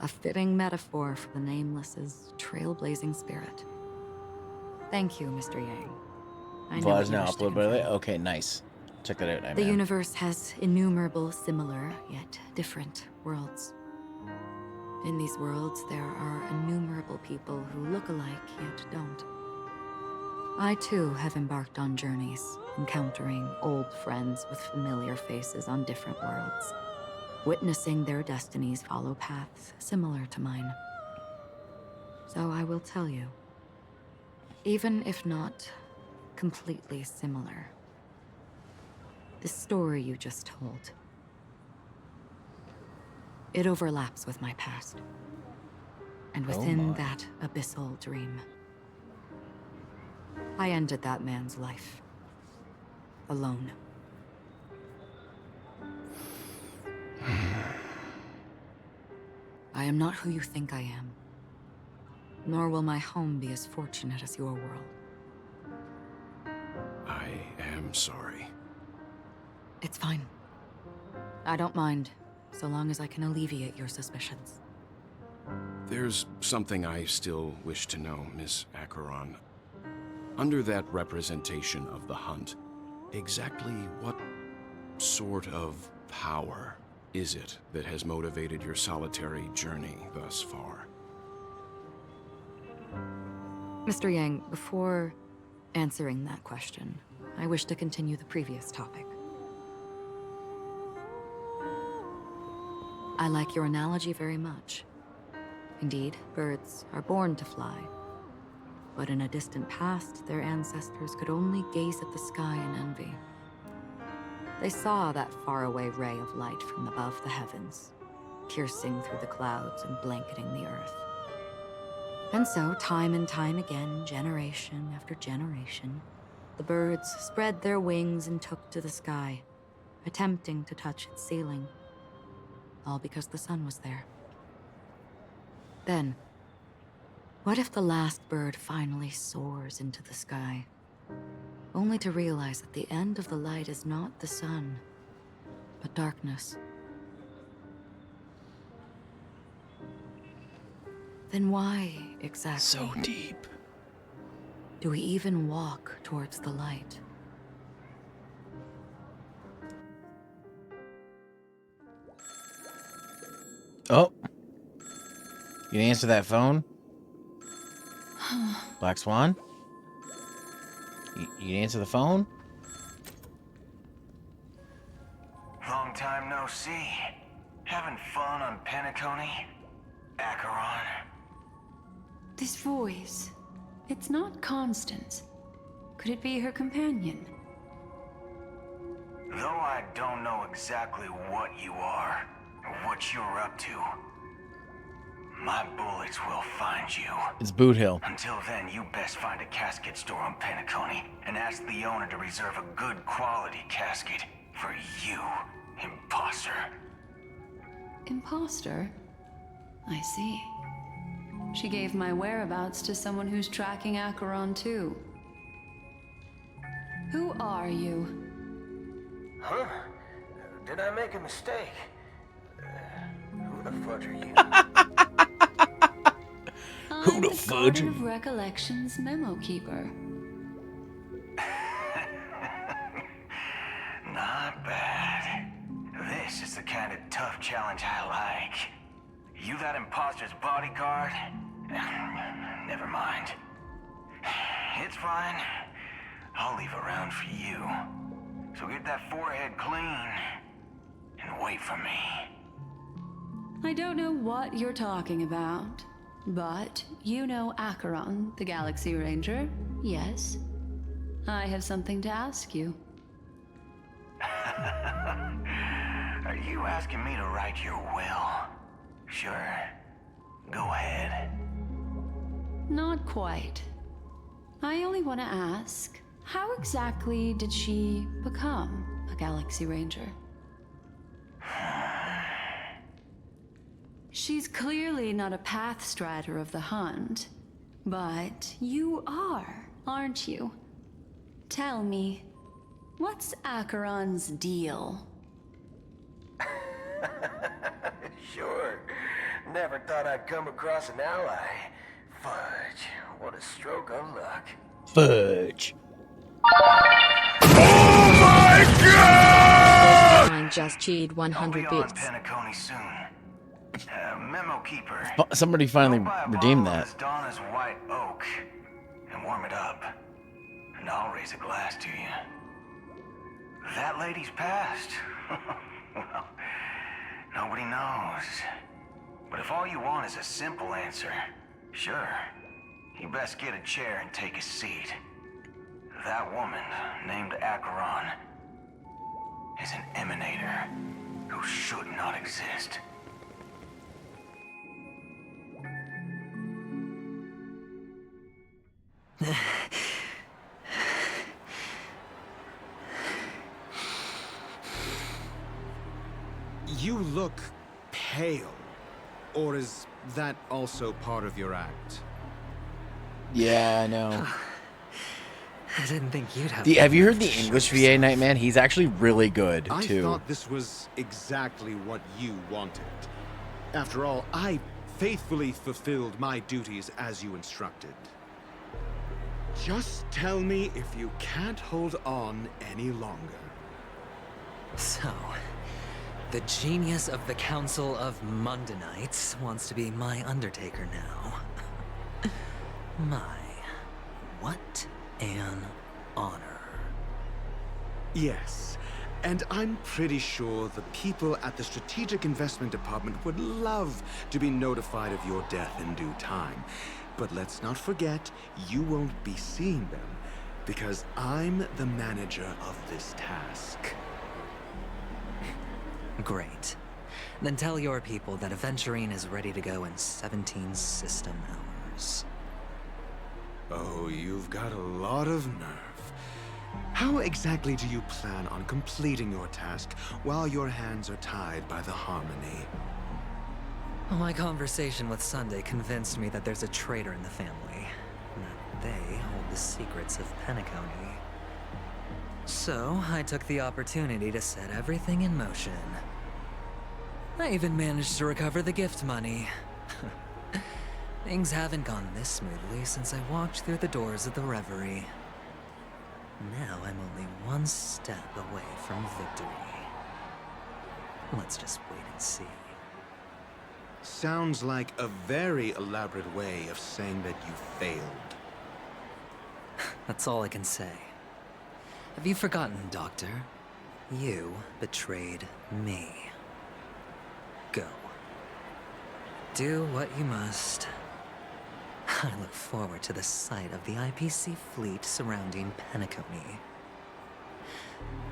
A fitting metaphor for the Nameless's trailblazing spirit. Thank you, Mr. Yang. I know Vlad's what you now wish to uploaded, by the way. convey. Okay, nice. Check that out. The universe has innumerable similar, yet different worlds. In these worlds, there are innumerable people who look alike, yet don't. I too have embarked on journeys, encountering old friends with familiar faces on different worlds, witnessing their destinies follow paths similar to mine. So I will tell you, even if not completely similar, the story you just told, it overlaps with my past. And within that abyssal dream, I ended that man's life. Alone. I am not who you think I am. Nor will my home be as fortunate as your world. I am sorry. It's fine. I don't mind, so long as I can alleviate your suspicions. There's something I still wish to know, Miss Acheron. Under that representation of the hunt, exactly what sort of power is it that has motivated your solitary journey thus far? Mr. Yang, before answering that question, I wish to continue the previous topic. I like your analogy very much. Indeed, birds are born to fly. But in a distant past, their ancestors could only gaze at the sky in envy. They saw that faraway ray of light from above the heavens, piercing through the clouds and blanketing the earth. And so, time and time again, generation after generation, the birds spread their wings and took to the sky, attempting to touch its ceiling, all because the sun was there. Then, what if the last bird finally soars into the sky, only to realize that the end of the light is not the sun, but darkness? Then why, exactly? So deep. Do we even walk towards the light? Oh. You answer that phone? Black Swan? You answer the phone? Long time no see. Having fun on Penacony? Acheron? This voice, it's not Constance. Could it be her companion? Though I don't know exactly what you are, or what you're up to, my bullets will find you. It's Boot Hill. Until then, you best find a casket store on Penacony and ask the owner to reserve a good quality casket for you, imposter. Imposter? I see. She gave my whereabouts to someone who's tracking Acheron too. Who are you? Huh? Did I make a mistake? Who the fudge are you? I'm the Garden of Recollection's memo keeper. Not bad. This is the kind of tough challenge I like. You that imposter's bodyguard? Never mind. It's fine. I'll leave a round for you. So get that forehead clean and wait for me. I don't know what you're talking about, but you know Acheron, the Galaxy Ranger, yes? I have something to ask you. Are you asking me to write your will? Sure. Go ahead. Not quite. I only want to ask, how exactly did she become a Galaxy Ranger? She's clearly not a path strider of the Hunt, but you are, aren't you? Tell me, what's Acheron's deal? Sure. Never thought I'd come across an ally. Fudge. What a stroke of luck. Fudge. Oh my god! Mine just cheated 100 bits. Penacony soon. Memo keeper. Somebody finally redeemed that. Donna's white oak and warm it up. And I'll raise a glass to you. That lady's passed. Well, nobody knows. But if all you want is a simple answer, sure. You best get a chair and take a seat. That woman, named Acheron, is an emanator who should not exist. You look pale. Or is that also part of your act? Yeah, I know. I didn't think you'd have. Have you heard the English VA, Nightman? He's actually really good, too. I thought this was exactly what you wanted. After all, I faithfully fulfilled my duties as you instructed. Just tell me if you can't hold on any longer. So, the genius of the Council of Mundanites wants to be my Undertaker now. My, what an honor. Yes, and I'm pretty sure the people at the Strategic Investment Department would love to be notified of your death in due time. But let's not forget, you won't be seeing them, because I'm the manager of this task. Great. Then tell your people that Aventurine is ready to go in 17 system hours. Oh, you've got a lot of nerve. How exactly do you plan on completing your task while your hands are tied by the Harmony? My conversation with Sunday convinced me that there's a traitor in the family. That they hold the secrets of Penacony. So, I took the opportunity to set everything in motion. I even managed to recover the gift money. Things haven't gone this smoothly since I walked through the doors of the Reverie. Now I'm only one step away from victory. Let's just wait and see. Sounds like a very elaborate way of saying that you failed. That's all I can say. Have you forgotten, Doctor? You betrayed me. Go. Do what you must. I look forward to the sight of the IPC fleet surrounding Penacony.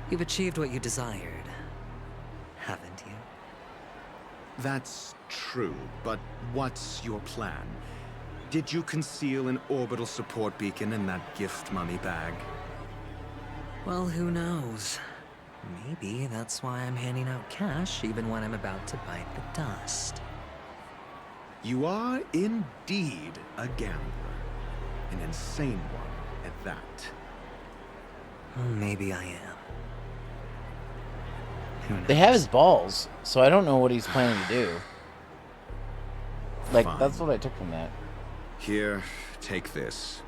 You've achieved what you desired, haven't you? That's true, but what's your plan? Did you conceal an orbital support beacon in that gift mummy bag? Well, who knows? Maybe that's why I'm handing out cash even when I'm about to bite the dust. You are indeed a gambler. An insane one at that. Maybe I am. Who knows? They have his balls, so I don't know what he's planning to do. Like, Fine. that's what I took from that. Here, take this.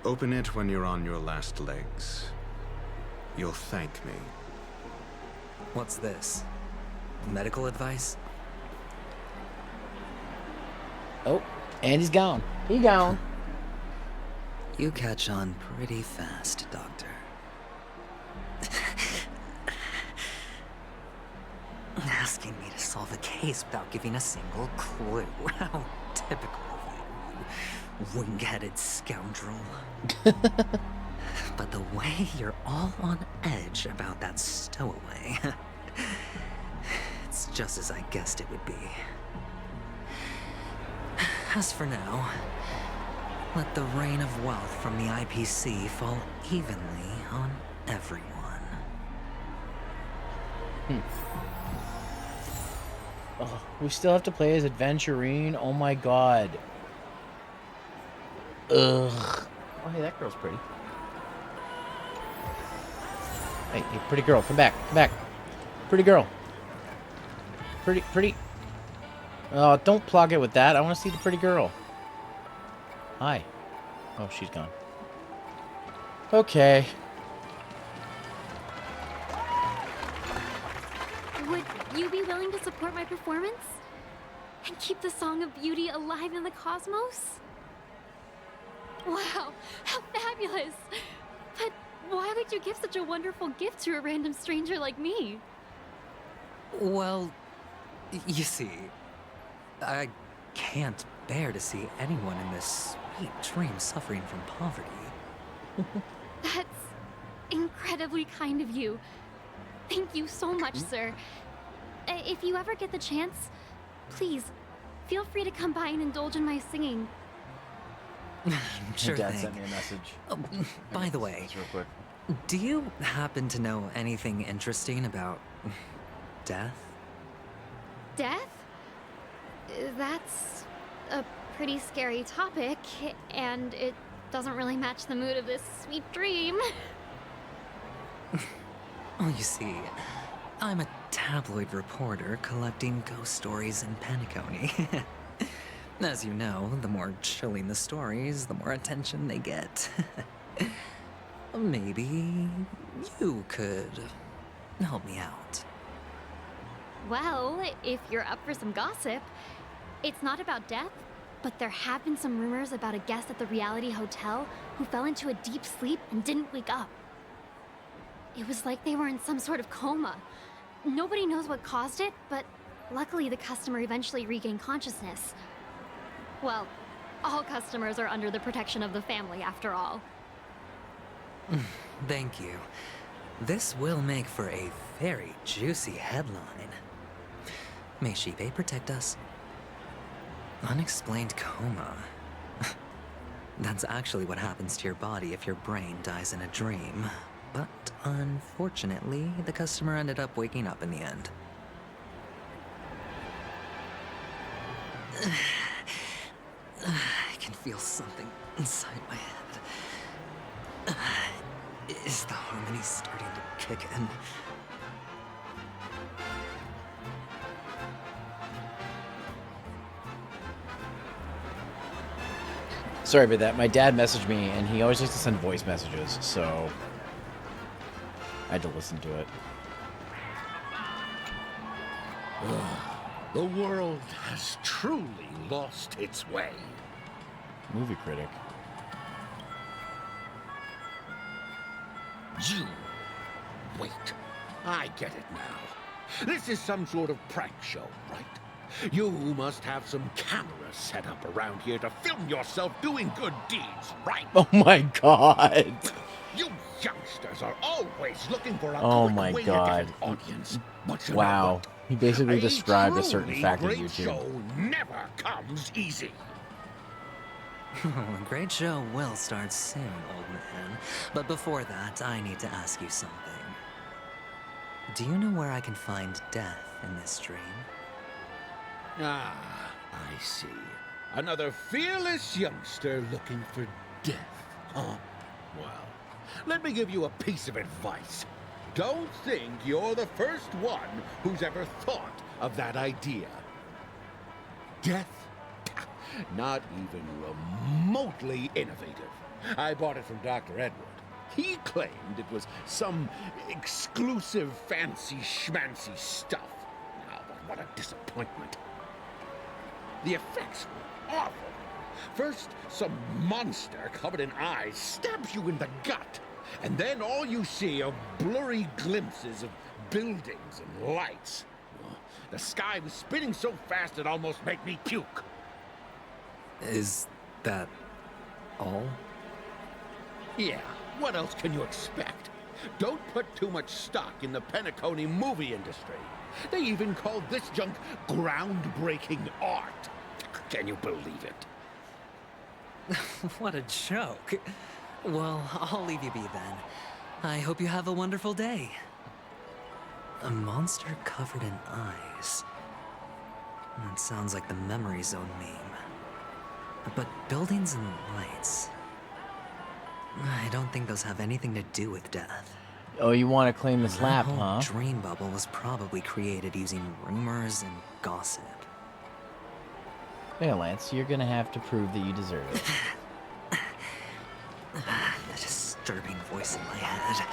Open it when you're on your last legs. You'll thank me. What's this? Medical advice? Oh, and he's gone. He gone. You catch on pretty fast, Doctor. Asking me to solve a case without giving a single clue. How typical of you, wing-headed scoundrel. But the way you're all on edge about that stowaway, it's just as I guessed it would be. As for now, let the rain of wealth from the IPC fall evenly on everyone. Oh, we still have to play as Adventurine? Oh my god. Ugh. Oh, hey, that girl's pretty. Hey, pretty girl, come back, come back. Pretty girl. Pretty. Oh, don't plug it with that. I want to see the pretty girl. Hi. Oh, she's gone. Okay. Would you be willing to support my performance? And keep the Song of Beauty alive in the cosmos? Wow, how fabulous! But why would you give such a wonderful gift to a random stranger like me? Well, you see, I can't bear to see anyone in this sweet dream suffering from poverty. That's incredibly kind of you. Thank you so much, sir. If you ever get the chance, please, feel free to come by and indulge in my singing. Sure Dad thing. sent me a message. By the way, Just real quick. do you happen to know anything interesting about death? Death? That's a pretty scary topic, and it doesn't really match the mood of this sweet dream. Oh, you see, I'm a tabloid reporter collecting ghost stories in Penacony. As you know, the more chilling the stories, the more attention they get. Maybe you could help me out. Well, if you're up for some gossip, it's not about death, but there have been some rumors about a guest at the reality hotel who fell into a deep sleep and didn't wake up. It was like they were in some sort of coma. Nobody knows what caused it, but luckily the customer eventually regained consciousness. Well, all customers are under the protection of the family, after all. Thank you. This will make for a very juicy headline. May Shibe protect us. Unexplained coma. That's actually what happens to your body if your brain dies in a dream. But unfortunately, the customer ended up waking up in the end. I can feel something inside my head. Is the harmony starting to kick in? Sorry about that. My dad messaged me, and he always likes to send voice messages, so I had to listen to it. The world has truly lost its way. Movie critic. You. Wait. I get it now. This is some sort of prank show, right? You must have some cameras set up around here to film yourself doing good deeds, right? Oh my god. You youngsters are always looking for a Oh quick my way god. to get an audience. But you know Wow. what? He basically described a certain truly fact of great YouTube. show never comes easy. A great show will start soon, old man. But before that, I need to ask you something. Do you know where I can find death in this dream? Ah, I see. Another fearless youngster looking for death, huh? Well, let me give you a piece of advice. Don't think you're the first one who's ever thought of that idea. Death? Not even remotely innovative. I bought it from Dr. Edward. He claimed it was some exclusive fancy schmancy stuff. Now, what a disappointment. The effects were awful. First, some monster covered in eyes stabs you in the gut. And then all you see are blurry glimpses of buildings and lights. The sky was spinning so fast it almost made me puke. Is that all? Yeah, what else can you expect? Don't put too much stock in the Penacony movie industry. They even call this junk groundbreaking art. Can you believe it? What a joke. Well, I'll leave you be then. I hope you have a wonderful day. A monster covered in eyes. That sounds like the Memory Zone meme. But buildings and lights... I don't think those have anything to do with death. Oh, you want to claim this lap, That whole huh? dream bubble was probably created using rumors and gossip. Yeah, Lance, you're gonna have to prove that you deserve it. The disturbing voice in my head.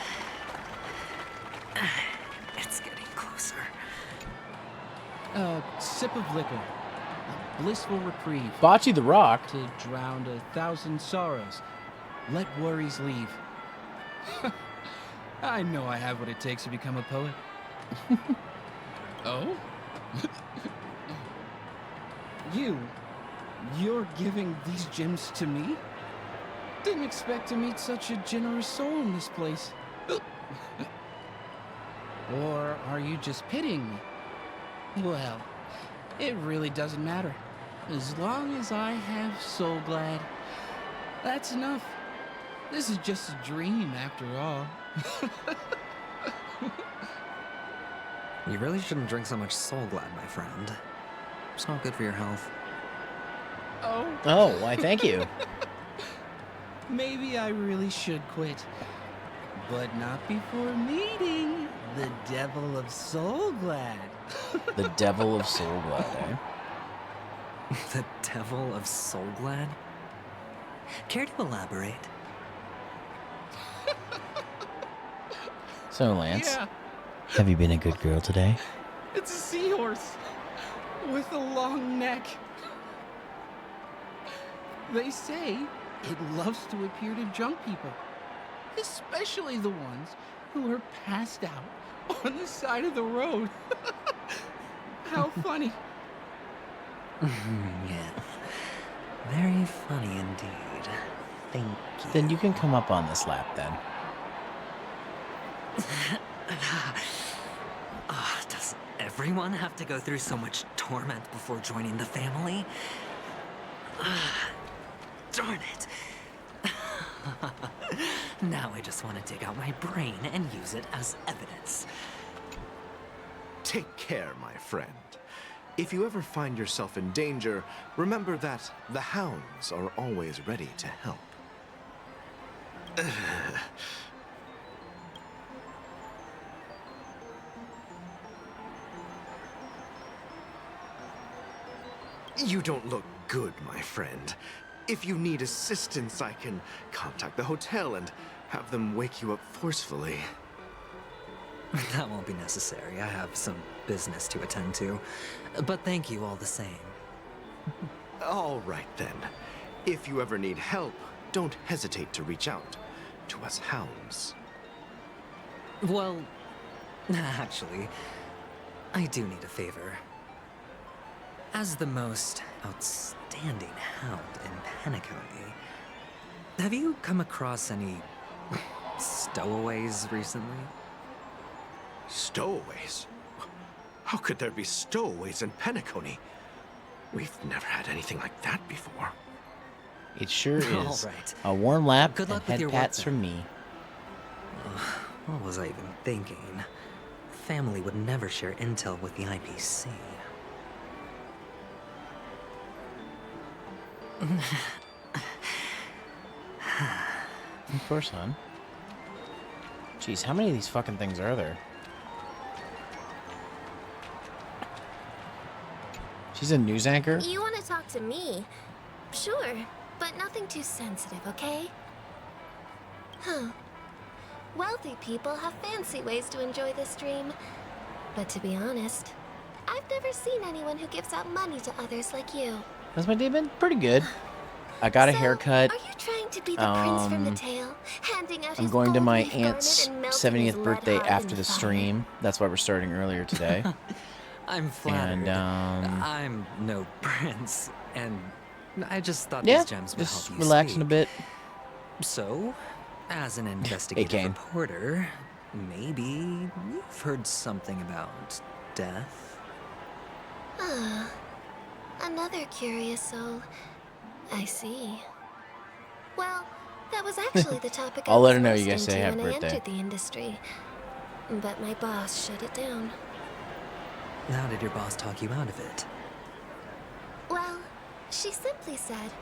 It's getting closer. A sip of liquor. A blissful reprieve. Bocce the Rock. To drown 1,000 sorrows. Let worries leave. I know I have what it takes to become a poet. Oh? You're giving these gems to me? Didn't expect to meet such a generous soul in this place. Or are you just pitying me? Well, it really doesn't matter. As long as I have Soul Glad, that's enough. This is just a dream after all. You really shouldn't drink so much Soul Glad, my friend. It's not good for your health. Oh, why thank you. Maybe I really should quit. But not before meeting the Devil of Soul Glad. The Devil of Soul Glad, eh? The Devil of Soul Glad? Care to elaborate? So, Lance, Yeah. have you been a good girl today? It's a seahorse with a long neck. They say it loves to appear to drunk people, especially the ones who are passed out on the side of the road. How funny. Yeah. Very funny indeed. Thank you. Then you can come up on this lap, then. Does everyone have to go through so much torment before joining the family? Darn it. Now I just want to dig out my brain and use it as evidence. Take care, my friend. If you ever find yourself in danger, remember that the hounds are always ready to help. You don't look good, my friend. If you need assistance, I can contact the hotel and have them wake you up forcefully. That won't be necessary. I have some business to attend to. But thank you all the same. All right then. If you ever need help, don't hesitate to reach out to us hounds. Well, actually, I do need a favor. As the most outstanding hound in Penacony, have you come across any stowaways recently? Stowaways? How could there be stowaways in Penacony? We've never had anything like that before. It sure is. All right. A warm lap Good luck and with head your pats work, from me. What was I even thinking? Family would never share intel with the IPC. Of course, hon. Jeez, how many of these fucking things are there? She's a news anchor? You want to talk to me? Sure, but nothing too sensitive, okay? Huh. Wealthy people have fancy ways to enjoy this dream. But to be honest, I've never seen anyone who gives out money to others like you. Has my day been pretty good? I got a haircut. Are you trying to be the prince from the tale, handing out I'm his going to gold my leaf garment aunt's and melting 70th his birthday lead heart after in the fire? stream. That's why we're starting earlier today. I'm flattered. And, I'm no prince, and I just thought yeah, these gems would help just you relaxing a speak. bit. So, as an investigative Kane. reporter, maybe you've heard something about death? Ah, another curious soul. I see. Well, that was actually the topic I I'll let was her know most you guys say into happy when I birthday. entered the industry. But my boss shut it down. How did your boss talk you out of it? Well, she simply said,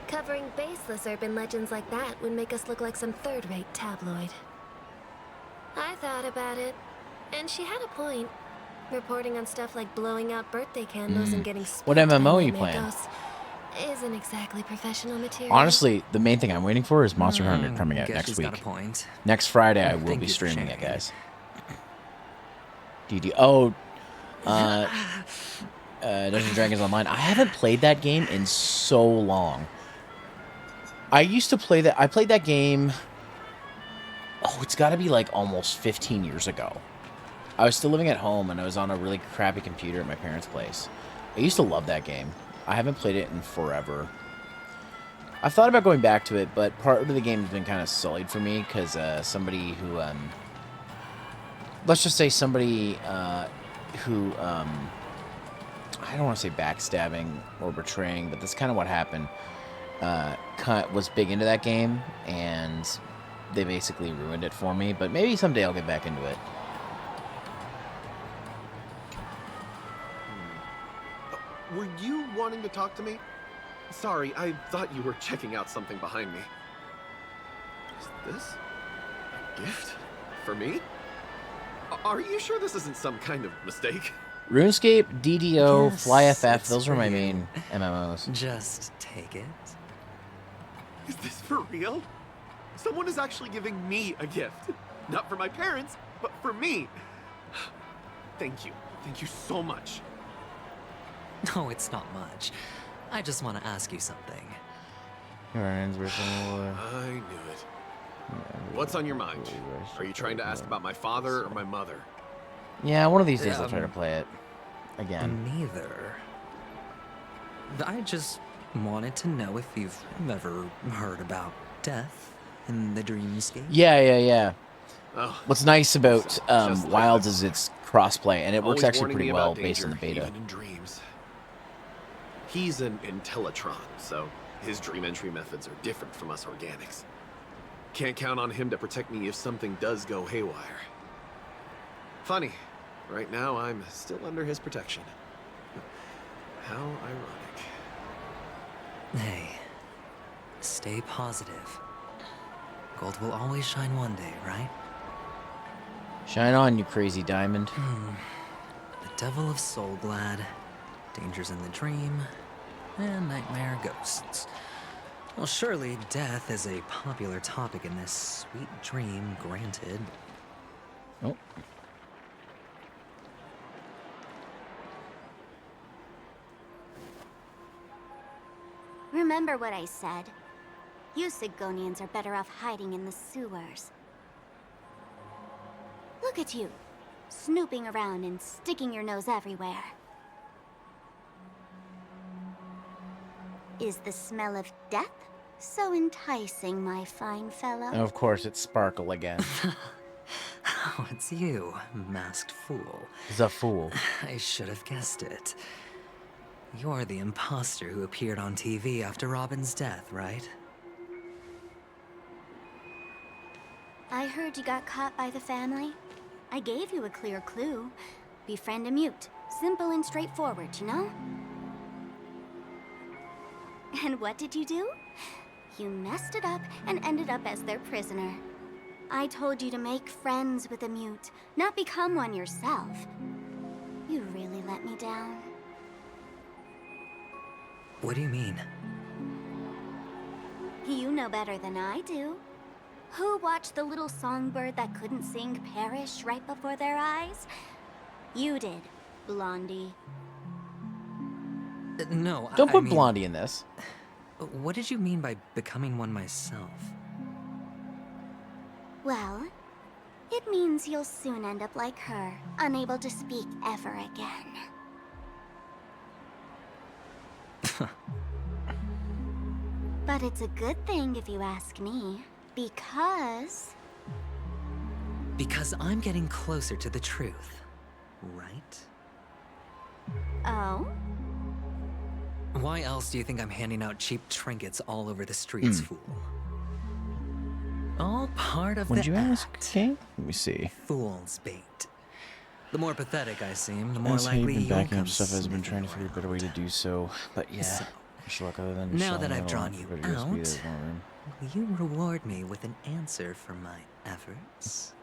covering baseless urban legends like that would make us look like some third-rate tabloid. I thought about it, and she had a point. Reporting on stuff like blowing out birthday candles and getting What spooked by MMO you nightmare playing? ghosts isn't exactly professional material. Honestly, the main thing I'm waiting for is Monster Hunter coming out guess next she's week. got a point. Next Friday, I will Thank be you for streaming it, sharing. guys. Oh, Dungeons & Dragons Online. I haven't played that game in so long. I used to play that. I played that game. Oh, it's got to be like almost 15 years ago. I was still living at home, and I was on a really crappy computer at my parents' place. I used to love that game. I haven't played it in forever. I've thought about going back to it, but part of the game has been kind of sullied for me because somebody who, let's just say somebody who, I don't want to say backstabbing or betraying, but that's kind of what happened. Was big into that game, and they basically ruined it for me. But maybe someday I'll get back into it. Were you wanting to talk to me? Sorry, I thought you were checking out something behind me. Is this a gift? For me? Are you sure this isn't some kind of mistake? RuneScape, DDO, Yes, FlyFF, it's those were for my you. main MMOs. Just take it. Is this for real? Someone is actually giving me a gift. Not for my parents, but for me. Thank you. Thank you so much. No, it's not much. I just want to ask you something. I knew it. What's on your mind? Are you trying to ask about my father or my mother? Yeah, one of these days I'll try to play it again. Neither. I just wanted to know if you've ever heard about death in the dreamscape. Yeah. Oh, What's nice about just like Wilds this. is it's crossplay, and it works Always actually warning pretty me well about based on the danger, beta. even in dreams. He's an Intellitron, so his dream entry methods are different from us organics. Can't count on him to protect me if something does go haywire. Funny, right now I'm still under his protection. How ironic. Hey, stay positive. Gold will always shine one day, right? Shine on, you crazy diamond. The Devil of Soulglad, Dangers in the Dream, and Nightmare Ghosts. Well, surely death is a popular topic in this sweet dream granted. Oh. Remember what I said. You Sigonians are better off hiding in the sewers. Look at you, snooping around and sticking your nose everywhere. Is the smell of death so enticing, my fine fellow? And of course, it's Sparkle again. Oh, it's you, masked fool. The fool. I should have guessed it. You're the imposter who appeared on TV after Robin's death, right? I heard you got caught by the family. I gave you a clear clue. Befriend a mute. Simple and straightforward, you know? And what did you do? You messed it up and ended up as their prisoner. I told you to make friends with a mute, not become one yourself. You really let me down. What do you mean? You know better than I do. Who watched the little songbird that couldn't sing perish right before their eyes? You did, Blondie. No, Don't put I mean, Blondie in this. What did you mean by becoming one myself? Well, it means you'll soon end up like her, unable to speak ever again. But it's a good thing if you ask me, because... Because I'm getting closer to the truth, right? Oh? Why else do you think I'm handing out cheap trinkets all over the streets, fool? All part of Would the you ask? act. Okay, let me see. Fool's bait. The more pathetic I seem, the more As likely been you'll backing come up stuff, has been sniffing trying to figure a better way to do so. But yeah, So, wish luck other than now selling that it I've all drawn for you better USB, out, there's one room. will you reward me with an answer for my efforts?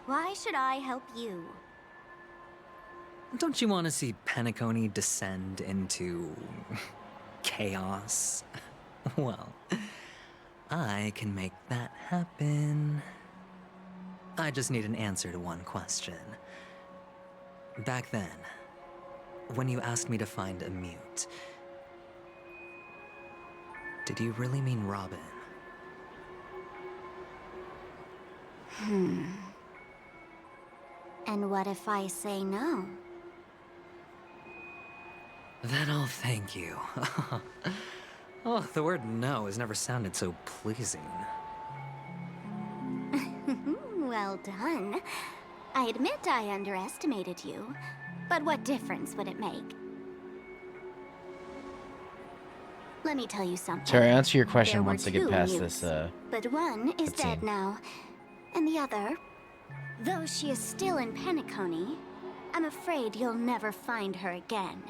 Why should I help you? Don't you want to see Penacony descend into... chaos? Well, I can make that happen. I just need an answer to one question. Back then, when you asked me to find a mute, did you really mean Robin? And what if I say no? Then I'll thank you. Oh, the word no has never sounded so pleasing. Well done. I admit I underestimated you, but what difference would it make? Let me tell you something. Sorry, answer your question There were once I get two past mutes, this, but one is cutscene. dead now, and the other, though she is still in Penacony, I'm afraid you'll never find her again.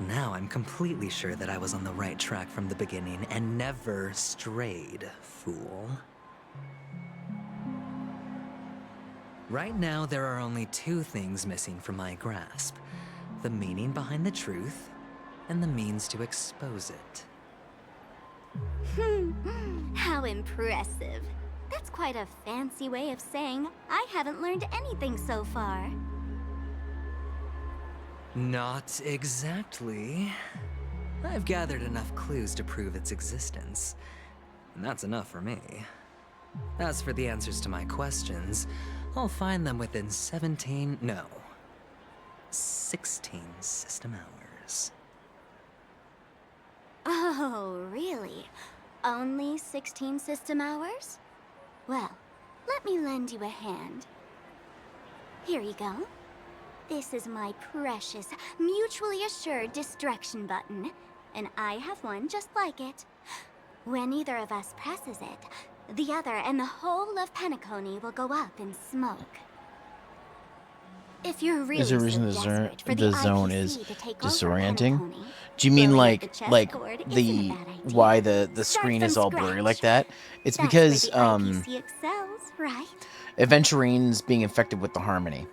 Now I'm completely sure that I was on the right track from the beginning and never strayed, fool. Right now, there are only two things missing from my grasp. The meaning behind the truth, and the means to expose it. How impressive. That's quite a fancy way of saying I haven't learned anything so far. Not exactly. I've gathered enough clues to prove its existence. And that's enough for me. As for the answers to my questions, I'll find them within 16 system hours. Oh, really? Only 16 system hours? Well, let me lend you a hand. Here you go. This is my precious, mutually assured destruction button, and I have one just like it. When either of us presses it, the other and the whole of Penacony will go up in smoke. If you're really is there a reason so the desperate for the zone IPC is to take over disorienting? Penacony, Do you mean blowing up like the chessboard isn't a bad idea. why the screen Start is from all blurry scratch. like that? It's That's because where the IPC excels, right? Aventurine's being infected with the Harmony.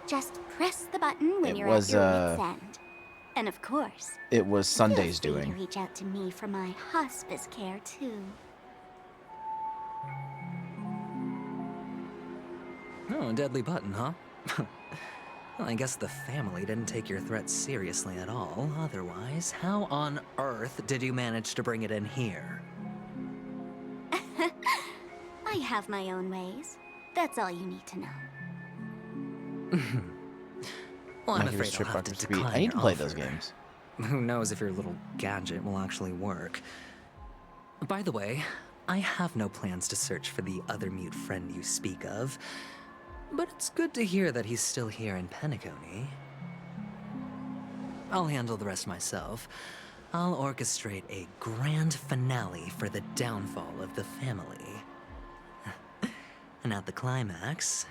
Just press the button when It you're was, at your wit's end. And of course, It was Sunday's feel free doing. to reach out to me for my hospice care too. Oh, a deadly button, huh? Well, I guess the family didn't take your threat seriously at all. Otherwise, how on earth did you manage to bring it in here? I have my own ways. That's all you need to know. Well, I'm Like it was afraid I'll have to Trip Rocket Speed. decline I need your to play offer. those games. Who knows if your little gadget will actually work. By the way, I have no plans to search for the other mute friend you speak of, but it's good to hear that he's still here in Penacony. I'll handle the rest myself. I'll orchestrate a grand finale for the downfall of the family. And at the climax,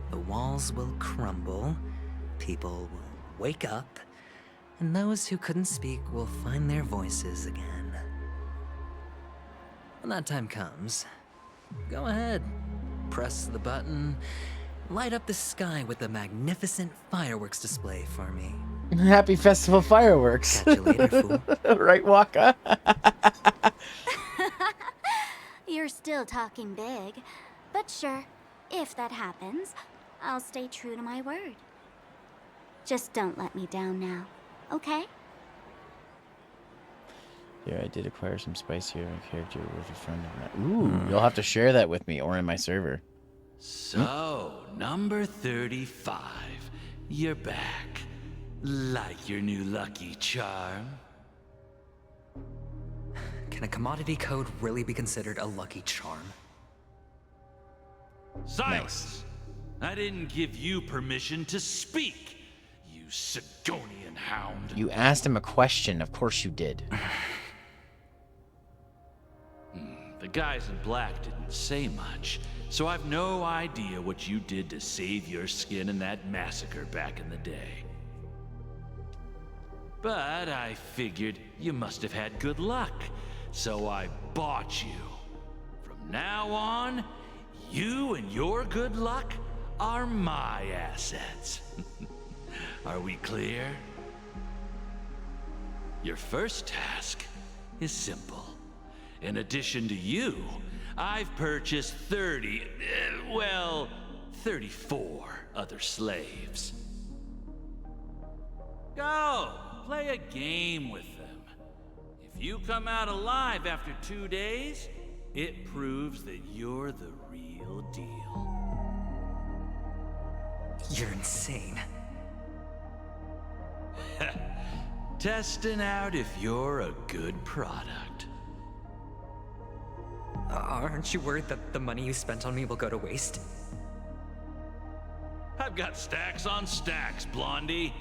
the walls will crumble, people will wake up, and those who couldn't speak will find their voices again. When that time comes, go ahead, press the button, light up the sky with a magnificent fireworks display for me. Happy Festival Fireworks. Catch you later, fool. Right, Waka? You're still talking big. But sure, if that happens, I'll stay true to my word. Just don't let me down now, okay? Yeah, I did acquire some spice here. A character with a friend of mine. Ooh, you'll have to share that with me or in my server. So, number 35. You're back. Like your new lucky charm? Can a commodity code really be considered a lucky charm? Silence! I didn't give you permission to speak, you Sigonian hound. You asked him a question. Of course you did. The guys in black didn't say much, so I've no idea what you did to save your skin in that massacre back in the day. But I figured you must have had good luck, so I bought you. From now on, you and your good luck are my assets. Are we clear? Your first task is simple. In addition to you, I've purchased 34 other slaves. Go, play a game with them. If you come out alive after 2 days, it proves that you're the real deal. You're insane. Testing out if you're a good product. Aren't you worried that the money you spent on me will go to waste? I've got stacks on stacks, Blondie.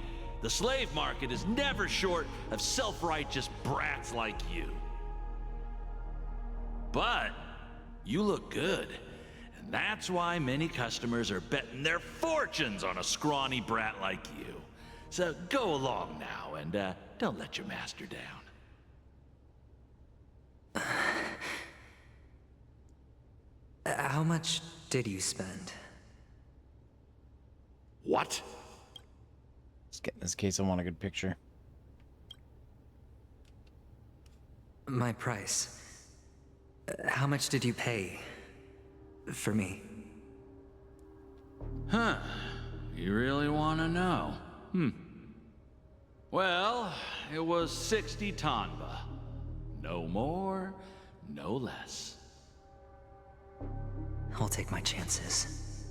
The slave market is never short of self-righteous brats like you. But you look good, and that's why many customers are betting their fortunes on a scrawny brat like you. So go along now, and don't let your master down. How much did you spend? What? Let's get in this case. I want a good picture. My price. How much did you pay for me? Huh. You really want to know? Well, it was 60 tanba. No more, no less. I'll take my chances.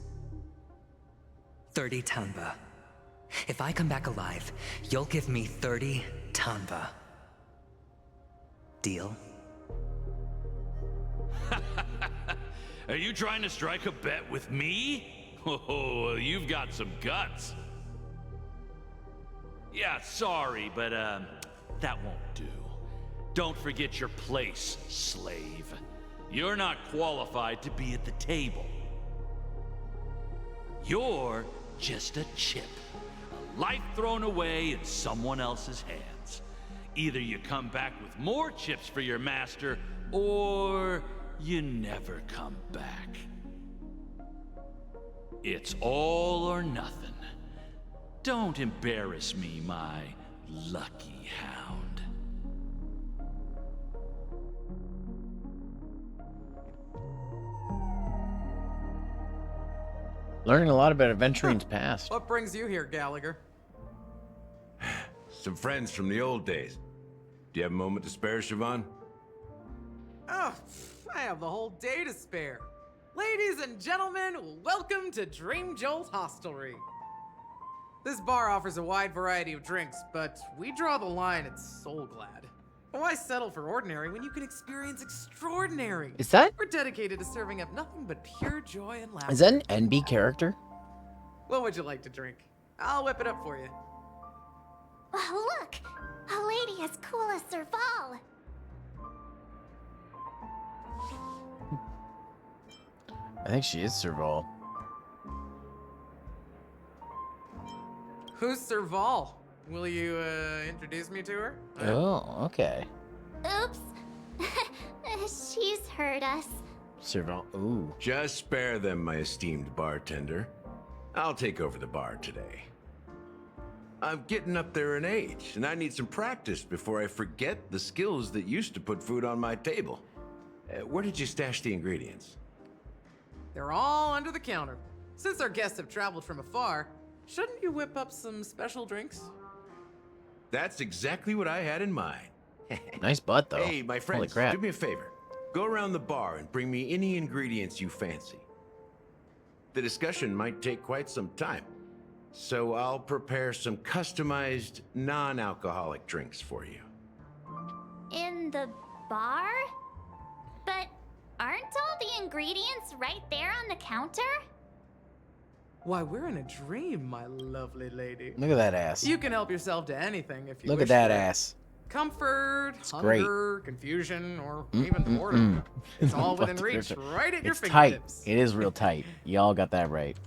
30 tanba. If I come back alive, you'll give me 30 tanba. Deal? Are you trying to strike a bet with me? Oh, you've got some guts. Yeah, sorry, but that won't do. Don't forget your place, slave. You're not qualified to be at the table. You're just a chip. A life thrown away in someone else's hands. Either you come back with more chips for your master, or you never come back. It's all or nothing. Don't embarrass me, my lucky hound. Learning a lot about Adventurine's past. What brings you here, Gallagher? Some friends from the old days. Do you have a moment to spare, Siobhan? Oh, I have the whole day to spare. Ladies and gentlemen, welcome to Dream Jolt Hostelry. This bar offers a wide variety of drinks, but we draw the line at Soulglad. Why settle for ordinary when you can experience extraordinary? Is that- We're dedicated to serving up nothing but pure joy and laughter. Is that an NB character? What would you like to drink? I'll whip it up for you. Oh, look! A lady as cool as Serval! I think she is Serval. Who's Serval? Will you, introduce me to her? Oh, okay. Oops. She's heard us. Serval. Ooh. Just spare them, my esteemed bartender. I'll take over the bar today. I'm getting up there in age, and I need some practice before I forget the skills that used to put food on my table. Where did you stash the ingredients? They're all under the counter. Since our guests have traveled from afar, shouldn't you whip up some special drinks? That's exactly what I had in mind. Nice butt, though. Hey, my Holy friends, crap. do me a favor. Go around the bar and bring me any ingredients you fancy. The discussion might take quite some time, so I'll prepare some customized, non-alcoholic drinks for you. In the bar? But aren't all the ingredients right there on the counter? Why, we're in a dream, my lovely lady. Look at that ass. You can help yourself to anything if you Look wish at that for it. ass. Comfort, great. hunger, confusion, or even boredom. It's all within reach, right at your It's tight. fingertips. It is real tight. Y'all got that right.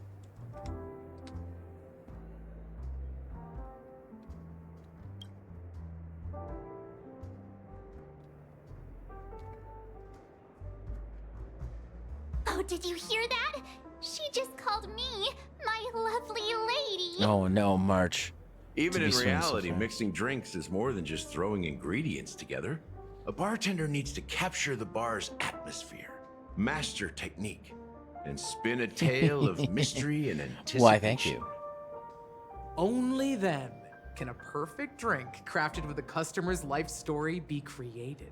Oh, did you hear that? She just called me my lovely lady. Oh no, March. Even To in be swinging so reality, fast. mixing drinks is more than just throwing ingredients together. A bartender needs to capture the bar's atmosphere, master technique, and spin a tale of mystery and anticipation. Why, thank you. Only then can a perfect drink crafted with a customer's life story be created.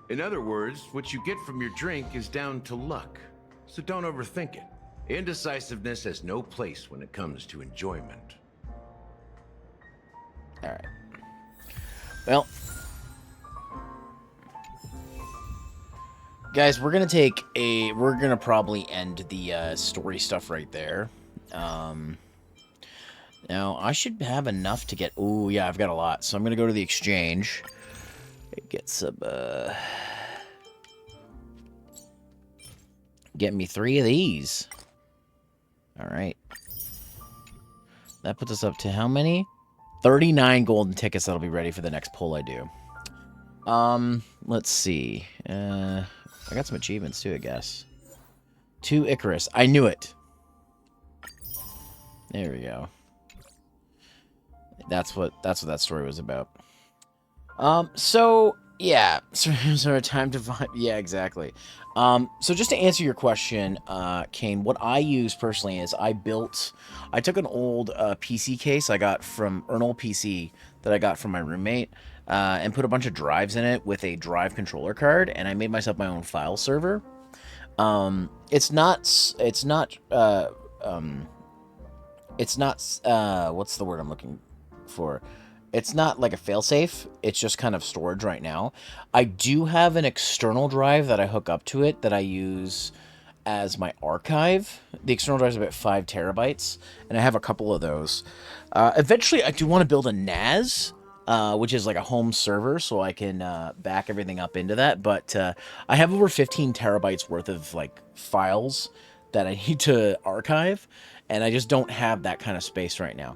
In other words, what you get from your drink is down to luck, so don't overthink it. Indecisiveness has no place when it comes to enjoyment. All right. Well, guys, we're gonna probably end the story stuff right there. Now I should have enough to get. Oh yeah, I've got a lot, so I'm gonna go to the exchange. Get some. Get me 3 of these. All right. That puts us up to how many? 39 golden tickets that'll be ready for the next pull I do. Let's see. I got some achievements too, I guess. 2 Icarus. I knew it. There we go. That's what that story was about. So yeah, so time to find. Yeah, exactly. So just to answer your question, Kane, what I use personally is I took an old PC case I got from an old PC that I got from my roommate, and put a bunch of drives in it with a drive controller card, and I made myself my own file server. It's not what's the word I'm looking for? It's not like a failsafe. It's just kind of storage right now. I do have an external drive that I hook up to it that I use as my archive. The external drive is about 5 terabytes, and I have a couple of those. Eventually, I do want to build a NAS, which is like a home server, so I can back everything up into that. But I have over 15 terabytes worth of like files that I need to archive, and I just don't have that kind of space right now.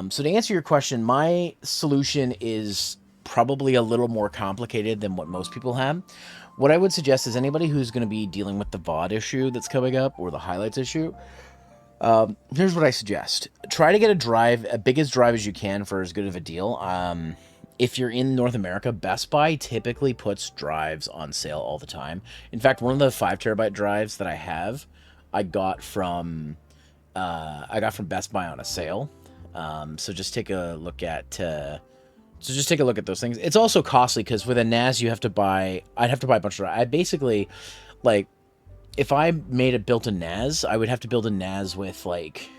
So to answer your question, my solution is probably a little more complicated than what most people have. What I would suggest is anybody who's going to be dealing with the VOD issue that's coming up, or the highlights issue, Here's what I suggest. Try to get a drive, a biggest drive as you can for as good of a deal. If you're in North America, Best Buy typically puts drives on sale all the time. In fact, one of the 5 terabyte drives that I have, I got from Best Buy on a sale. So just take a look at those things. It's also costly because with a NAS I'd have to buy a bunch of drives. I basically, like, if I built a NAS, I would have to build a NAS with, like,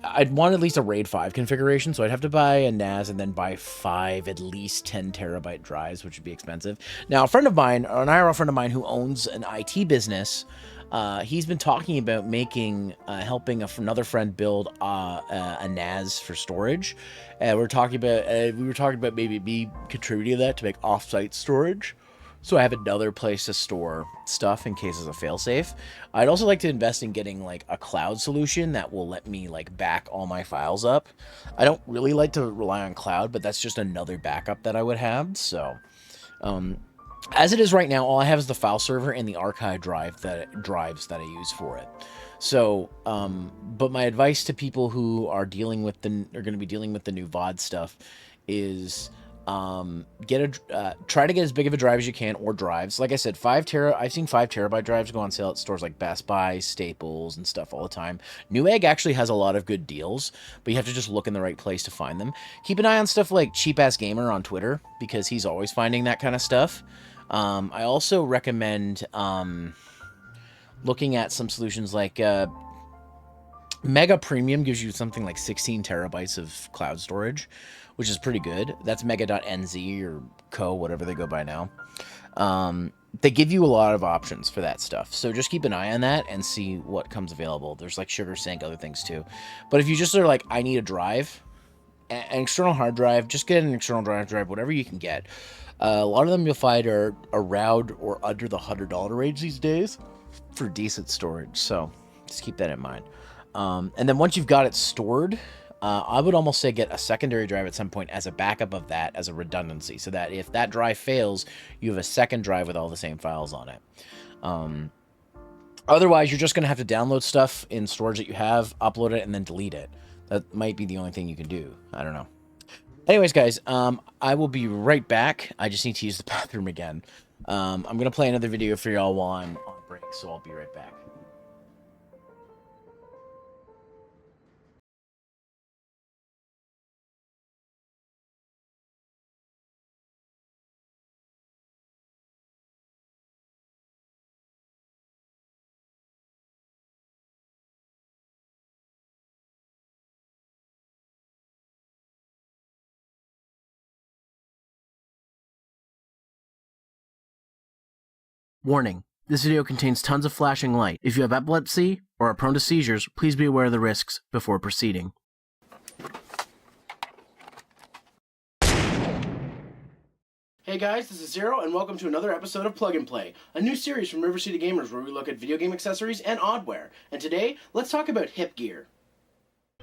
I'd want at least a RAID 5 configuration, so I'd have to buy a NAS and then buy 5 at least 10 terabyte drives, which would be expensive. Now, an IRL friend of mine who owns an IT business, he's been talking about helping another friend build a NAS for storage. We were talking about maybe me contributing to that to make offsite storage. So I have another place to store stuff in case it's a failsafe. I'd also like to invest in getting like a cloud solution that will let me like back all my files up. I don't really like to rely on cloud, but that's just another backup that I would have. So, as it is right now, all I have is the file server and the archive drives that I use for it. So, but my advice to people who are going to be dealing with the new VOD stuff is, try to get as big of a drive as you can, or drives. Like I said, I've seen 5 terabyte drives go on sale at stores like Best Buy, Staples, and stuff all the time. Newegg actually has a lot of good deals, but you have to just look in the right place to find them. Keep an eye on stuff like Cheap Ass Gamer on Twitter, because he's always finding that kind of stuff. I also recommend looking at some solutions like Mega Premium gives you something like 16 terabytes of cloud storage, which is pretty good. That's mega.nz or co, whatever they go by now. They give you a lot of options for that stuff. So just keep an eye on that and see what comes available. There's like Sugar Sync, other things too. But if you just are like, I need a drive, an external hard drive, just get an external drive, whatever you can get. A lot of them you'll find are around or under the $100 range these days for decent storage. So just keep that in mind. And then once you've got it stored, I would almost say get a secondary drive at some point as a backup of that, as a redundancy, so that if that drive fails, you have a second drive with all the same files on it. Otherwise, you're just going to have to download stuff in storage that you have, upload it, and then delete it. That might be the only thing you can do. I don't know. Anyways, guys, I will be right back. I just need to use the bathroom again. I'm going to play another video for y'all while I'm on break, so I'll be right back. Warning, this video contains tons of flashing light. If you have epilepsy or are prone to seizures, please be aware of the risks before proceeding. Hey guys, this is Zero, and welcome to another episode of Plug and Play, a new series from River City Gamers where we look at video game accessories and oddware. And today, let's talk about hip gear.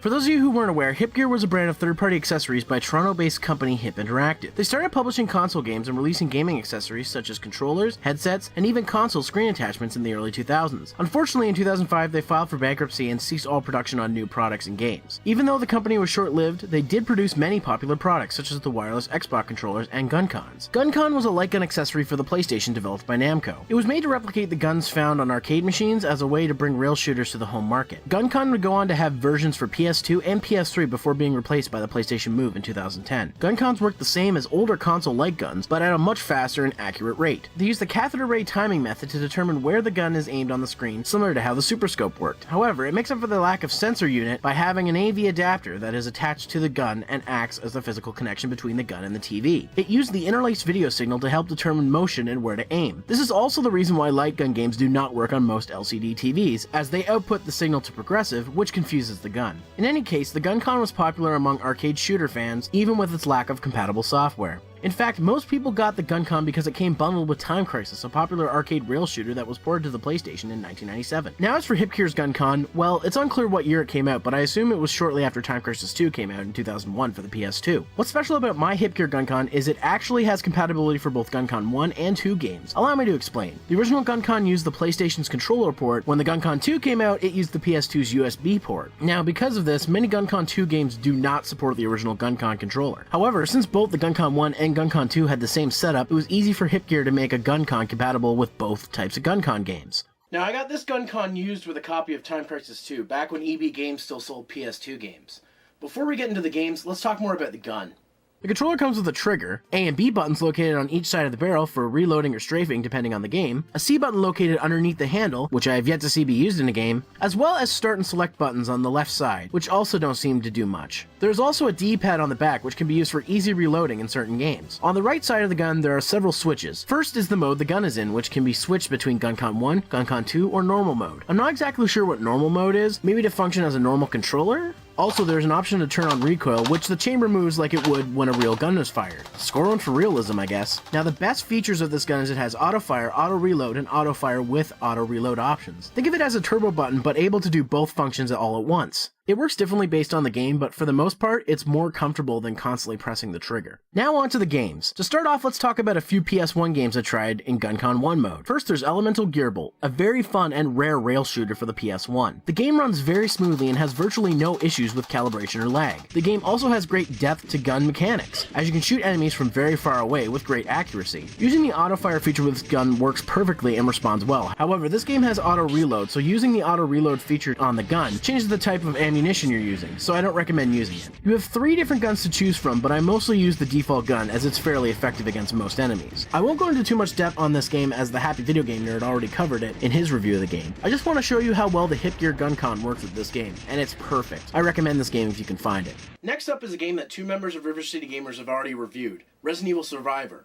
For those of you who weren't aware, Hip Gear was a brand of third-party accessories by Toronto-based company Hip Interactive. They started publishing console games and releasing gaming accessories such as controllers, headsets, and even console screen attachments in the early 2000s. Unfortunately, in 2005, they filed for bankruptcy and ceased all production on new products and games. Even though the company was short-lived, they did produce many popular products such as the wireless Xbox controllers and GunCons. GunCon was a light gun accessory for the PlayStation developed by Namco. It was made to replicate the guns found on arcade machines as a way to bring rail shooters to the home market. GunCon would go on to have versions for PS2 and PS3 before being replaced by the PlayStation Move in 2010. GunCons worked the same as older console light guns, but at a much faster and accurate rate. They used the catheter ray timing method to determine where the gun is aimed on the screen, similar to how the Super Scope worked. However, it makes up for the lack of sensor unit by having an AV adapter that is attached to the gun and acts as the physical connection between the gun and the TV. It used the interlaced video signal to help determine motion and where to aim. This is also the reason why light gun games do not work on most LCD TVs, as they output the signal to progressive, which confuses the gun. In any case, the GunCon was popular among arcade shooter fans, even with its lack of compatible software. In fact, most people got the GunCon because it came bundled with Time Crisis, a popular arcade rail shooter that was ported to the PlayStation in 1997. Now as for Hipgear's GunCon, well, it's unclear what year it came out, but I assume it was shortly after Time Crisis 2 came out in 2001 for the PS2. What's special about my Hipgear GunCon is it actually has compatibility for both GunCon 1 and 2 games. Allow me to explain. The original GunCon used the PlayStation's controller port. When the GunCon 2 came out, it used the PS2's USB port. Now, because of this, many GunCon 2 games do not support the original GunCon controller. However, since both the GunCon 1 and GunCon 2 had the same setup, it was easy for Hipgear to make a GunCon compatible with both types of GunCon games. Now, I got this GunCon used with a copy of Time Crisis 2, back when EB Games still sold PS2 games. Before we get into the games, let's talk more about the gun. The controller comes with a trigger, A and B buttons located on each side of the barrel for reloading or strafing depending on the game, a C button located underneath the handle, which I have yet to see be used in a game, as well as start and select buttons on the left side, which also don't seem to do much. There's also a D-pad on the back which can be used for easy reloading in certain games. On the right side of the gun there are several switches. First is the mode the gun is in, which can be switched between GunCon 1, GunCon 2, or normal mode. I'm not exactly sure what normal mode is, maybe to function as a normal controller? Also, there's an option to turn on recoil, which the chamber moves like it would when a real gun is fired. Score one for realism, I guess. Now, the best features of this gun is it has auto-fire, auto-reload, and auto-fire with auto-reload options. Think of it as a turbo button, but able to do both functions all at once. It works differently based on the game, but for the most part, it's more comfortable than constantly pressing the trigger. Now on to the games. To start off, let's talk about a few PS1 games I tried in GunCon 1 mode. First, there's Elemental Gearbolt, a very fun and rare rail shooter for the PS1. The game runs very smoothly and has virtually no issues with calibration or lag. The game also has great depth to gun mechanics, as you can shoot enemies from very far away with great accuracy. Using the auto-fire feature with this gun works perfectly and responds well. However, this game has auto-reload, so using the auto-reload feature on the gun changes the type of ammunition you're using, so I don't recommend using it. You have 3 different guns to choose from, but I mostly use the default gun as it's fairly effective against most enemies. I won't go into too much depth on this game as the Happy Video Game Nerd already covered it in his review of the game. I just want to show you how well the Hipgear GunCon works with this game, and it's perfect. I recommend this game if you can find it. Next up is a game that 2 members of River City Gamers have already reviewed, Resident Evil Survivor.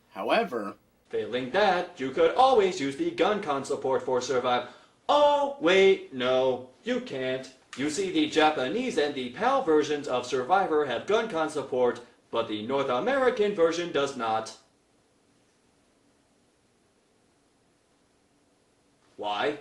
However, failing that, you could always use the GunCon support for Survive. Oh, wait, no, you can't. You see, the Japanese and the PAL versions of Survivor have GunCon support, but the North American version does not. Why?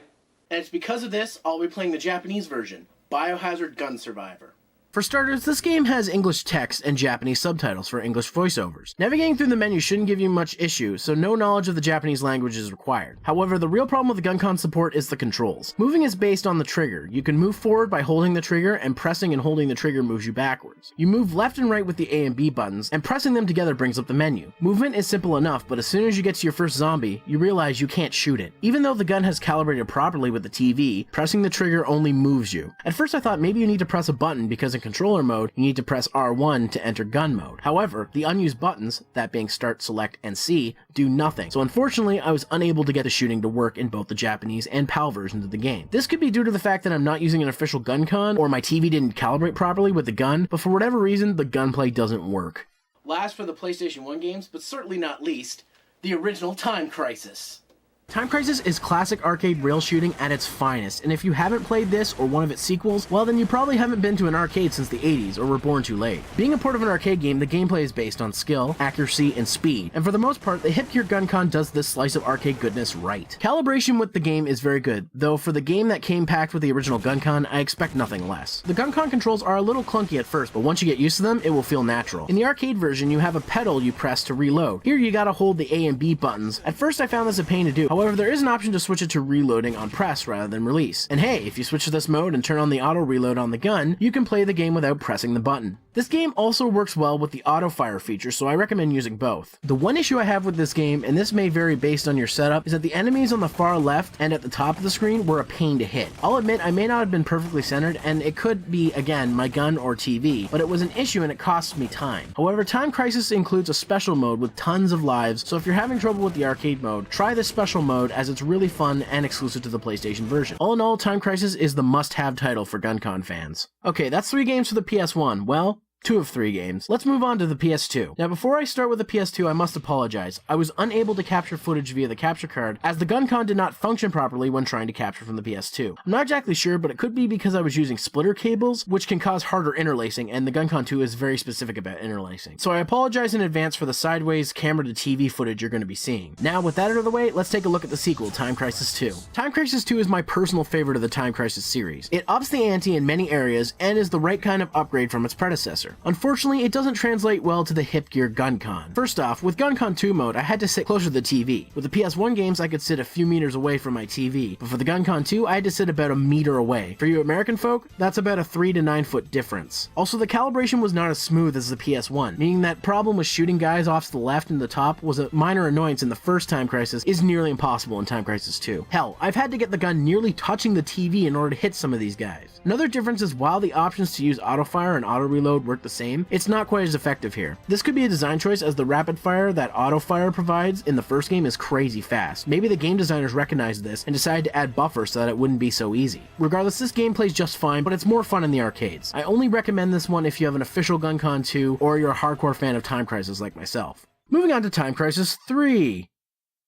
And it's because of this, I'll be playing the Japanese version, Biohazard Gun Survivor. For starters, this game has English text and Japanese subtitles for English voiceovers. Navigating through the menu shouldn't give you much issue, so no knowledge of the Japanese language is required. However, the real problem with the GunCon support is the controls. Moving is based on the trigger. You can move forward by holding the trigger, and pressing and holding the trigger moves you backwards. You move left and right with the A and B buttons, and pressing them together brings up the menu. Movement is simple enough, but as soon as you get to your first zombie, you realize you can't shoot it. Even though the gun has calibrated properly with the TV, pressing the trigger only moves you. At first I thought maybe you need to press a button because in controller mode, you need to press R1 to enter gun mode. However, the unused buttons, that being start, select, and C, do nothing. So unfortunately, I was unable to get the shooting to work in both the Japanese and PAL versions of the game. This could be due to the fact that I'm not using an official GunCon, or my TV didn't calibrate properly with the gun, but for whatever reason, the gunplay doesn't work. Last for the PlayStation 1 games, but certainly not least, the original Time Crisis. Time Crisis is classic arcade rail shooting at its finest, and if you haven't played this or one of its sequels, well then you probably haven't been to an arcade since the 80s or were born too late. Being a part of an arcade game, the gameplay is based on skill, accuracy, and speed, and for the most part, the Hipgear GunCon does this slice of arcade goodness right. Calibration with the game is very good, though for the game that came packed with the original GunCon, I expect nothing less. The GunCon controls are a little clunky at first, but once you get used to them, it will feel natural. In the arcade version, you have a pedal you press to reload. Here you gotta hold the A and B buttons. At first I found this a pain to do, however there is an option to switch it to reloading on press rather than release. And hey, if you switch to this mode and turn on the auto reload on the gun, you can play the game without pressing the button. This game also works well with the auto fire feature, so I recommend using both. The one issue I have with this game, and this may vary based on your setup, is that the enemies on the far left and at the top of the screen were a pain to hit. I'll admit I may not have been perfectly centered, and it could be, again, my gun or TV, but it was an issue and it cost me time. However, Time Crisis includes a special mode with tons of lives, so if you're having trouble with the arcade mode, try this special mode as it's really fun and exclusive to the PlayStation version. All in all, Time Crisis is the must-have title for GunCon fans. Okay, that's 3 games for the PS1. Well, 2 of 3 games. Let's move on to the PS2. Now before I start with the PS2, I must apologize. I was unable to capture footage via the capture card as the GunCon did not function properly when trying to capture from the PS2. I'm not exactly sure, but it could be because I was using splitter cables, which can cause harder interlacing, and the GunCon 2 is very specific about interlacing. So I apologize in advance for the sideways camera to TV footage you're going to be seeing. Now with that out of the way, let's take a look at the sequel, Time Crisis 2. Time Crisis 2 is my personal favorite of the Time Crisis series. It ups the ante in many areas and is the right kind of upgrade from its predecessor. Unfortunately, it doesn't translate well to the hip gear GunCon. First off, with GunCon 2 mode, I had to sit closer to the TV. With the PS1 games, I could sit a few meters away from my TV, but for the GunCon 2, I had to sit about a meter away. For you American folk, that's about a 3 to 9 foot difference. Also, the calibration was not as smooth as the PS1, meaning that problem with shooting guys off to the left and the top was a minor annoyance in the first Time Crisis is nearly impossible in Time Crisis 2. Hell, I've had to get the gun nearly touching the TV in order to hit some of these guys. Another difference is while the options to use auto-fire and auto-reload work the same, it's not quite as effective here. This could be a design choice as the rapid fire that auto-fire provides in the first game is crazy fast. Maybe the game designers recognized this and decided to add buffers so that it wouldn't be so easy. Regardless, this game plays just fine, but it's more fun in the arcades. I only recommend this one if you have an official GunCon 2 or you're a hardcore fan of Time Crisis like myself. Moving on to Time Crisis 3.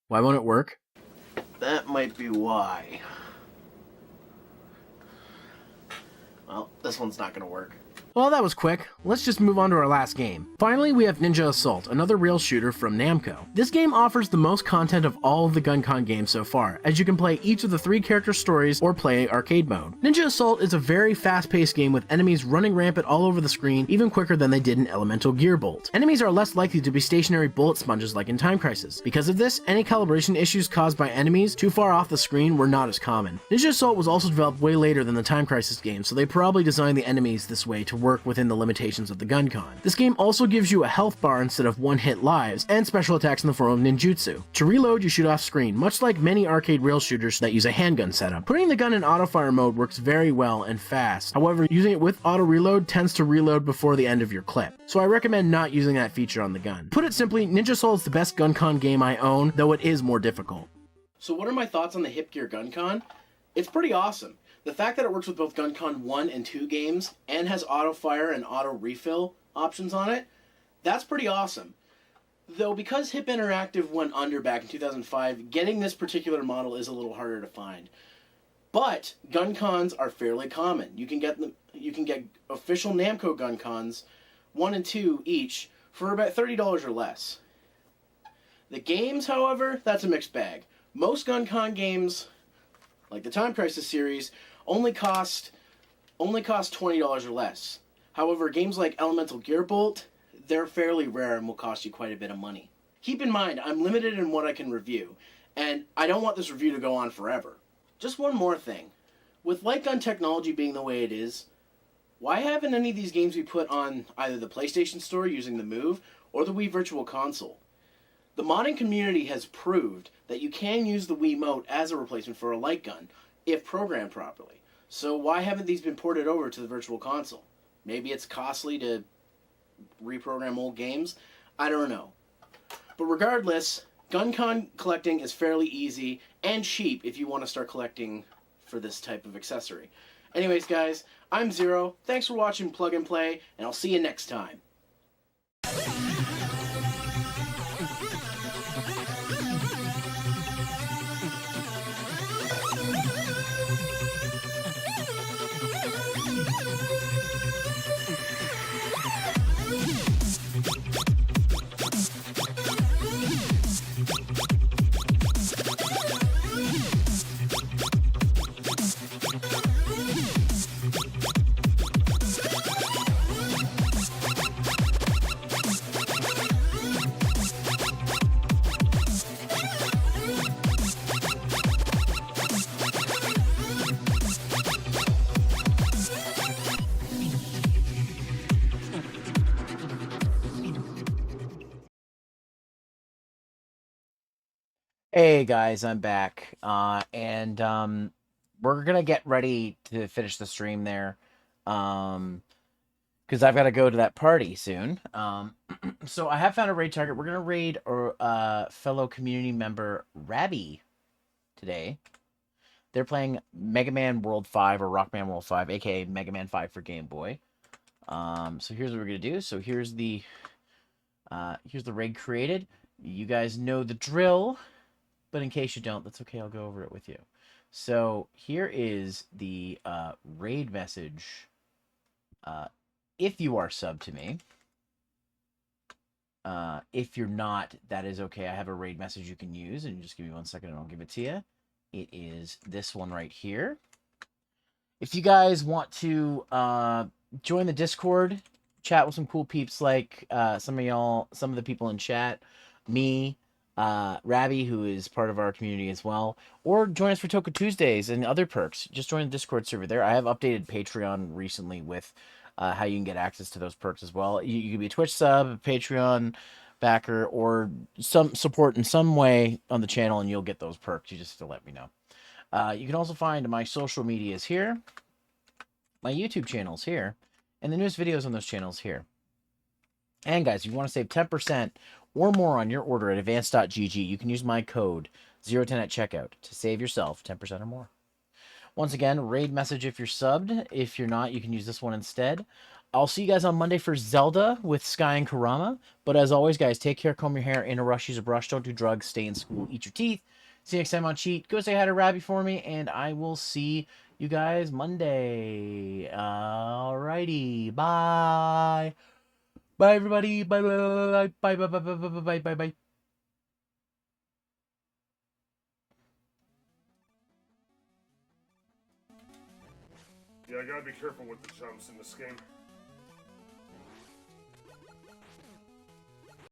Why won't it work? That might be why. Well, this one's not gonna work. Well, that was quick. Let's just move on to our last game. Finally, we have Ninja Assault, another rail shooter from Namco. This game offers the most content of all of the GunCon games so far, as you can play each of the 3 character stories or play arcade mode. Ninja Assault is a very fast-paced game with enemies running rampant all over the screen, even quicker than they did in Elemental Gearbolt. Enemies are less likely to be stationary bullet sponges like in Time Crisis. Because of this, any calibration issues caused by enemies too far off the screen were not as common. Ninja Assault was also developed way later than the Time Crisis game, so they probably designed the enemies this way to work within the limitations of the GunCon. This game also gives you a health bar instead of one-hit lives, and special attacks in the form of ninjutsu. To reload, you shoot off screen, much like many arcade rail shooters that use a handgun setup. Putting the gun in auto-fire mode works very well and fast. However, using it with auto-reload tends to reload before the end of your clip, so I recommend not using that feature on the gun. Put it simply, Ninja Assault is the best GunCon game I own, though it is more difficult. So what are my thoughts on the Hip Gear GunCon? It's pretty awesome. The fact that it works with both GunCon 1 and 2 games, and has auto-fire and auto-refill options on it, that's pretty awesome. Though because Hip Interactive went under back in 2005, getting this particular model is a little harder to find. But GunCons are fairly common. You can get official Namco GunCons, 1 and 2 each, for about $30 or less. The games, however, that's a mixed bag. Most GunCon games, like the Time Crisis series, only cost $20 or less. However, games like Elemental Gearbolt, they're fairly rare and will cost you quite a bit of money. Keep in mind, I'm limited in what I can review, and I don't want this review to go on forever. Just one more thing. With light gun technology being the way it is, why haven't any of these games been put on either the PlayStation Store using the Move or the Wii Virtual Console? The modding community has proved that you can use the Wiimote as a replacement for a light gun, if programmed properly. So why haven't these been ported over to the Virtual Console? Maybe it's costly to reprogram old games? I don't know. But regardless, GunCon collecting is fairly easy and cheap if you want to start collecting for this type of accessory. Anyways, guys, I'm Zero. Thanks for watching Plug and Play, and I'll see you next time. Hey guys, I'm back, and we're gonna get ready to finish the stream there, because I've got to go to that party soon. So I have found a raid target. We're gonna raid our fellow community member Rabby today. They're playing Mega Man World 5 or Rockman World 5, aka Mega Man 5 for Game Boy. So here's what we're gonna do. So here's the raid created. You guys know the drill, but in case you don't, that's okay. I'll go over it with you. So here is the raid message. If you are sub to me. If you're not, that is okay. I have a raid message you can use, and just give me 1 second and I'll give it to you. It is this one right here. If you guys want to join the Discord, chat with some cool peeps like some of the people in chat, me, Rabby, who is part of our community as well, or join us for Toku Tuesdays and other perks. Just join the Discord server there. I have updated Patreon recently with how you can get access to those perks as well. You can be a Twitch sub, a Patreon backer, or some support in some way on the channel, and you'll get those perks. You just have to let me know. You can also find my social medias here, my YouTube channels here, and the newest videos on those channels here. And guys, if you want to save 10% or more on your order at advance.gg, you can use my code 010 at checkout to save yourself 10% or more. Once again, raid message if you're subbed. If you're not, you can use this one instead. I'll see you guys on Monday for Zelda with Sky and Karama. But as always, guys, take care, comb your hair, in a rush, use a brush, don't do drugs, stay in school, eat your teeth. See you next time on Cheat. Go say hi to Rabby for me, and I will see you guys Monday. Alrighty, bye. Bye, everybody. Bye, bye, bye, bye, bye, bye, bye, bye, bye, bye. Yeah, I gotta be careful with the jumps in this game.